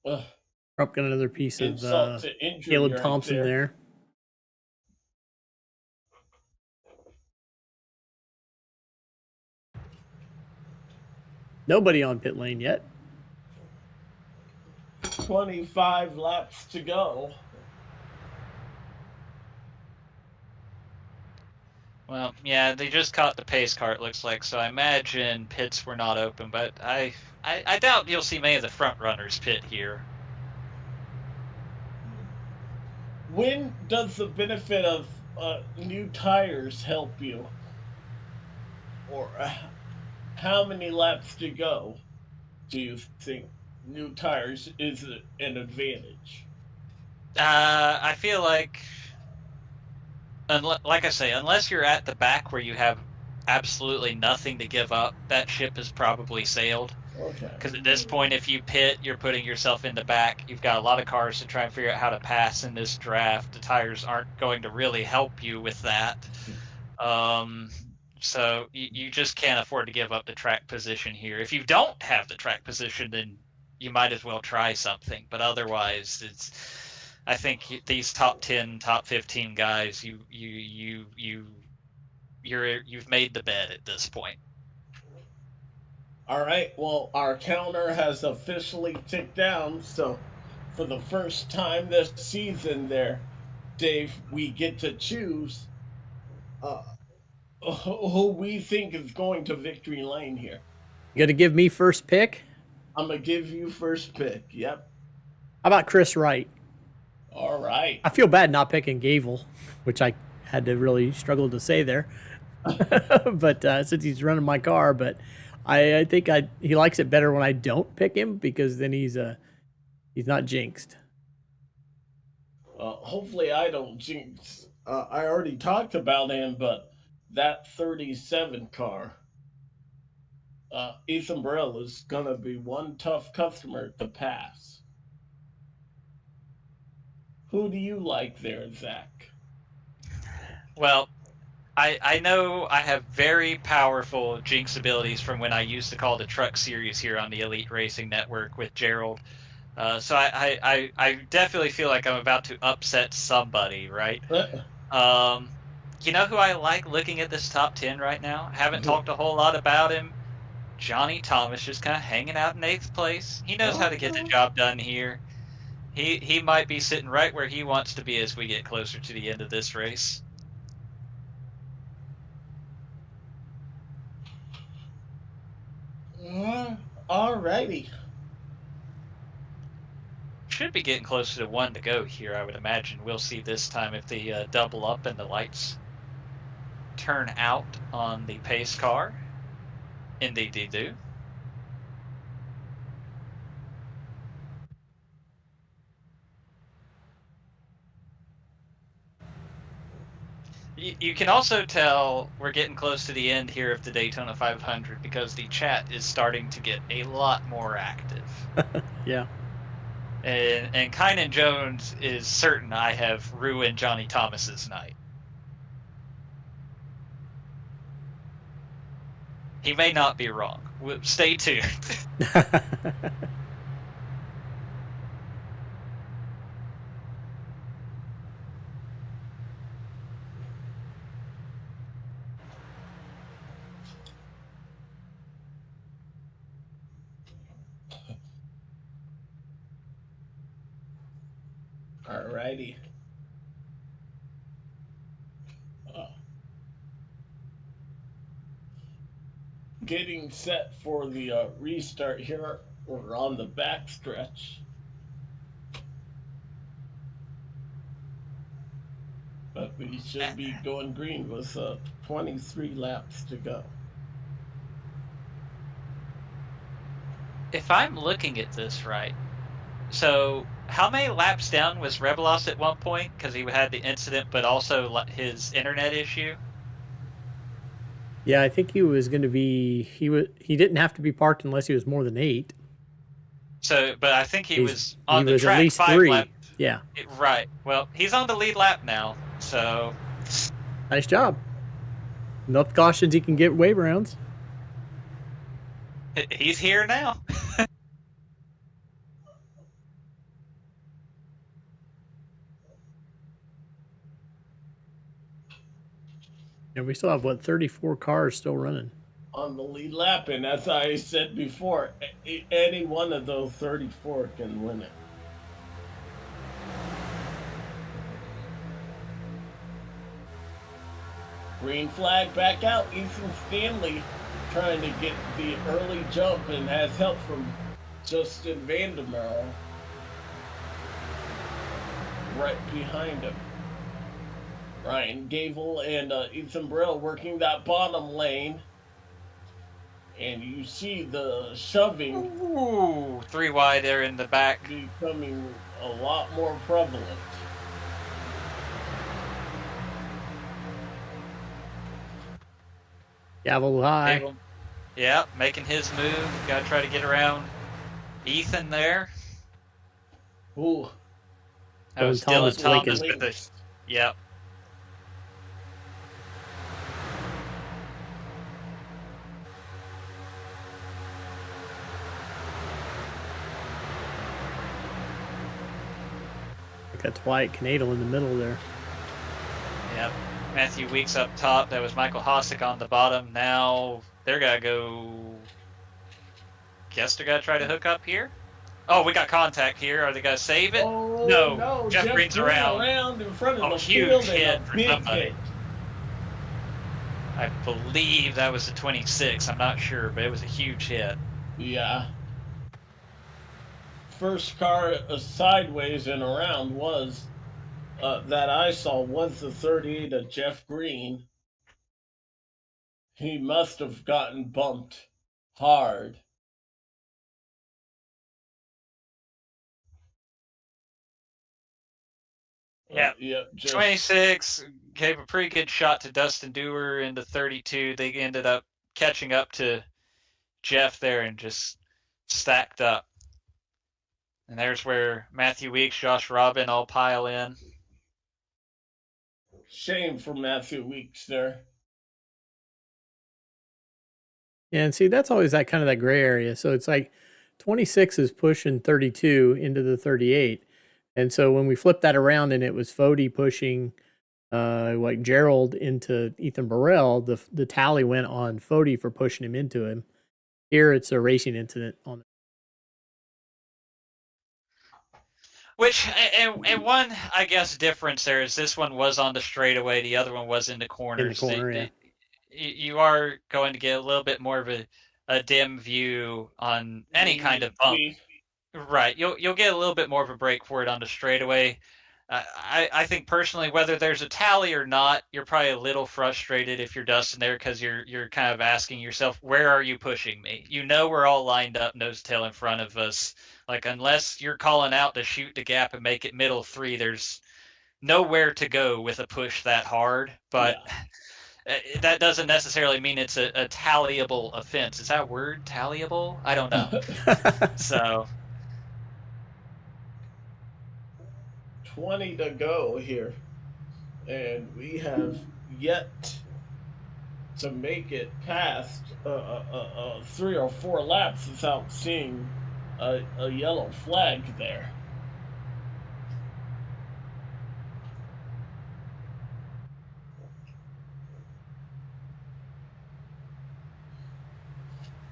Crump got another piece of Caleb right Thompson there. Nobody on pit lane yet. 25 laps to go. Well, yeah, they just caught the pace car, it looks like, so I imagine pits were not open, but I doubt you'll see many of the front runners pit here. When does the benefit of new tires help you? Or how many laps to go do you think new tires is an advantage? I feel like, like I say, unless you're at the back where you have absolutely nothing to give up, that ship has probably sailed. Okay. Because at this point, if you pit, you're putting yourself in the back. You've got a lot of cars to try and figure out how to pass in this draft. The tires aren't going to really help you with that. So you just can't afford to give up the track position here. If you don't have the track position, then you might as well try something. But otherwise, I think these top 10, top 15 guys, you've made the bed at this point. All right. Well, our counter has officially ticked down. So, for the first time this season, there, Dave, we get to choose who we think is going to victory lane here. You got to give me first pick? I'm going to give you first pick. Yep. How about Chris Wright? All right. I feel bad not picking Gavel, which I had to really struggle to say there. But since he's running my car, but I think he likes it better when I don't pick him, because then he's not jinxed. Hopefully I don't jinx. I already talked about him, but that 37 car, Ethan Burrell is going to be one tough customer to pass. Who do you like there, Zach? Well, I know I have very powerful jinx abilities from when I used to call the Truck Series here on the Elite Racing Network with Gerald. So I definitely feel like I'm about to upset somebody, right? You know who I like looking at this top 10 right now? I haven't talked a whole lot about him. Johnny Thomas, just kind of hanging out in 8th place. He knows how to get the job done here. He might be sitting right where he wants to be as we get closer to the end of this race. Alrighty. Should be getting closer to 1 to go here, I would imagine. We'll see this time if they double up and the lights turn out on the pace car. Indeed they do. You can also tell we're getting close to the end here of the Daytona 500 because the chat is starting to get a lot more active. Yeah. And Kynan Jones is certain I have ruined Johnny Thomas's night. He may not be wrong. Stay tuned. Alrighty. Getting set for the restart here. We're on the back stretch. But we should be going green with 23 laps to go. If I'm looking at this right, so how many laps down was Rebelos at one point? Because he had the incident, but also his internet issue. Yeah, I think he was going to be. He didn't have to be parked unless he was more than 8. So, but I think he was on the track at least 5 3. laps. Yeah. Right. Well, he's on the lead lap now, so. Nice job. Enough cautions he can get wave rounds. He's here now. And we still have, 34 cars still running. On the lead lap, and as I said before, any one of those 34 can win it. Green flag back out. Ethan Stanley trying to get the early jump and has help from Justin Vandermeer right behind him. Ryan Gable and Ethan Burrell working that bottom lane. And you see the shoving. Ooh, 3 wide there in the back. Becoming a lot more prevalent. Gavel high. Gable. Yeah, making his move. Got to try to get around Ethan there. Ooh. That was Dylan Thomas with the. Yep. That's Wyatt Canadal in the middle there. Yep. Matthew Weeks up top. That was Michael Hossack on the bottom. Now they're going to go. Guess they're going to try to hook up here. Oh, we got contact here. Are they going to save it? Oh, no. Jeff Green's around in front of the huge field hit for somebody. Hit. I believe that was the 26. I'm not sure, but it was a huge hit. Yeah. First car sideways and around was that I saw was the 38 of Jeff Green. He must have gotten bumped hard. Yeah. Yep. 26 gave a pretty good shot to Dustin Dewar into 32. They ended up catching up to Jeff there and just stacked up. And there's where Matthew Weeks, Josh Robin all pile in. Shame for Matthew Weeks there. Yeah, and see, that's always that kind of that gray area. So it's like 26 is pushing 32 into the 38. And so when we flipped that around and it was Fody pushing like Gerald into Ethan Burrell, the tally went on Fody for pushing him into him. Here it's a racing incident on. Which, and one, I guess, difference there is this one was on the straightaway, the other one was in the corners. In the corner, yeah. You are going to get a little bit more of a dim view on any kind of bump. Right, you'll get a little bit more of a break for it on the straightaway. I think personally, whether there's a tally or not, you're probably a little frustrated if you're dusting there because you're kind of asking yourself, where are you pushing me? You know we're all lined up nose tail in front of us. Like, unless you're calling out to shoot the gap and make it middle 3, there's nowhere to go with a push that hard. But that doesn't necessarily mean it's a tallyable offense. Is that word, tallyable? I don't know. So 20 to go here, and we have yet to make it past 3 or 4 laps without seeing a yellow flag there.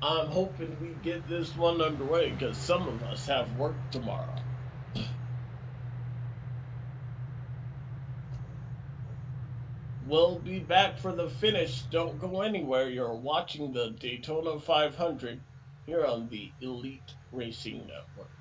I'm hoping we get this one underway because some of us have work tomorrow. We'll be back for the finish. Don't go anywhere. You're watching the Daytona 500 here on the Elite Racing Network.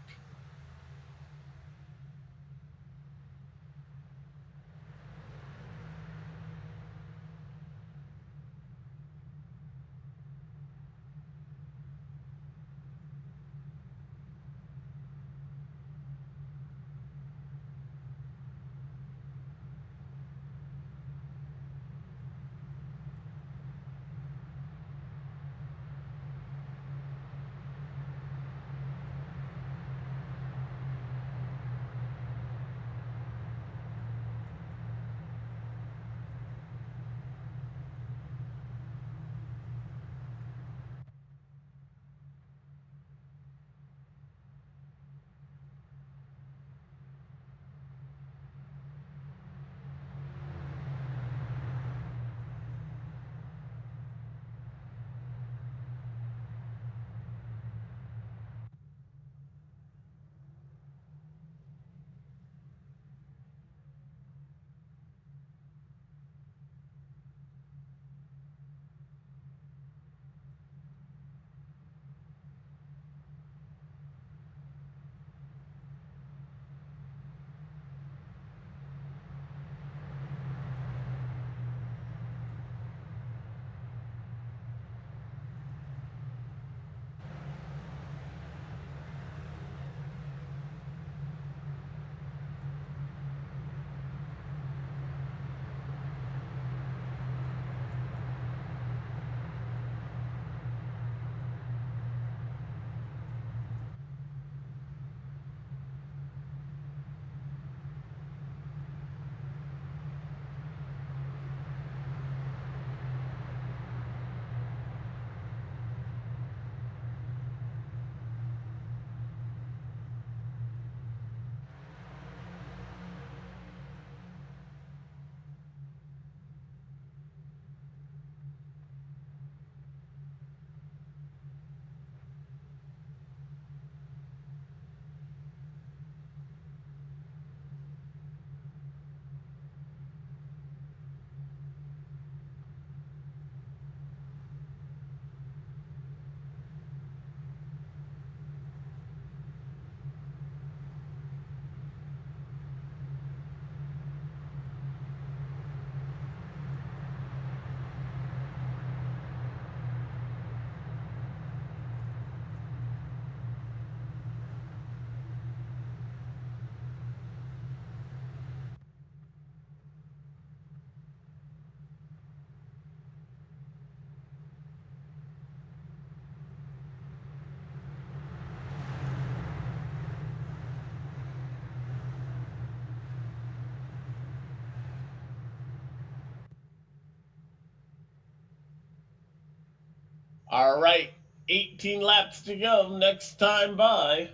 All right, 18 laps to go. Next time by.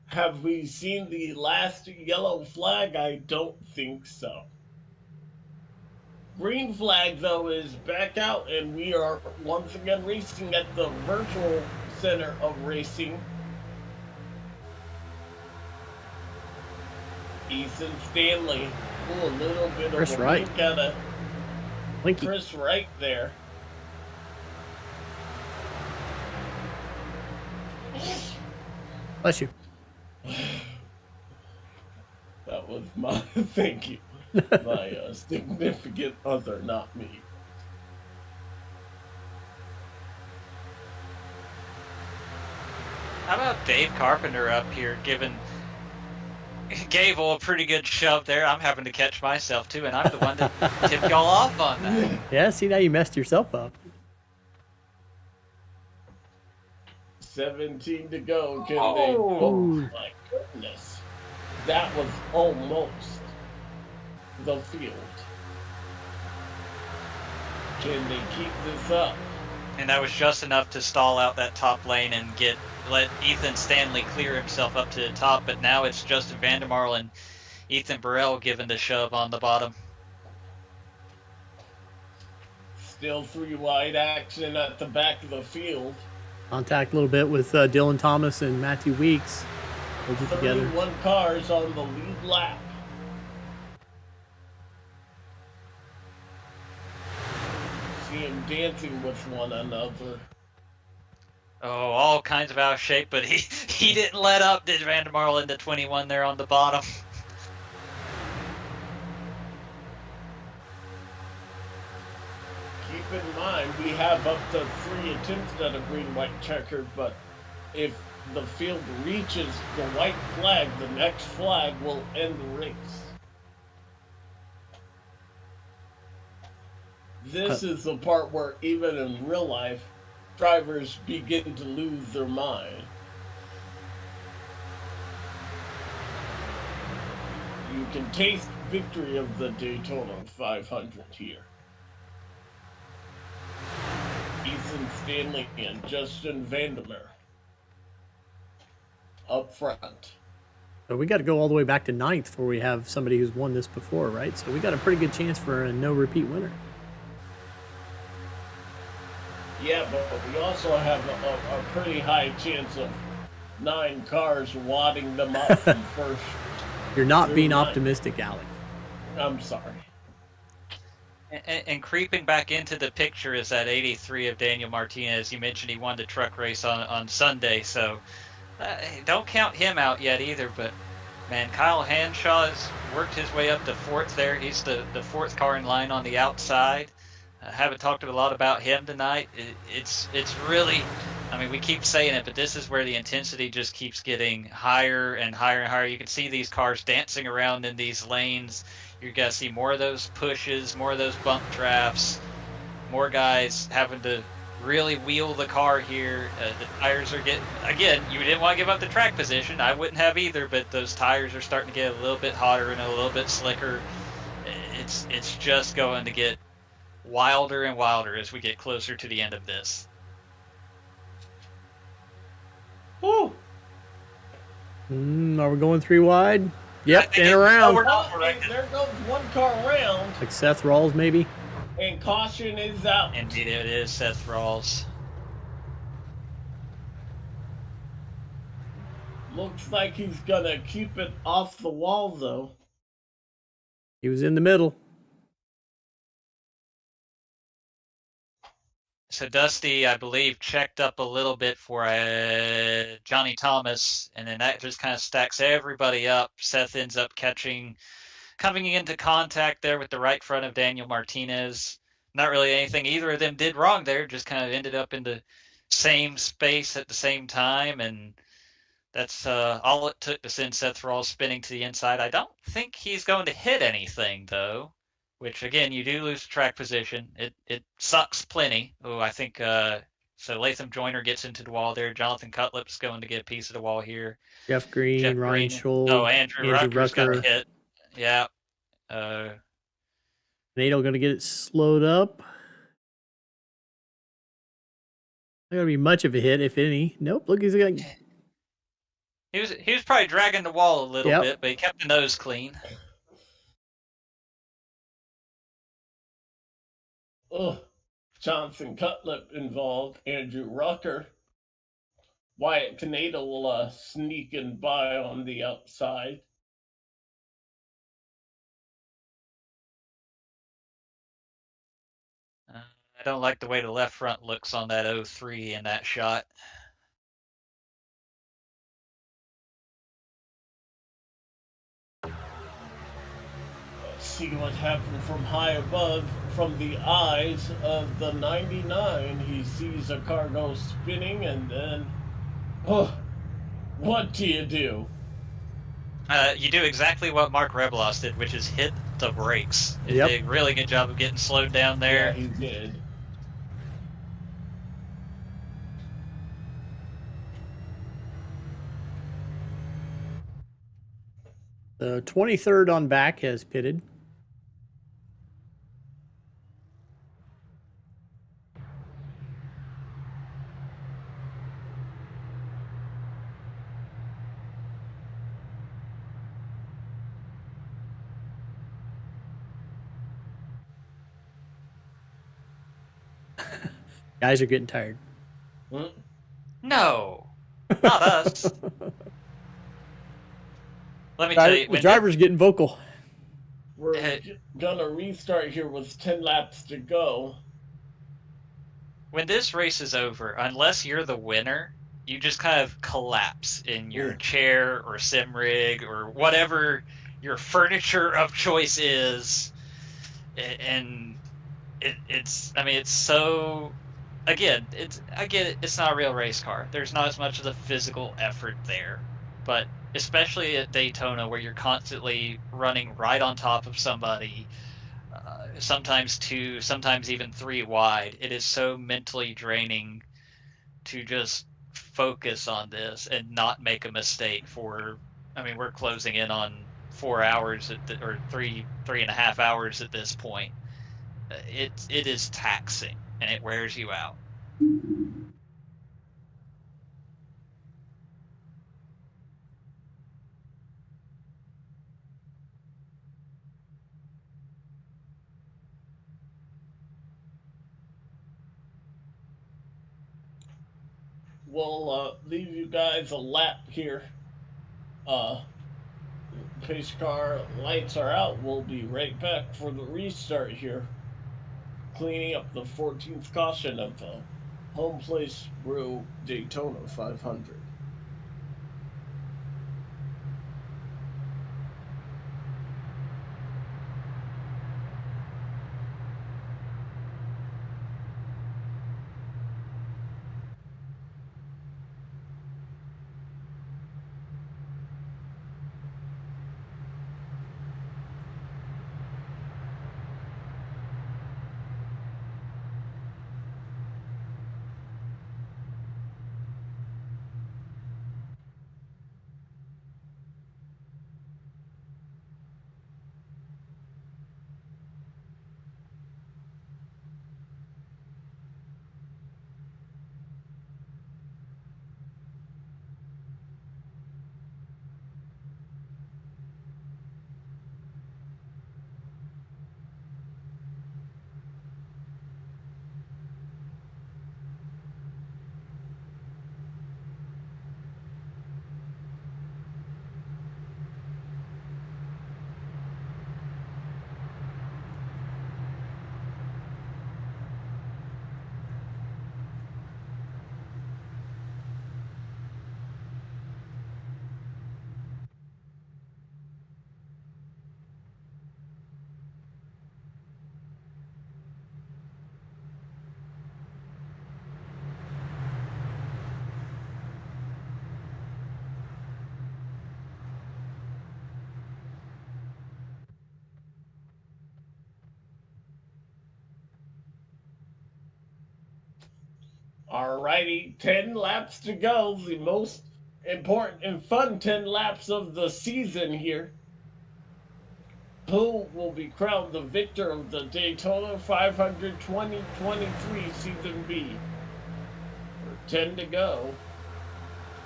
Have we seen the last yellow flag? I don't think so. Green flag, though, is back out, and we are once again racing at the virtual center of racing. Ethan Stanley. Ooh, a little bit Chris of a Wright. wink at a Linky. Chris Wright there. Bless you. That was my thank you. My significant other, not me. How about Dave Carpenter up here giving Gable a pretty good shove there? I'm having to catch myself too, and I'm the one that tipped y'all off on that. Yeah, see, now you messed yourself up. 17 to go. Can they? Oh. Oh my goodness. That was almost the field. Can they keep this up? And that was just enough to stall out that top lane and let Ethan Stanley clear himself up to the top, but now it's Justin Vandermarl and Ethan Burrell giving the shove on the bottom. Still 3 wide action at the back of the field. Contact a little bit with Dylan Thomas and Matthew Weeks. Hold it together. 31 cars on the lead lap. See him dancing with one another. Oh, all kinds of out of shape, but he didn't let up, did Vandermarl into 21 there on the bottom. Keep in mind, we have up to 3 attempts at a green-white checker, but if the field reaches the white flag, the next flag will end the race. This is the part where even in real life, drivers begin to lose their mind. You can taste victory of the Daytona 500 here. Ethan Stanley and Justin Vandermeer up front. So we got to go all the way back to 9th before we have somebody who's won this before, right? So we got a pretty good chance for a no repeat winner. Yeah, but we also have a pretty high chance of 9 cars wadding them up from first. You're not being 9. optimistic, Alec. I'm sorry. And creeping back into the picture is that 83 of Daniel Martinez. You mentioned he won the truck race on Sunday, so don't count him out yet either. But, man, Kyle Hanshaw has worked his way up to 4th there. He's the 4th car in line on the outside. Haven't talked a lot about him tonight. It's really, I mean, we keep saying it, but this is where the intensity just keeps getting higher and higher and higher. You can see these cars dancing around in these lanes. You're going to see more of those pushes, more of those bump drafts, more guys having to really wheel the car here. The tires are getting, again, you didn't want to give up the track position. I wouldn't have either, but those tires are starting to get a little bit hotter and a little bit slicker. It's just going to get wilder and wilder as we get closer to the end of this. Woo! Are we going 3 wide? Yep, and around. There goes 1 car around. Like Seth Rawls, maybe? And caution is out. Indeed it is, Seth Rawls. Looks like he's gonna keep it off the wall, though. He was in the middle. So Dusty, I believe, checked up a little bit for Johnny Thomas, and then that just kind of stacks everybody up. Seth ends up coming into contact there with the right front of Daniel Martinez. Not really anything either of them did wrong there, just kind of ended up in the same space at the same time, and that's all it took to send Seth Rawls spinning to the inside. I don't think he's going to hit anything, though. Which, again, you do lose track position. It sucks plenty. Oh, I think so Latham Joyner gets into the wall there. Jonathan Cutlip's going to get a piece of the wall here. Jeff Green, Ryan Scholl. Oh, Andrew Rucker's going to hit. Yeah. Nado going to get it slowed up. Not going to be much of a hit, if any. Nope, look, he's got... He was probably dragging the wall a little bit, but he kept the nose clean. Johnson Cutlip involved, Andrew Rucker. Wyatt Canada will sneak in by on the outside. I don't like the way the left front looks on that 03 in that shot. Let's see what happened from high above. From the eyes of the 99, he sees a car go spinning, and then, oh, what do you do? You do exactly what Mark Reblos did, which is hit the brakes. He Yep. did a really good job of getting slowed down there. Yeah, he did. The 23rd on back has pitted. Guys are getting tired. No, not us. Let me tell you, The driver's getting vocal. We're gonna restart here with 10 laps to go. when this race is over, unless you're the winner, you just kind of collapse in your chair or sim rig or whatever your furniture of choice is, and it's so. Again, I get it. It's not a real race car. There's not as much of the physical effort there, but especially at Daytona, where you're constantly running right on top of somebody, sometimes two, sometimes even three wide. It is so mentally draining to just focus on this and not make a mistake. We're closing in on 4 hours or 3.5 hours at this point. It is taxing. And it wears you out. We'll leave you guys a lap here. Pace car lights are out. We'll be right back for the restart here. Cleaning up the 14th caution of the Homeplace Brew Daytona 500. Alrighty, 10 laps to go. The most important and fun 10 laps of the season here. Who will be crowned the victor of the Daytona 500 2023 Season B? 10 to go.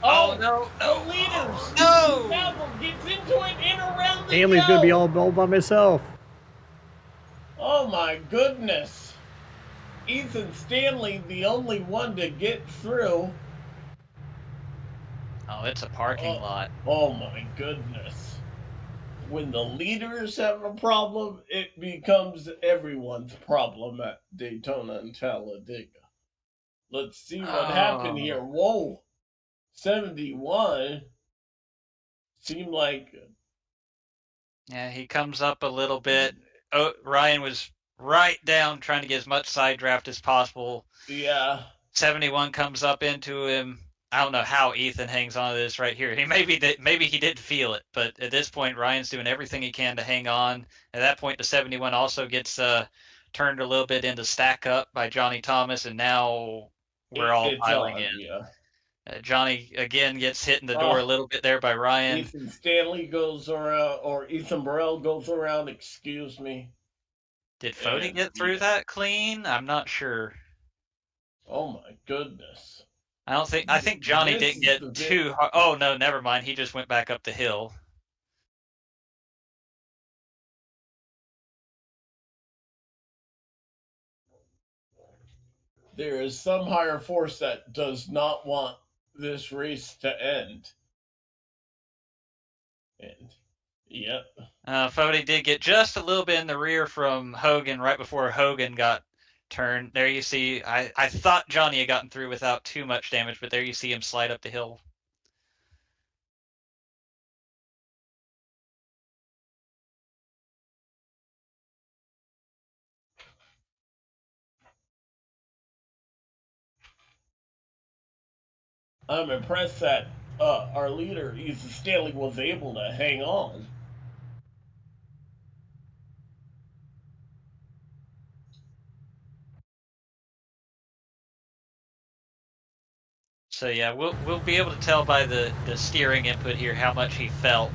Oh no! The leaders! No! Babel gets into it in around the Haley's going to be all by myself. Oh my goodness. Ethan Stanley, the only one to get through. Oh, it's a parking lot. Oh my goodness. when the leaders have a problem, it becomes everyone's problem at Daytona and Talladega. Let's see what happened here. Oh, Whoa, 71 seemed like, yeah, he comes up a little bit. Oh, Ryan was right down trying to get as much side draft as possible. yeah. 71 comes up into him. I don't know how Ethan hangs on to this right here. Maybe he did feel it, but at this point Ryan's doing everything he can to hang on. At that point, the 71 also gets turned a little bit into stack up by Johnny Thomas, and now we're all It's piling on, in. yeah. Johnny again gets hit in the door a little bit there by Ryan. Ethan Stanley goes around, or Ethan Burrell goes around, excuse me. Did Fody get through that clean? I'm not sure. Oh my goodness. I think Johnny didn't get too hard. Oh no, never mind. He just went back up the hill. There is some higher force that does not want this race to end. And yep. Fody did get just a little bit in the rear from Hogan right before Hogan got turned. There you see, I thought Johnny had gotten through without too much damage, but there you see him slide up the hill. I'm impressed that our leader, Ethan Stanley, was able to hang on. So yeah, we'll be able to tell by the steering input here how much he felt.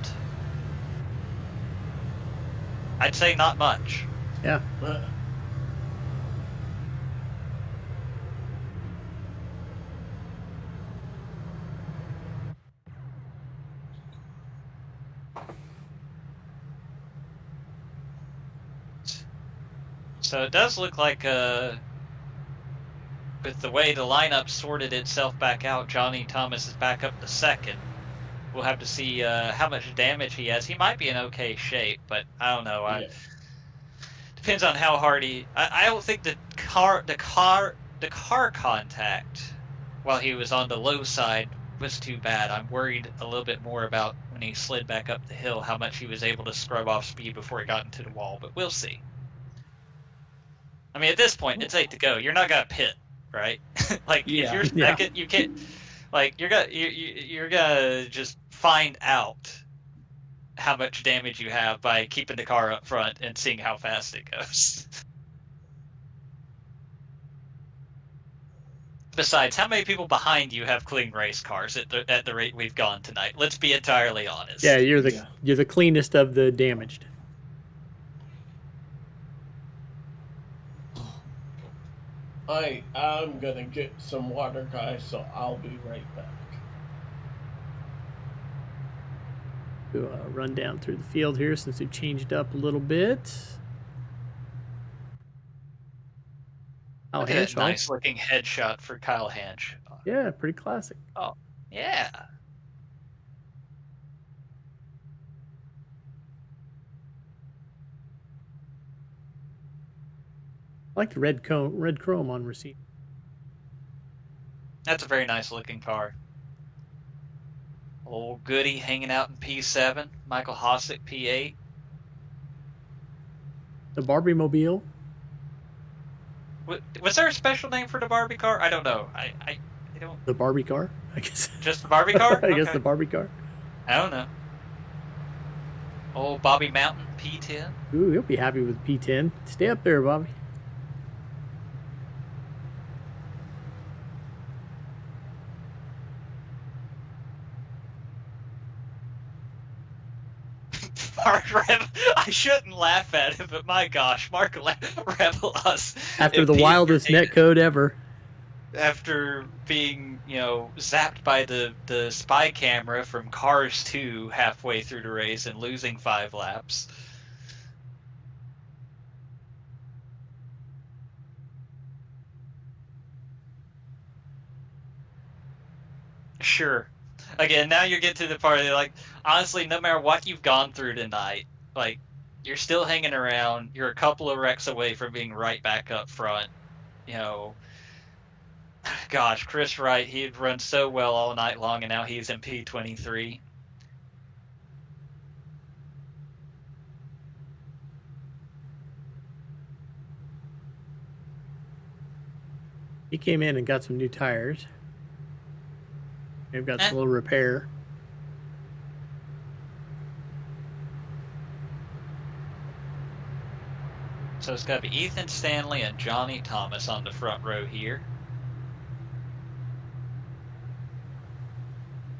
I'd say not much. Yeah. So it does look like with the way the lineup sorted itself back out, Johnny Thomas is back up to second. We'll have to see how much damage he has. He might be in okay shape, but I don't know. Depends on how hard he. I don't think the car contact while he was on the low side was too bad. I'm worried a little bit more about when he slid back up the hill, how much he was able to scrub off speed before he got into the wall. But we'll see. I mean, at this point, it's 8 to go. You're not gonna pit, right? Like if you're second, you can't. Like you're gonna just find out how much damage you have by keeping the car up front and seeing how fast it goes. Besides, how many people behind you have clean race cars at the rate we've gone tonight? Let's be entirely honest. Yeah, you're the cleanest of the damaged. I'm gonna get some water, guys, so I'll be right back. Do a run down through the field here since we've changed up a little bit. Look at that nice looking headshot for Kyle Hansch. Yeah, pretty classic. Oh, yeah. I like the red chrome on receipt. That's a very nice looking car. Old Goody hanging out in P7. Michael Hosick, P8. The Barbie Mobile. Was there a special name for the Barbie car? I don't know. I don't. The Barbie car, I guess. Just the Barbie car? I guess the Barbie car. I don't know. Old Bobby Mountain, P10. Ooh, he'll be happy with P10. Stay up there, Bobby. Mark Rebel, I shouldn't laugh at him, but my gosh, Mark Rebel us. After the wildest netcode ever. After being, zapped by the spy camera from Cars 2 halfway through the race and losing 5 laps. Sure. Again, now you're getting to the part of like, honestly, no matter what you've gone through tonight, like, you're still hanging around. You're a couple of wrecks away from being right back up front. You know, gosh, Chris Wright, he had run so well all night long, and now he's in P23. He came in and got some new tires. They've got a little repair. So it's got to be Ethan Stanley and Johnny Thomas on the front row here.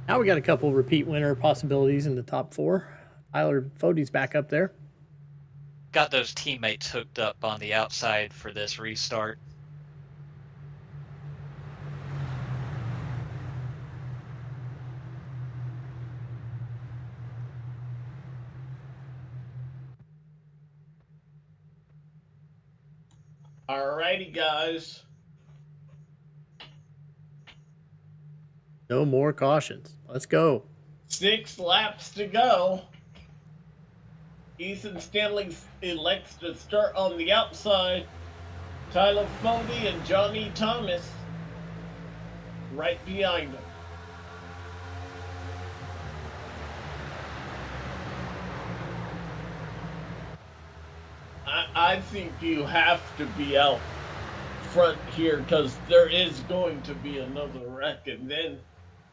Now we got a couple repeat winner possibilities in the top 4. Tyler Fode's back up there. Got those teammates hooked up on the outside for this restart. Alrighty, guys. No more cautions. Let's go. 6 laps to go. Ethan Stanley elects to start on the outside. Tyler Fode and Johnny Thomas right behind him. I think you have to be out front here because there is going to be another wreck, and then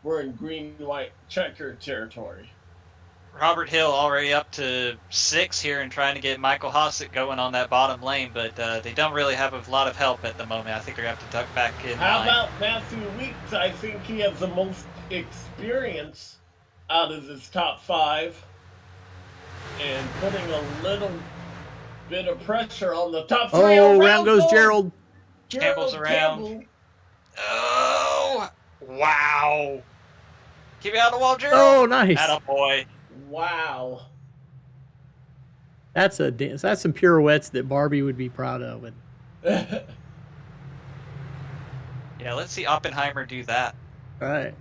we're in green-white checker territory. Robert Hill already up to 6 here and trying to get Michael Hossick going on that bottom lane, but they don't really have a lot of help at the moment. I think they're going to have to duck back in. How about Matthew Weeks? I think he has the most experience out of his top 5 and putting a little bit of pressure on the top 3. Oh, round goes Gerald. Campbell's around. Campbell. Oh, wow. Keep it out of the wall, Gerald. Oh, nice. Attaboy. Wow. That's a dance. That's some pirouettes that Barbie would be proud of. Yeah, let's see Oppenheimer do that. All right.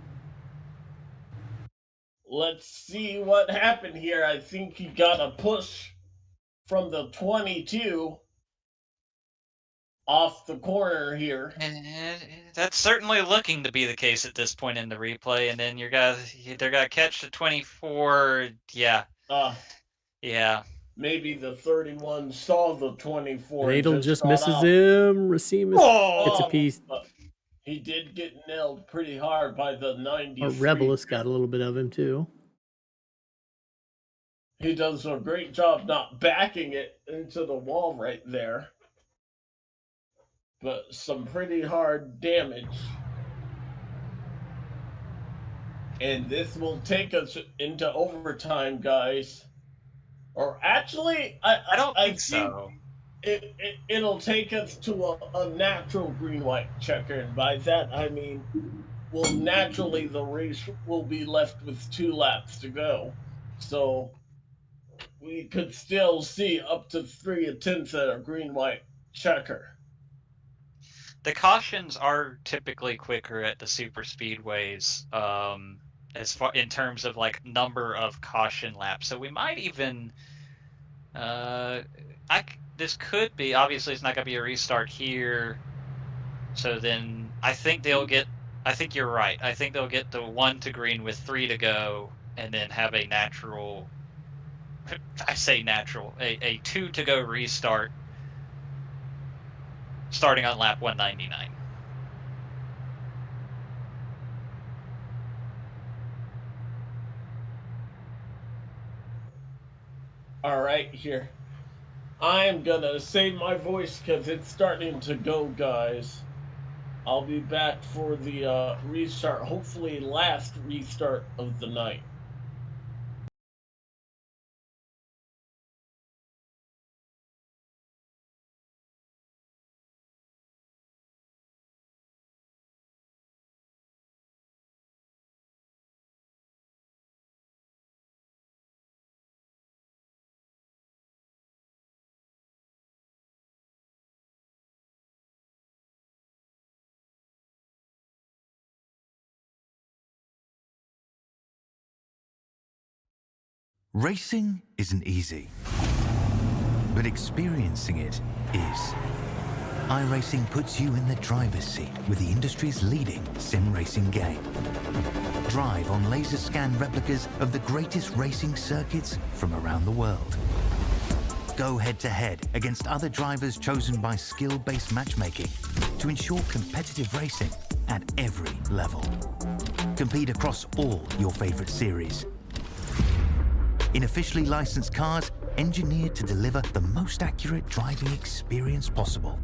Let's see what happened here. I think he got a push from the 22 off the corner here. And that's certainly looking to be the case at this point in the replay. And then they're gonna catch the 24. Yeah. Yeah. Maybe the 31 saw the 24. Nadel just misses him. Racine gets a piece. He did get nailed pretty hard by the 90. Rebelus got a little bit of him too. He does a great job not backing it into the wall right there. But some pretty hard damage. And this will take us into overtime, guys. Or actually, I don't think so. It'll take us to a natural green-white checker. And by that, I mean, naturally the race will be left with 2 laps to go. So we could still see up to 3 attempts at a green-white checker. The cautions are typically quicker at the super speedways, as far in terms of like number of caution laps. So we might even, this could be, obviously it's not going to be a restart here. So then I think you're right. I think they'll get the 1 to green with 3 to go, and then have a natural. I say natural, a 2 to go restart. Starting on lap 199. All right, here. I'm going to save my voice because it's starting to go, guys. I'll be back for the restart, hopefully last restart of the night. Racing isn't easy, but experiencing it is. iRacing puts you in the driver's seat with the industry's leading sim racing game. Drive on laser scan replicas of the greatest racing circuits from around the world. Go head-to-head against other drivers chosen by skill-based matchmaking to ensure competitive racing at every level. Compete across all your favorite series. In officially licensed cars, engineered to deliver the most accurate driving experience possible.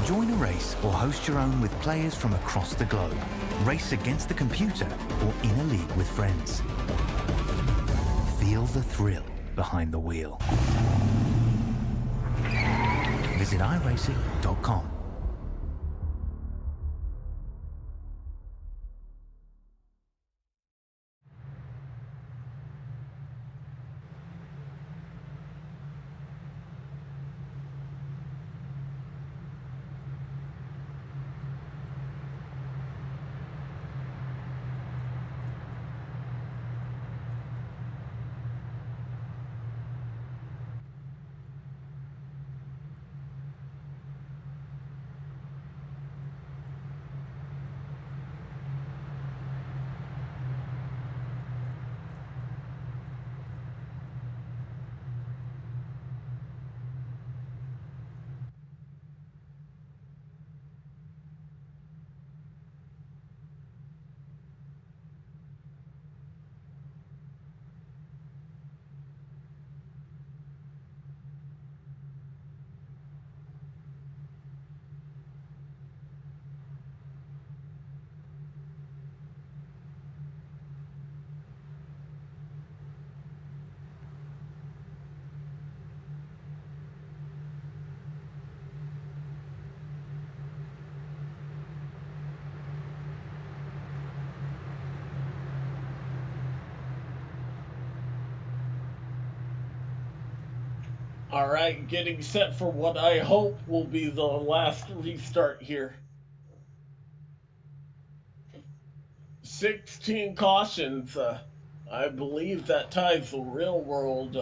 Join a race or host your own with players from across the globe. Race against the computer or in a league with friends. Feel the thrill behind the wheel. Visit iRacing.com. All right, getting set for what I hope will be the last restart here. 16 cautions. I believe that ties the real world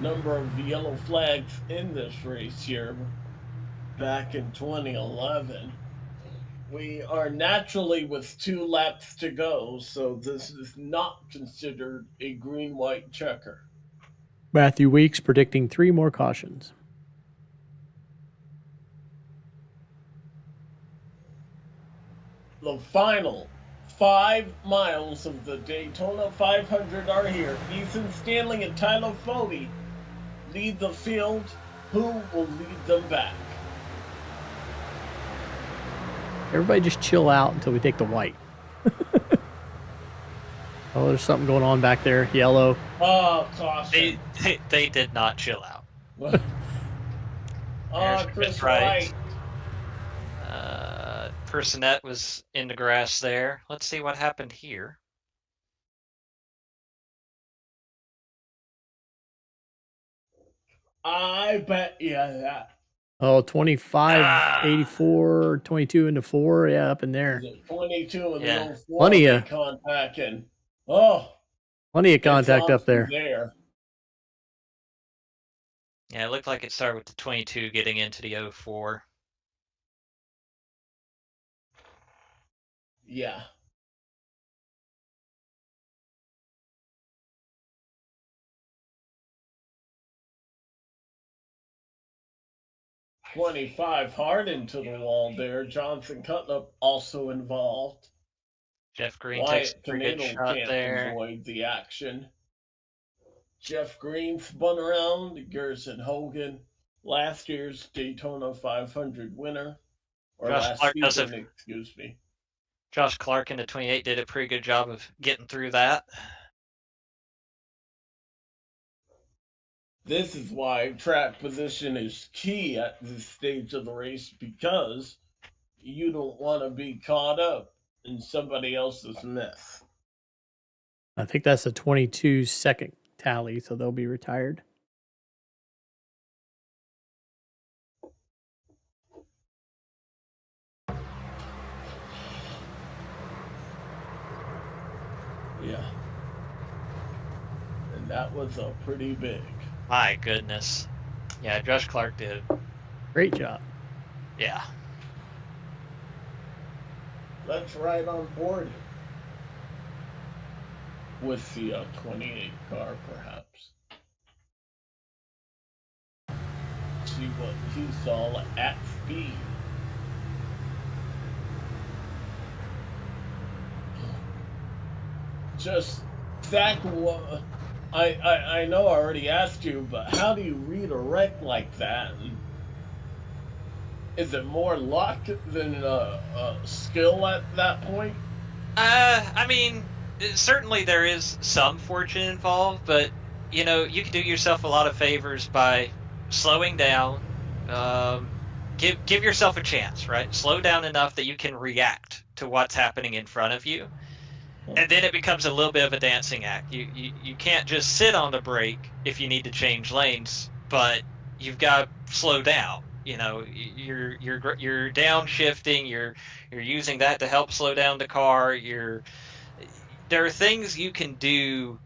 number of yellow flags in this race here back in 2011. We are naturally with 2 laps to go, so this is not considered a green-white checker. Matthew Weeks predicting 3 more cautions. The final 5 miles of the Daytona 500 are here. Ethan Stanley and Tyler Fody lead the field. Who will lead them back? Everybody just chill out until we take the white. Oh, there's something going on back there. Yellow. Oh, caution. They did not chill out. Chris Wright. Personette was in the grass there. Let's see what happened here. I bet, yeah. Oh, 25, 84, 22 into 4. Yeah, up in there. 22 and Yeah. the 04 Plenty of contact. And, plenty of contact up there. Yeah, it looked like it started with the 22 getting into the 04. Yeah. $25 hard into the wall there. Johnson Cutlip also involved. Jeff Green takes a Wyatt pretty good Tomato shot can't there. avoid the action. Jeff Green spun around. Garrison Hogan, last year's Daytona 500 winner. Or Josh last Clark season, excuse me. Josh Clark in the 28 did a pretty good job of getting through that. This is why track position is key at this stage of the race, because you don't want to be caught up in somebody else's mess. I think that's a 22-second tally, so they'll be retired. That was pretty big. My goodness. Yeah, Josh Clark did. Great job. Yeah. Let's ride on board with the 28 car, perhaps. See what he saw at speed. Just, Zach, I know I already asked you, but how do you read a wreck like that? Is it more luck than skill at that point? I mean, certainly there is some fortune involved, but you know, you can do yourself a lot of favors by slowing down. Give yourself a chance, right? Slow down enough that you can react to what's happening in front of you, and then it becomes a little bit of a dancing act. You can't just sit on the brake if you need to change lanes, but you've got to slow down. You know, you're downshifting. You're using that to help slow down the car. There are things you can do.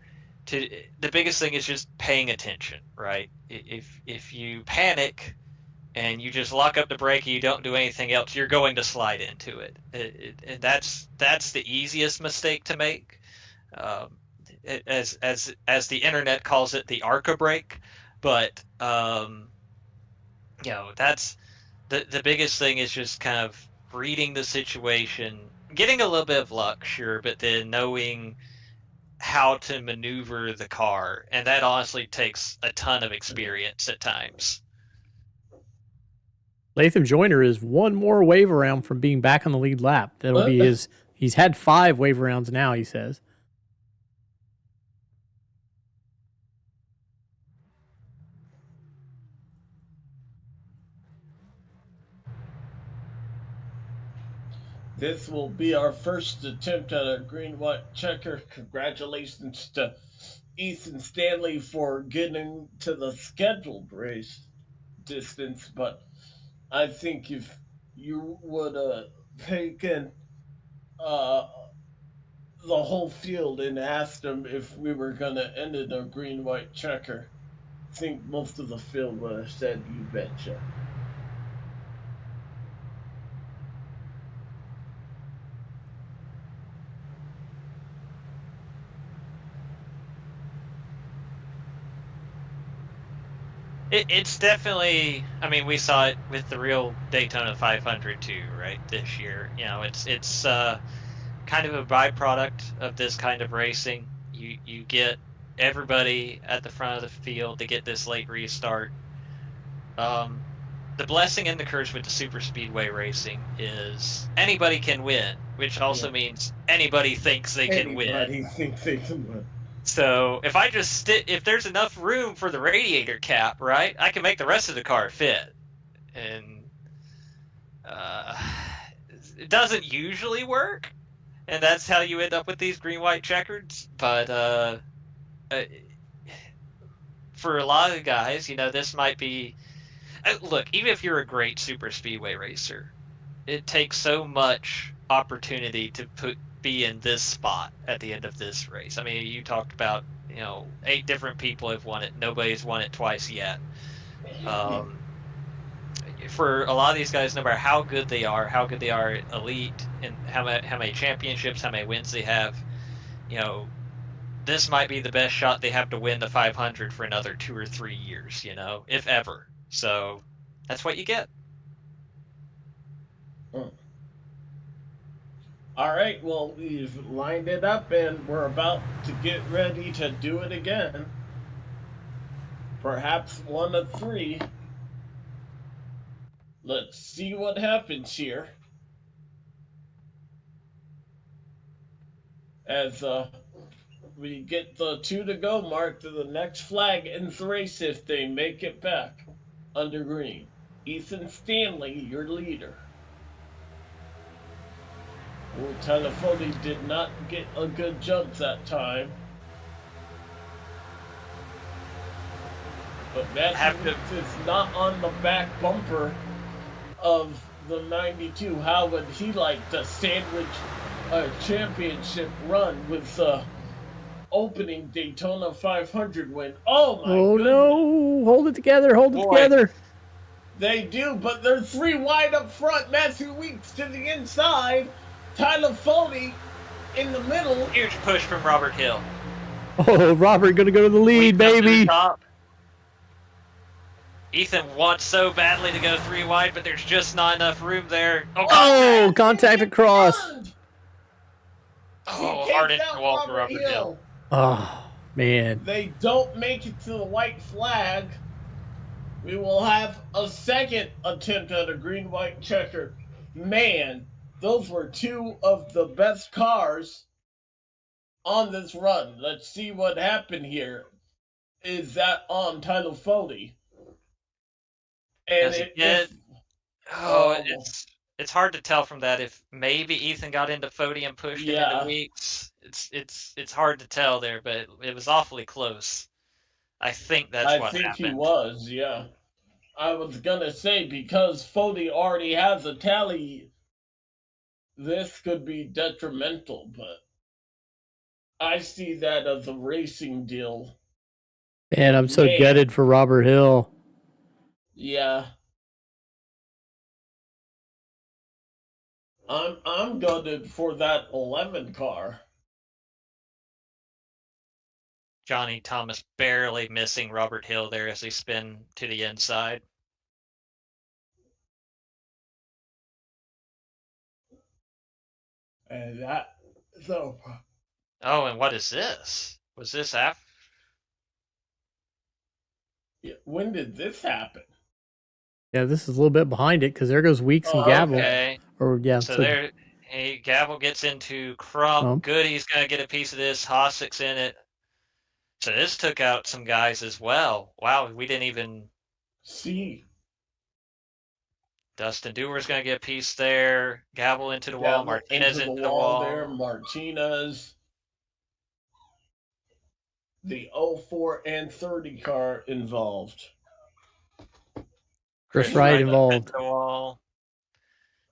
The biggest thing is just paying attention, right? If you panic and you just lock up the brake and you don't do anything else, you're going to slide into it. And that's the easiest mistake to make. As the internet calls it, the ARCA brake. But you know, that's the biggest thing is just kind of reading the situation, getting a little bit of luck, sure, but then knowing how to maneuver the car, and that honestly takes a ton of experience at times. Latham Joyner is one more wave around from being back on the lead lap. That'll be his. He's had 5 wave rounds now, he says. This will be our first attempt at a green-white checker. Congratulations to Ethan Stanley for getting to the scheduled race distance, but I think if you would have taken the whole field and asked them if we were going to end in a green-white checker, I think most of the field would have said, you betcha. It's definitely. I mean, we saw it with the real Daytona 500 too, right? This year, you know, it's kind of a byproduct of this kind of racing. You get everybody at the front of the field to get this late restart. The blessing and the curse with the super speedway racing is anybody can win, which also means anybody thinks they can win. Anybody thinks they can win. So if I just if there's enough room for the radiator cap, right, I can make the rest of the car fit, and it doesn't usually work, and that's how you end up with these green-white checkers. But for a lot of guys, you know, this might be. Look, even if you're a great super speedway racer, it takes so much opportunity to be in this spot at the end of this race. I mean, you talked about, you know, 8 different people have won it. Nobody's won it twice yet. For a lot of these guys, no matter how good they are elite, and how many championships, how many wins they have, you know, this might be the best shot they have to win the 500 for another 2 or 3 years, you know, if ever. So that's what you get. All right, well, we've lined it up and we're about to get ready to do it again. Perhaps 1 of 3. Let's see what happens here. As we get the 2 to go mark to the next flag ends the race if they make it back under green. Ethan Stanley, your leader. Telefoni did not get a good jump that time. But Matthew is not on the back bumper of the 92. How would he like to sandwich a championship run with opening Daytona 500 win. Oh my Oh goodness. no! Hold it together! Hold it Boy. together! They do, but they're 3 wide up front. Matthew Weeks to the inside. Tyler Foley in the middle. Huge push from Robert Hill. Oh, Robert gonna go to the lead, Weeks up to the baby! top. Ethan wants so badly to go 3 wide, but there's just not enough room there. Oh, contact across. Oh, hard into the wall for Robert Hill. Oh, man. They don't make it to the white flag. We will have a second attempt at a green-white checker. Man, those were 2 of the best cars on this run. Let's see what happened here. Is that on Tyler Foley? And it's hard to tell from that if maybe Ethan got into Fody and pushed him into Weeks. It's hard to tell there, but it was awfully close. I think that's what happened. I think he was, yeah. I was gonna say, because Fody already has a tally, this could be detrimental, but I see that as a racing deal. Man, I'm so gutted for Robert Hill. Yeah. I'm gutted for that 11 car. Johnny Thomas barely missing Robert Hill there as they spin to the inside. And that, so. Oh, and what is this? Was this after? When did this happen? Yeah, this is a little bit behind it because there goes Weeks and Gavel. Okay. Or yeah, so there, Gavel gets into Crump. Goody's gonna get a piece of this. Hossack's in it. So this took out some guys as well. Wow, we didn't even see. Dustin Dewar's gonna get a piece there. Gavel into the wall. Martinez into the wall. There. Martinez. The 04 and 30 car involved. Chris Wright involved.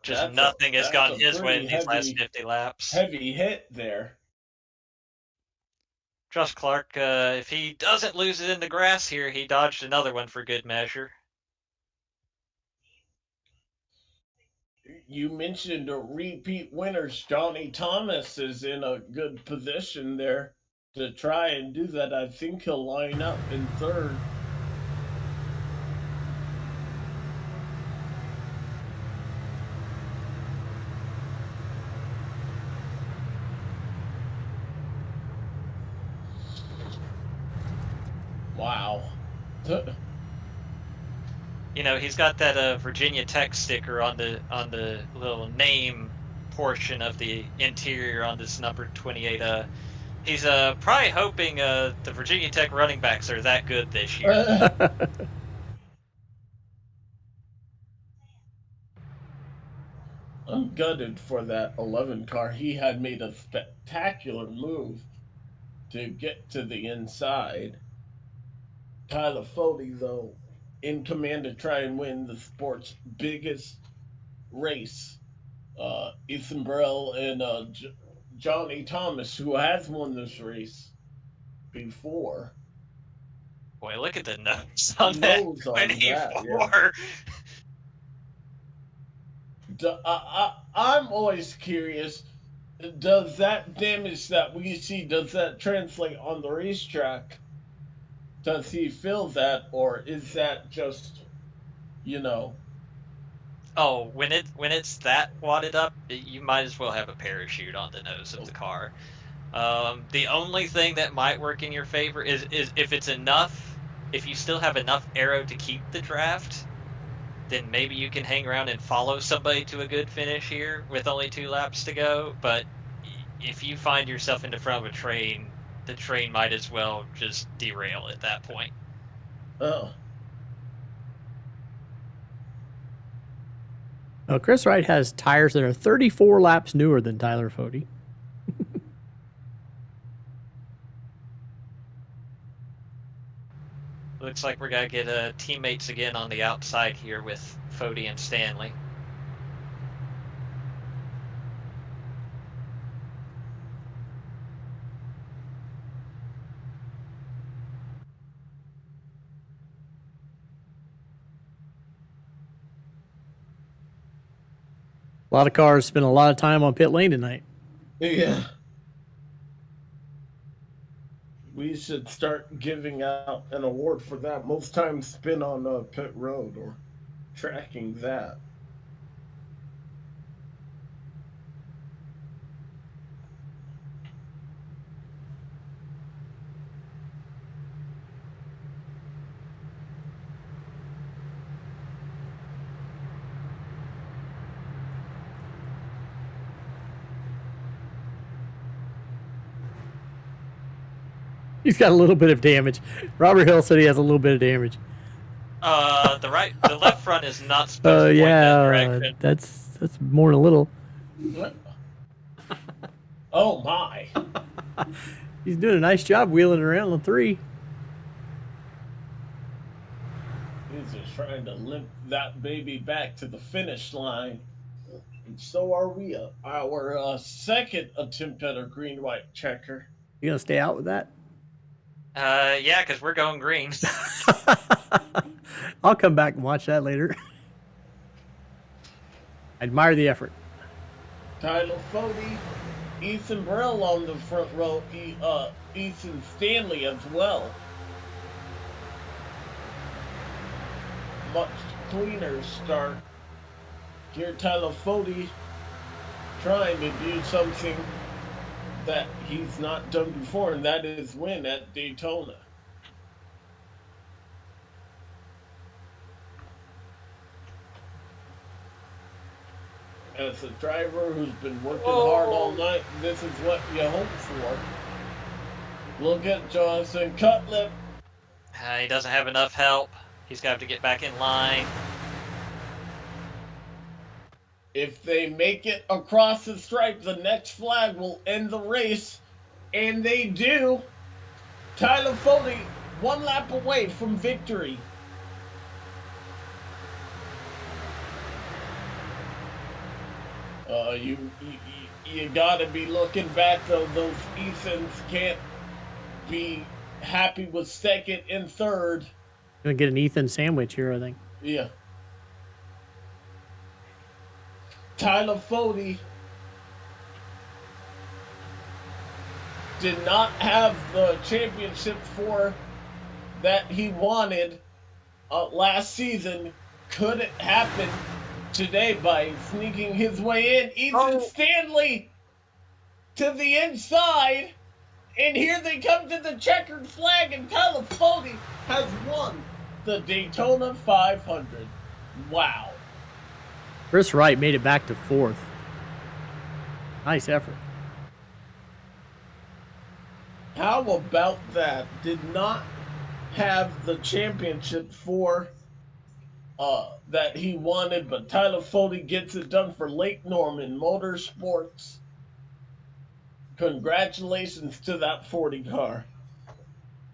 Just nothing has gone his way in these last 50 laps. Heavy hit there. Josh Clark, if he doesn't lose it in the grass here, he dodged another one for good measure. You mentioned a repeat winners. Johnny Thomas is in a good position there to try and do that. I think he'll line up in third. Wow. You know, he's got that Virginia Tech sticker on the little name portion of the interior on this number 28. He's probably hoping the Virginia Tech running backs are that good this year. I'm gutted for that 11 car. He had made a spectacular move to get to the inside. Tyler Fody, though, in command to try and win the sport's biggest race. Ethan Burrell and Johnny Thomas, who has won this race before. Boy, look at the nose on that 24. I'm always curious, does that damage that we see, does that translate on the racetrack? Does he feel that, or is that just, you know? Oh, when it's that wadded up, you might as well have a parachute on the nose of the car. The only thing that might work in your favor is if it's enough, if you still have enough aero to keep the draft, then maybe you can hang around and follow somebody to a good finish here with only 2 laps to go. But if you find yourself in the front of a train, the train might as well just derail at that point. Oh. Oh, Chris Wright has tires that are 34 laps newer than Tyler Fody. Looks like we're going to get teammates again on the outside here with Fody and Stanley. A lot of cars spent a lot of time on pit lane tonight. Yeah. We should start giving out an award for that. Most time spent on pit road or tracking that. He's got a little bit of damage. Robert Hill said he has a little bit of damage. The left front is not supposed to point that direction. That's more than a little. Oh my! He's doing a nice job wheeling around the 3. He's just trying to limp that baby back to the finish line. And so are we. Our second attempt at a green-white checker. You gonna stay out with that? Yeah, because we're going green. I'll come back and watch that later. I admire the effort. Tyler Fody, Ethan Burrell on the front row, Ethan Stanley as well. Much cleaner start. Here Tyler Fody trying to do something that he's not done before, and that is win at Daytona. As a driver who's been working hard all night, this is what you hope for. Look at Jonathan Cutlip. He doesn't have enough help. He's got to get back in line. If they make it across the stripe, the next flag will end the race. And they do. Tyler Fody, 1 lap away from victory. You gotta be looking back though. Those Ethans can't be happy with second and third. Gonna get an Ethan sandwich here, I think. Yeah. Tyler Fody did not have the championship for that he wanted last season. Couldn't happen today by sneaking his way in. Ethan Stanley to the inside. And here they come to the checkered flag, and Tyler Fody has won the Daytona 500. Wow. Chris Wright made it back to 4th. Nice effort. How about that? Did not have the championship for that he wanted, but Tyler Fody gets it done for Lake Norman Motorsports. Congratulations to that 40 car.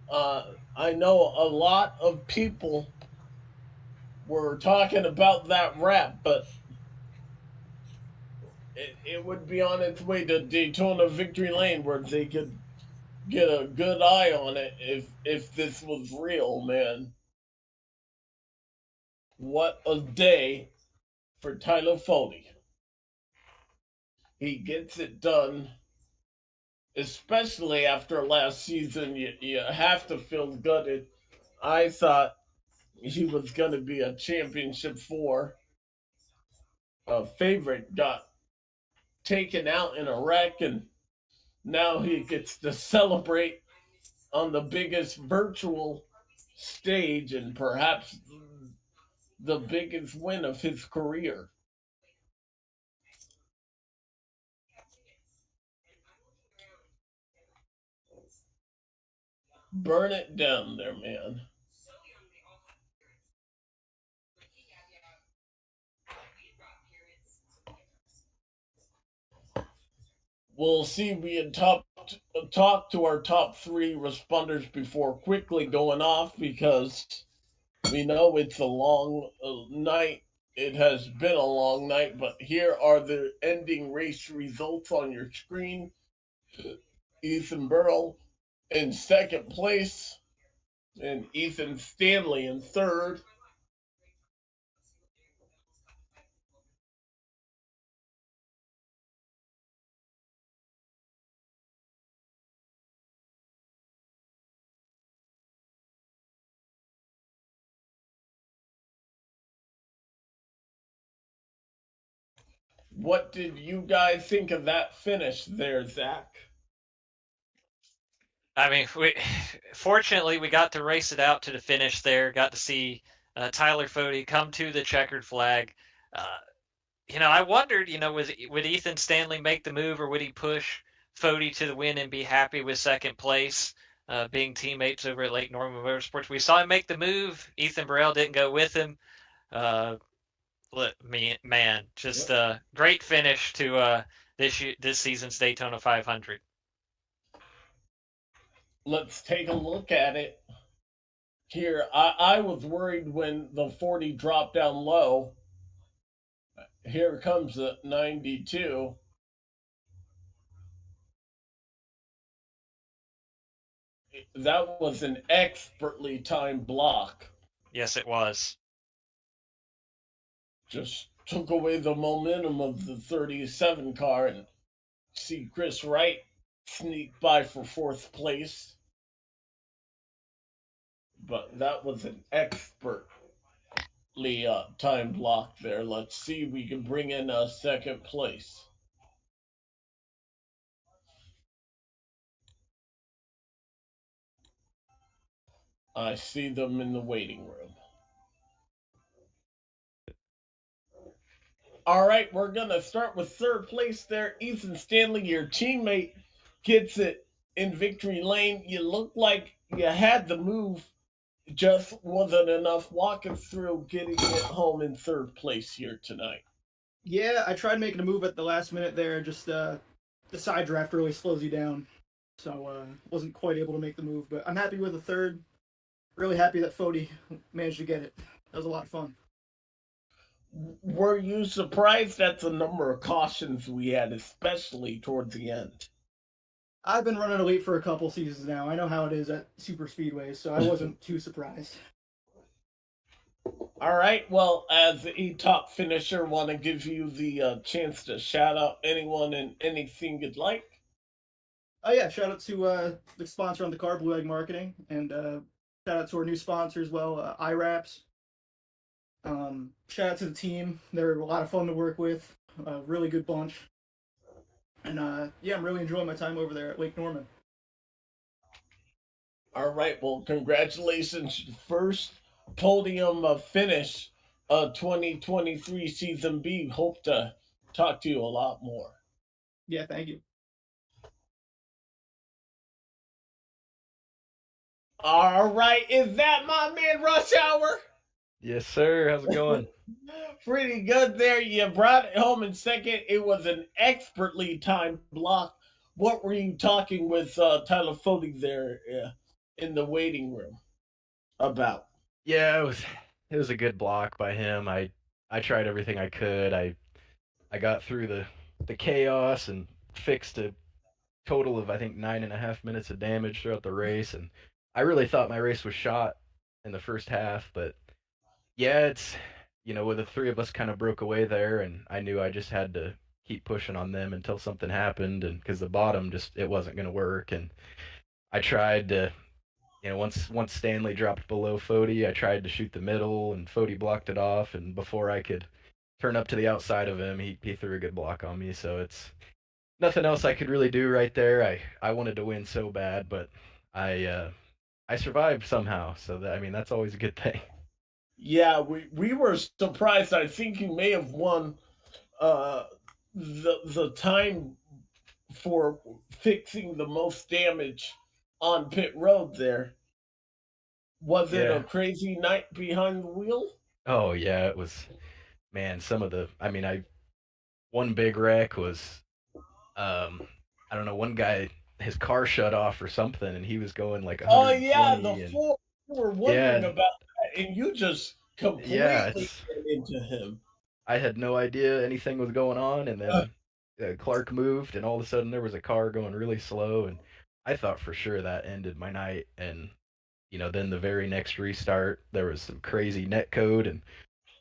I know a lot of people were talking about that wrap, but it would be on its way to Daytona Victory Lane where they could get a good eye on it if this was real, man. What a day for Tyler Fody. He gets it done, especially after last season. You have to feel gutted. I thought he was going to be a championship 4 favorite, got taken out in a wreck, and now he gets to celebrate on the biggest virtual stage and perhaps the biggest win of his career. Burn it down there, man. We'll see. We had talked to our top 3 responders before quickly going off because we know it's a long night. It has been a long night, but here are the ending race results on your screen. Ethan Burrell in second place, and Ethan Stanley in third. What did you guys think of that finish there, Zach? I mean, fortunately we got to race it out to the finish there. Got to see Tyler Fode come to the checkered flag. I wondered, would Ethan Stanley make the move or would he push Fode to the win and be happy with second place, being teammates over at Lake Norman Motorsports? We saw him make the move. Ethan Burrell didn't go with him. Just a great finish to this season's Daytona 500. Let's take a look at it here. I was worried when the 40 dropped down low. Here comes the 92. That was an expertly timed block. Yes, it was. Just took away the momentum of the 37 car, and see Chris Wright sneak by for fourth place. But that was an expertly timed block there. Let's see if we can bring in a second place. I see them in the waiting room. All right, we're going to start with third place there. Ethan Stanley, your teammate, gets it in victory lane. You look like you had the move, just wasn't enough. Walk us through getting it home in third place here tonight. Yeah, I tried making a move at the last minute there. Just the side draft really slows you down. So wasn't quite able to make the move. But I'm happy with the third. Really happy that Fode managed to get it. That was a lot of fun. Were you surprised at the number of cautions we had, especially towards the end? I've been running elite for a couple seasons now. I know how it is at super speedways, so I wasn't too surprised. All right, well, as a top finisher, want to give you the chance to shout out anyone and anything you'd like. Oh yeah, shout out to the sponsor on the car, Blue Egg Marketing, and shout out to our new sponsor as well, iWraps. Shout out to the team. They're a lot of fun to work with. Really good bunch. And yeah, I'm really enjoying my time over there at Lake Norman. All right, well, congratulations. First podium finish 2023 Season B. Hope to talk to you a lot more. Yeah, thank you. All right, is that my man Rush Hour? Yes, sir. How's it going? Pretty good there. You brought it home in second. It was an expertly timed block. What were you talking with Tyler Fode there in the waiting room about? Yeah, it was a good block by him. I tried everything I could. I got through the chaos and fixed a total of I think 9.5 minutes of damage throughout the race, and I really thought my race was shot in the first half, but yeah, it's where the three of us kind of broke away there, and I knew I just had to keep pushing on them until something happened, and because the bottom it wasn't going to work, and I tried to, once Stanley dropped below Fode, I tried to shoot the middle, and Fode blocked it off, and before I could turn up to the outside of him, he threw a good block on me, so it's nothing else I could really do right there. I wanted to win so bad, but I survived somehow, so that's always a good thing. Yeah, we were surprised. I think you may have won the time for fixing the most damage on pit road there. Was it a crazy night behind the wheel? Oh yeah, it was. Man, one big wreck was, I don't know, one guy, his car shut off or something, and he was going like 120. Oh yeah, the four. You were wondering about that, and you just completely into him. I had no idea anything was going on, and then Clark moved, and all of a sudden there was a car going really slow, and I thought for sure that ended my night. And then the very next restart, there was some crazy net code, and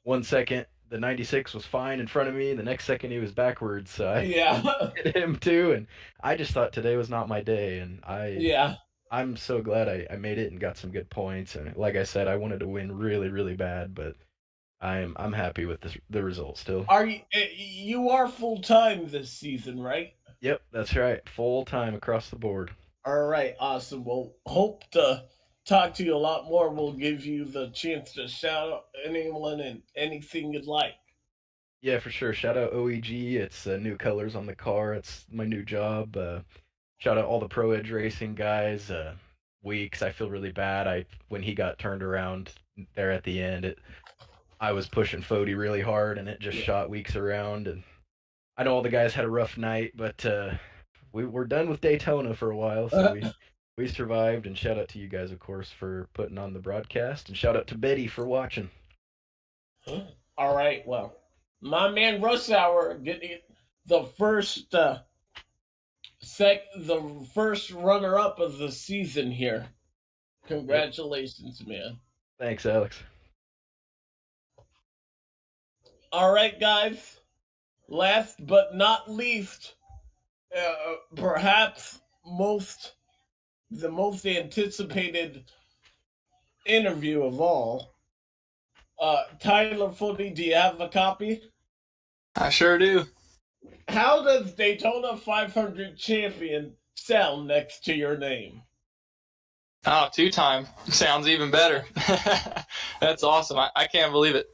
1 second the 96 was fine in front of me, and the next second he was backwards, so I hit him too, and I just thought today was not my day, and I'm so glad I made it and got some good points. And like I said, I wanted to win really, really bad, but I'm happy with the result still. Are you are full time this season, right? Yep, that's right. Full time across the board. All right, awesome. We'll hope to talk to you a lot more. We'll give you the chance to shout out anyone and anything you'd like. Yeah, for sure. Shout out OEG. It's new colors on the car. It's my new job. Shout out all the Pro Edge Racing guys. Weeks. I feel really bad. When he got turned around there at the end, I was pushing Fody really hard, and it just shot Weeks around. And I know all the guys had a rough night, but we're done with Daytona for a while, so we survived. And shout out to you guys, of course, for putting on the broadcast, and shout out to Betty for watching. All right, well, my man Rush Hour getting the first the first runner up of the season here. Congratulations, man. Thanks, Alex. All right, guys. Last but not least, perhaps the most anticipated interview of all. Tyler Footy, do you have a copy? I sure do. How does Daytona 500 champion sound next to your name? Oh, two-time. Sounds even better. That's awesome. I can't believe it.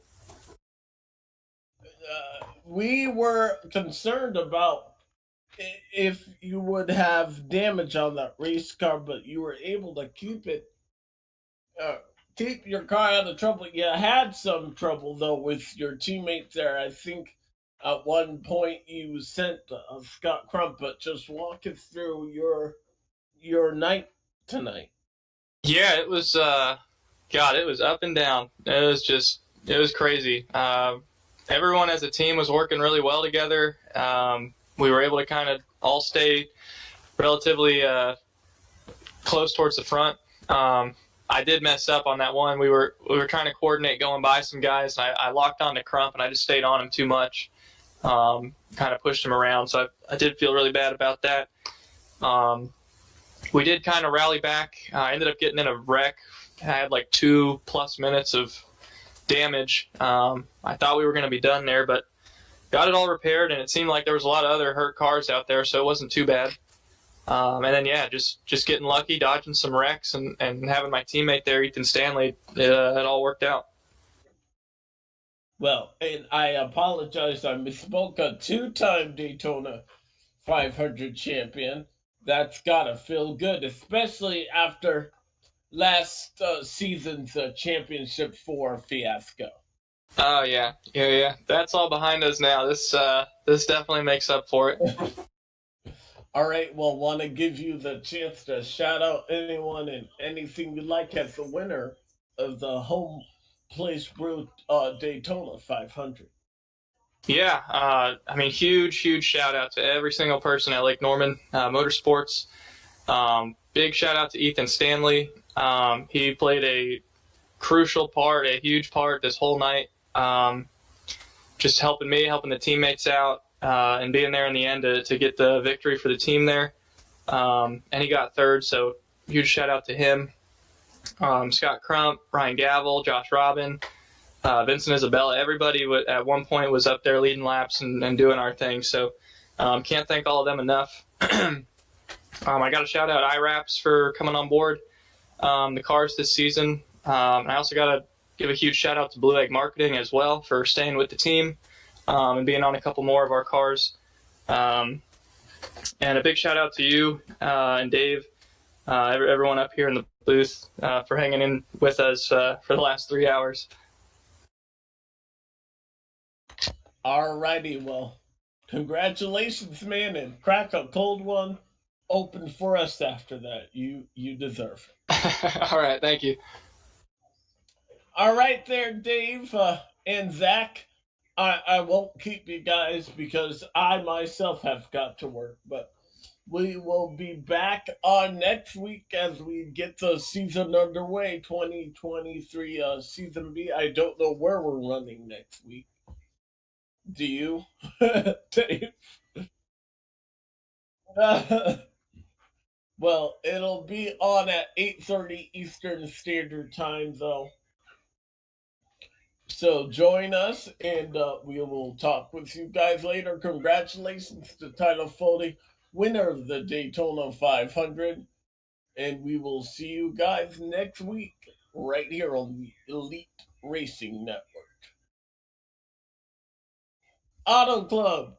We were concerned about if you would have damage on that race car, but you were able to keep your car out of trouble. You had some trouble though with your teammates there. I think at one point you sent Scott Crump, but just walk us through your night tonight. Yeah, it was. God, it was up and down. It was crazy. Everyone as a team was working really well together. We were able to kind of all stay relatively close towards the front. I did mess up on that one. We were trying to coordinate going by some guys. I locked on to Crump, and I just stayed on him too much. Kind of pushed him around, so I did feel really bad about that. We did kind of rally back. I ended up getting in a wreck. I had like 2+ minutes of damage. I thought we were going to be done there, but got it all repaired, and it seemed like there was a lot of other hurt cars out there, so it wasn't too bad. And then, yeah, just getting lucky, dodging some wrecks, and having my teammate there, Ethan Stanley, it all worked out. Well, and I apologize, I misspoke. A two-time Daytona 500 champion. That's gotta feel good, especially after last season's Championship 4 fiasco. Oh, yeah. That's all behind us now. This definitely makes up for it. All right, well, want to give you the chance to shout out anyone and anything you like as the winner of the Homeplace Beer Daytona 500. Yeah, I mean, huge shout out to every single person at Lake Norman Motorsports. Big shout out to Ethan Stanley. He played a crucial part, a huge part this whole night. Just helping me, helping the teammates out, and being there in the end to get the victory for the team there. And he got third, so huge shout out to him. Scott Crump, Ryan Gavel, Josh Robin, Vincent Isabella, everybody at one point was up there leading laps and doing our thing. So can't thank all of them enough. I got to shout out IRAPS for coming on board the cars this season. And I also got to give a huge shout out to Blue Egg Marketing as well for staying with the team and being on a couple more of our cars. And a big shout out to you and Dave, everyone up here in the booth for hanging in with us for the last 3 hours. All righty, well, congratulations, man, and crack a cold one open for us after that. You deserve it. All right, thank you. All right there, Dave and Zach. I won't keep you guys because I myself have got to work, but we will be back on next week as we get the season underway, 2023 Season B. I don't know where we're running next week. Do you, Dave? Well, it'll be on at 8:30 Eastern Standard Time, though. So join us, and we will talk with you guys later. Congratulations to Tyler Foley, winner of the Daytona 500. And we will see you guys next week right here on the Elite Racing Network. Auto Club.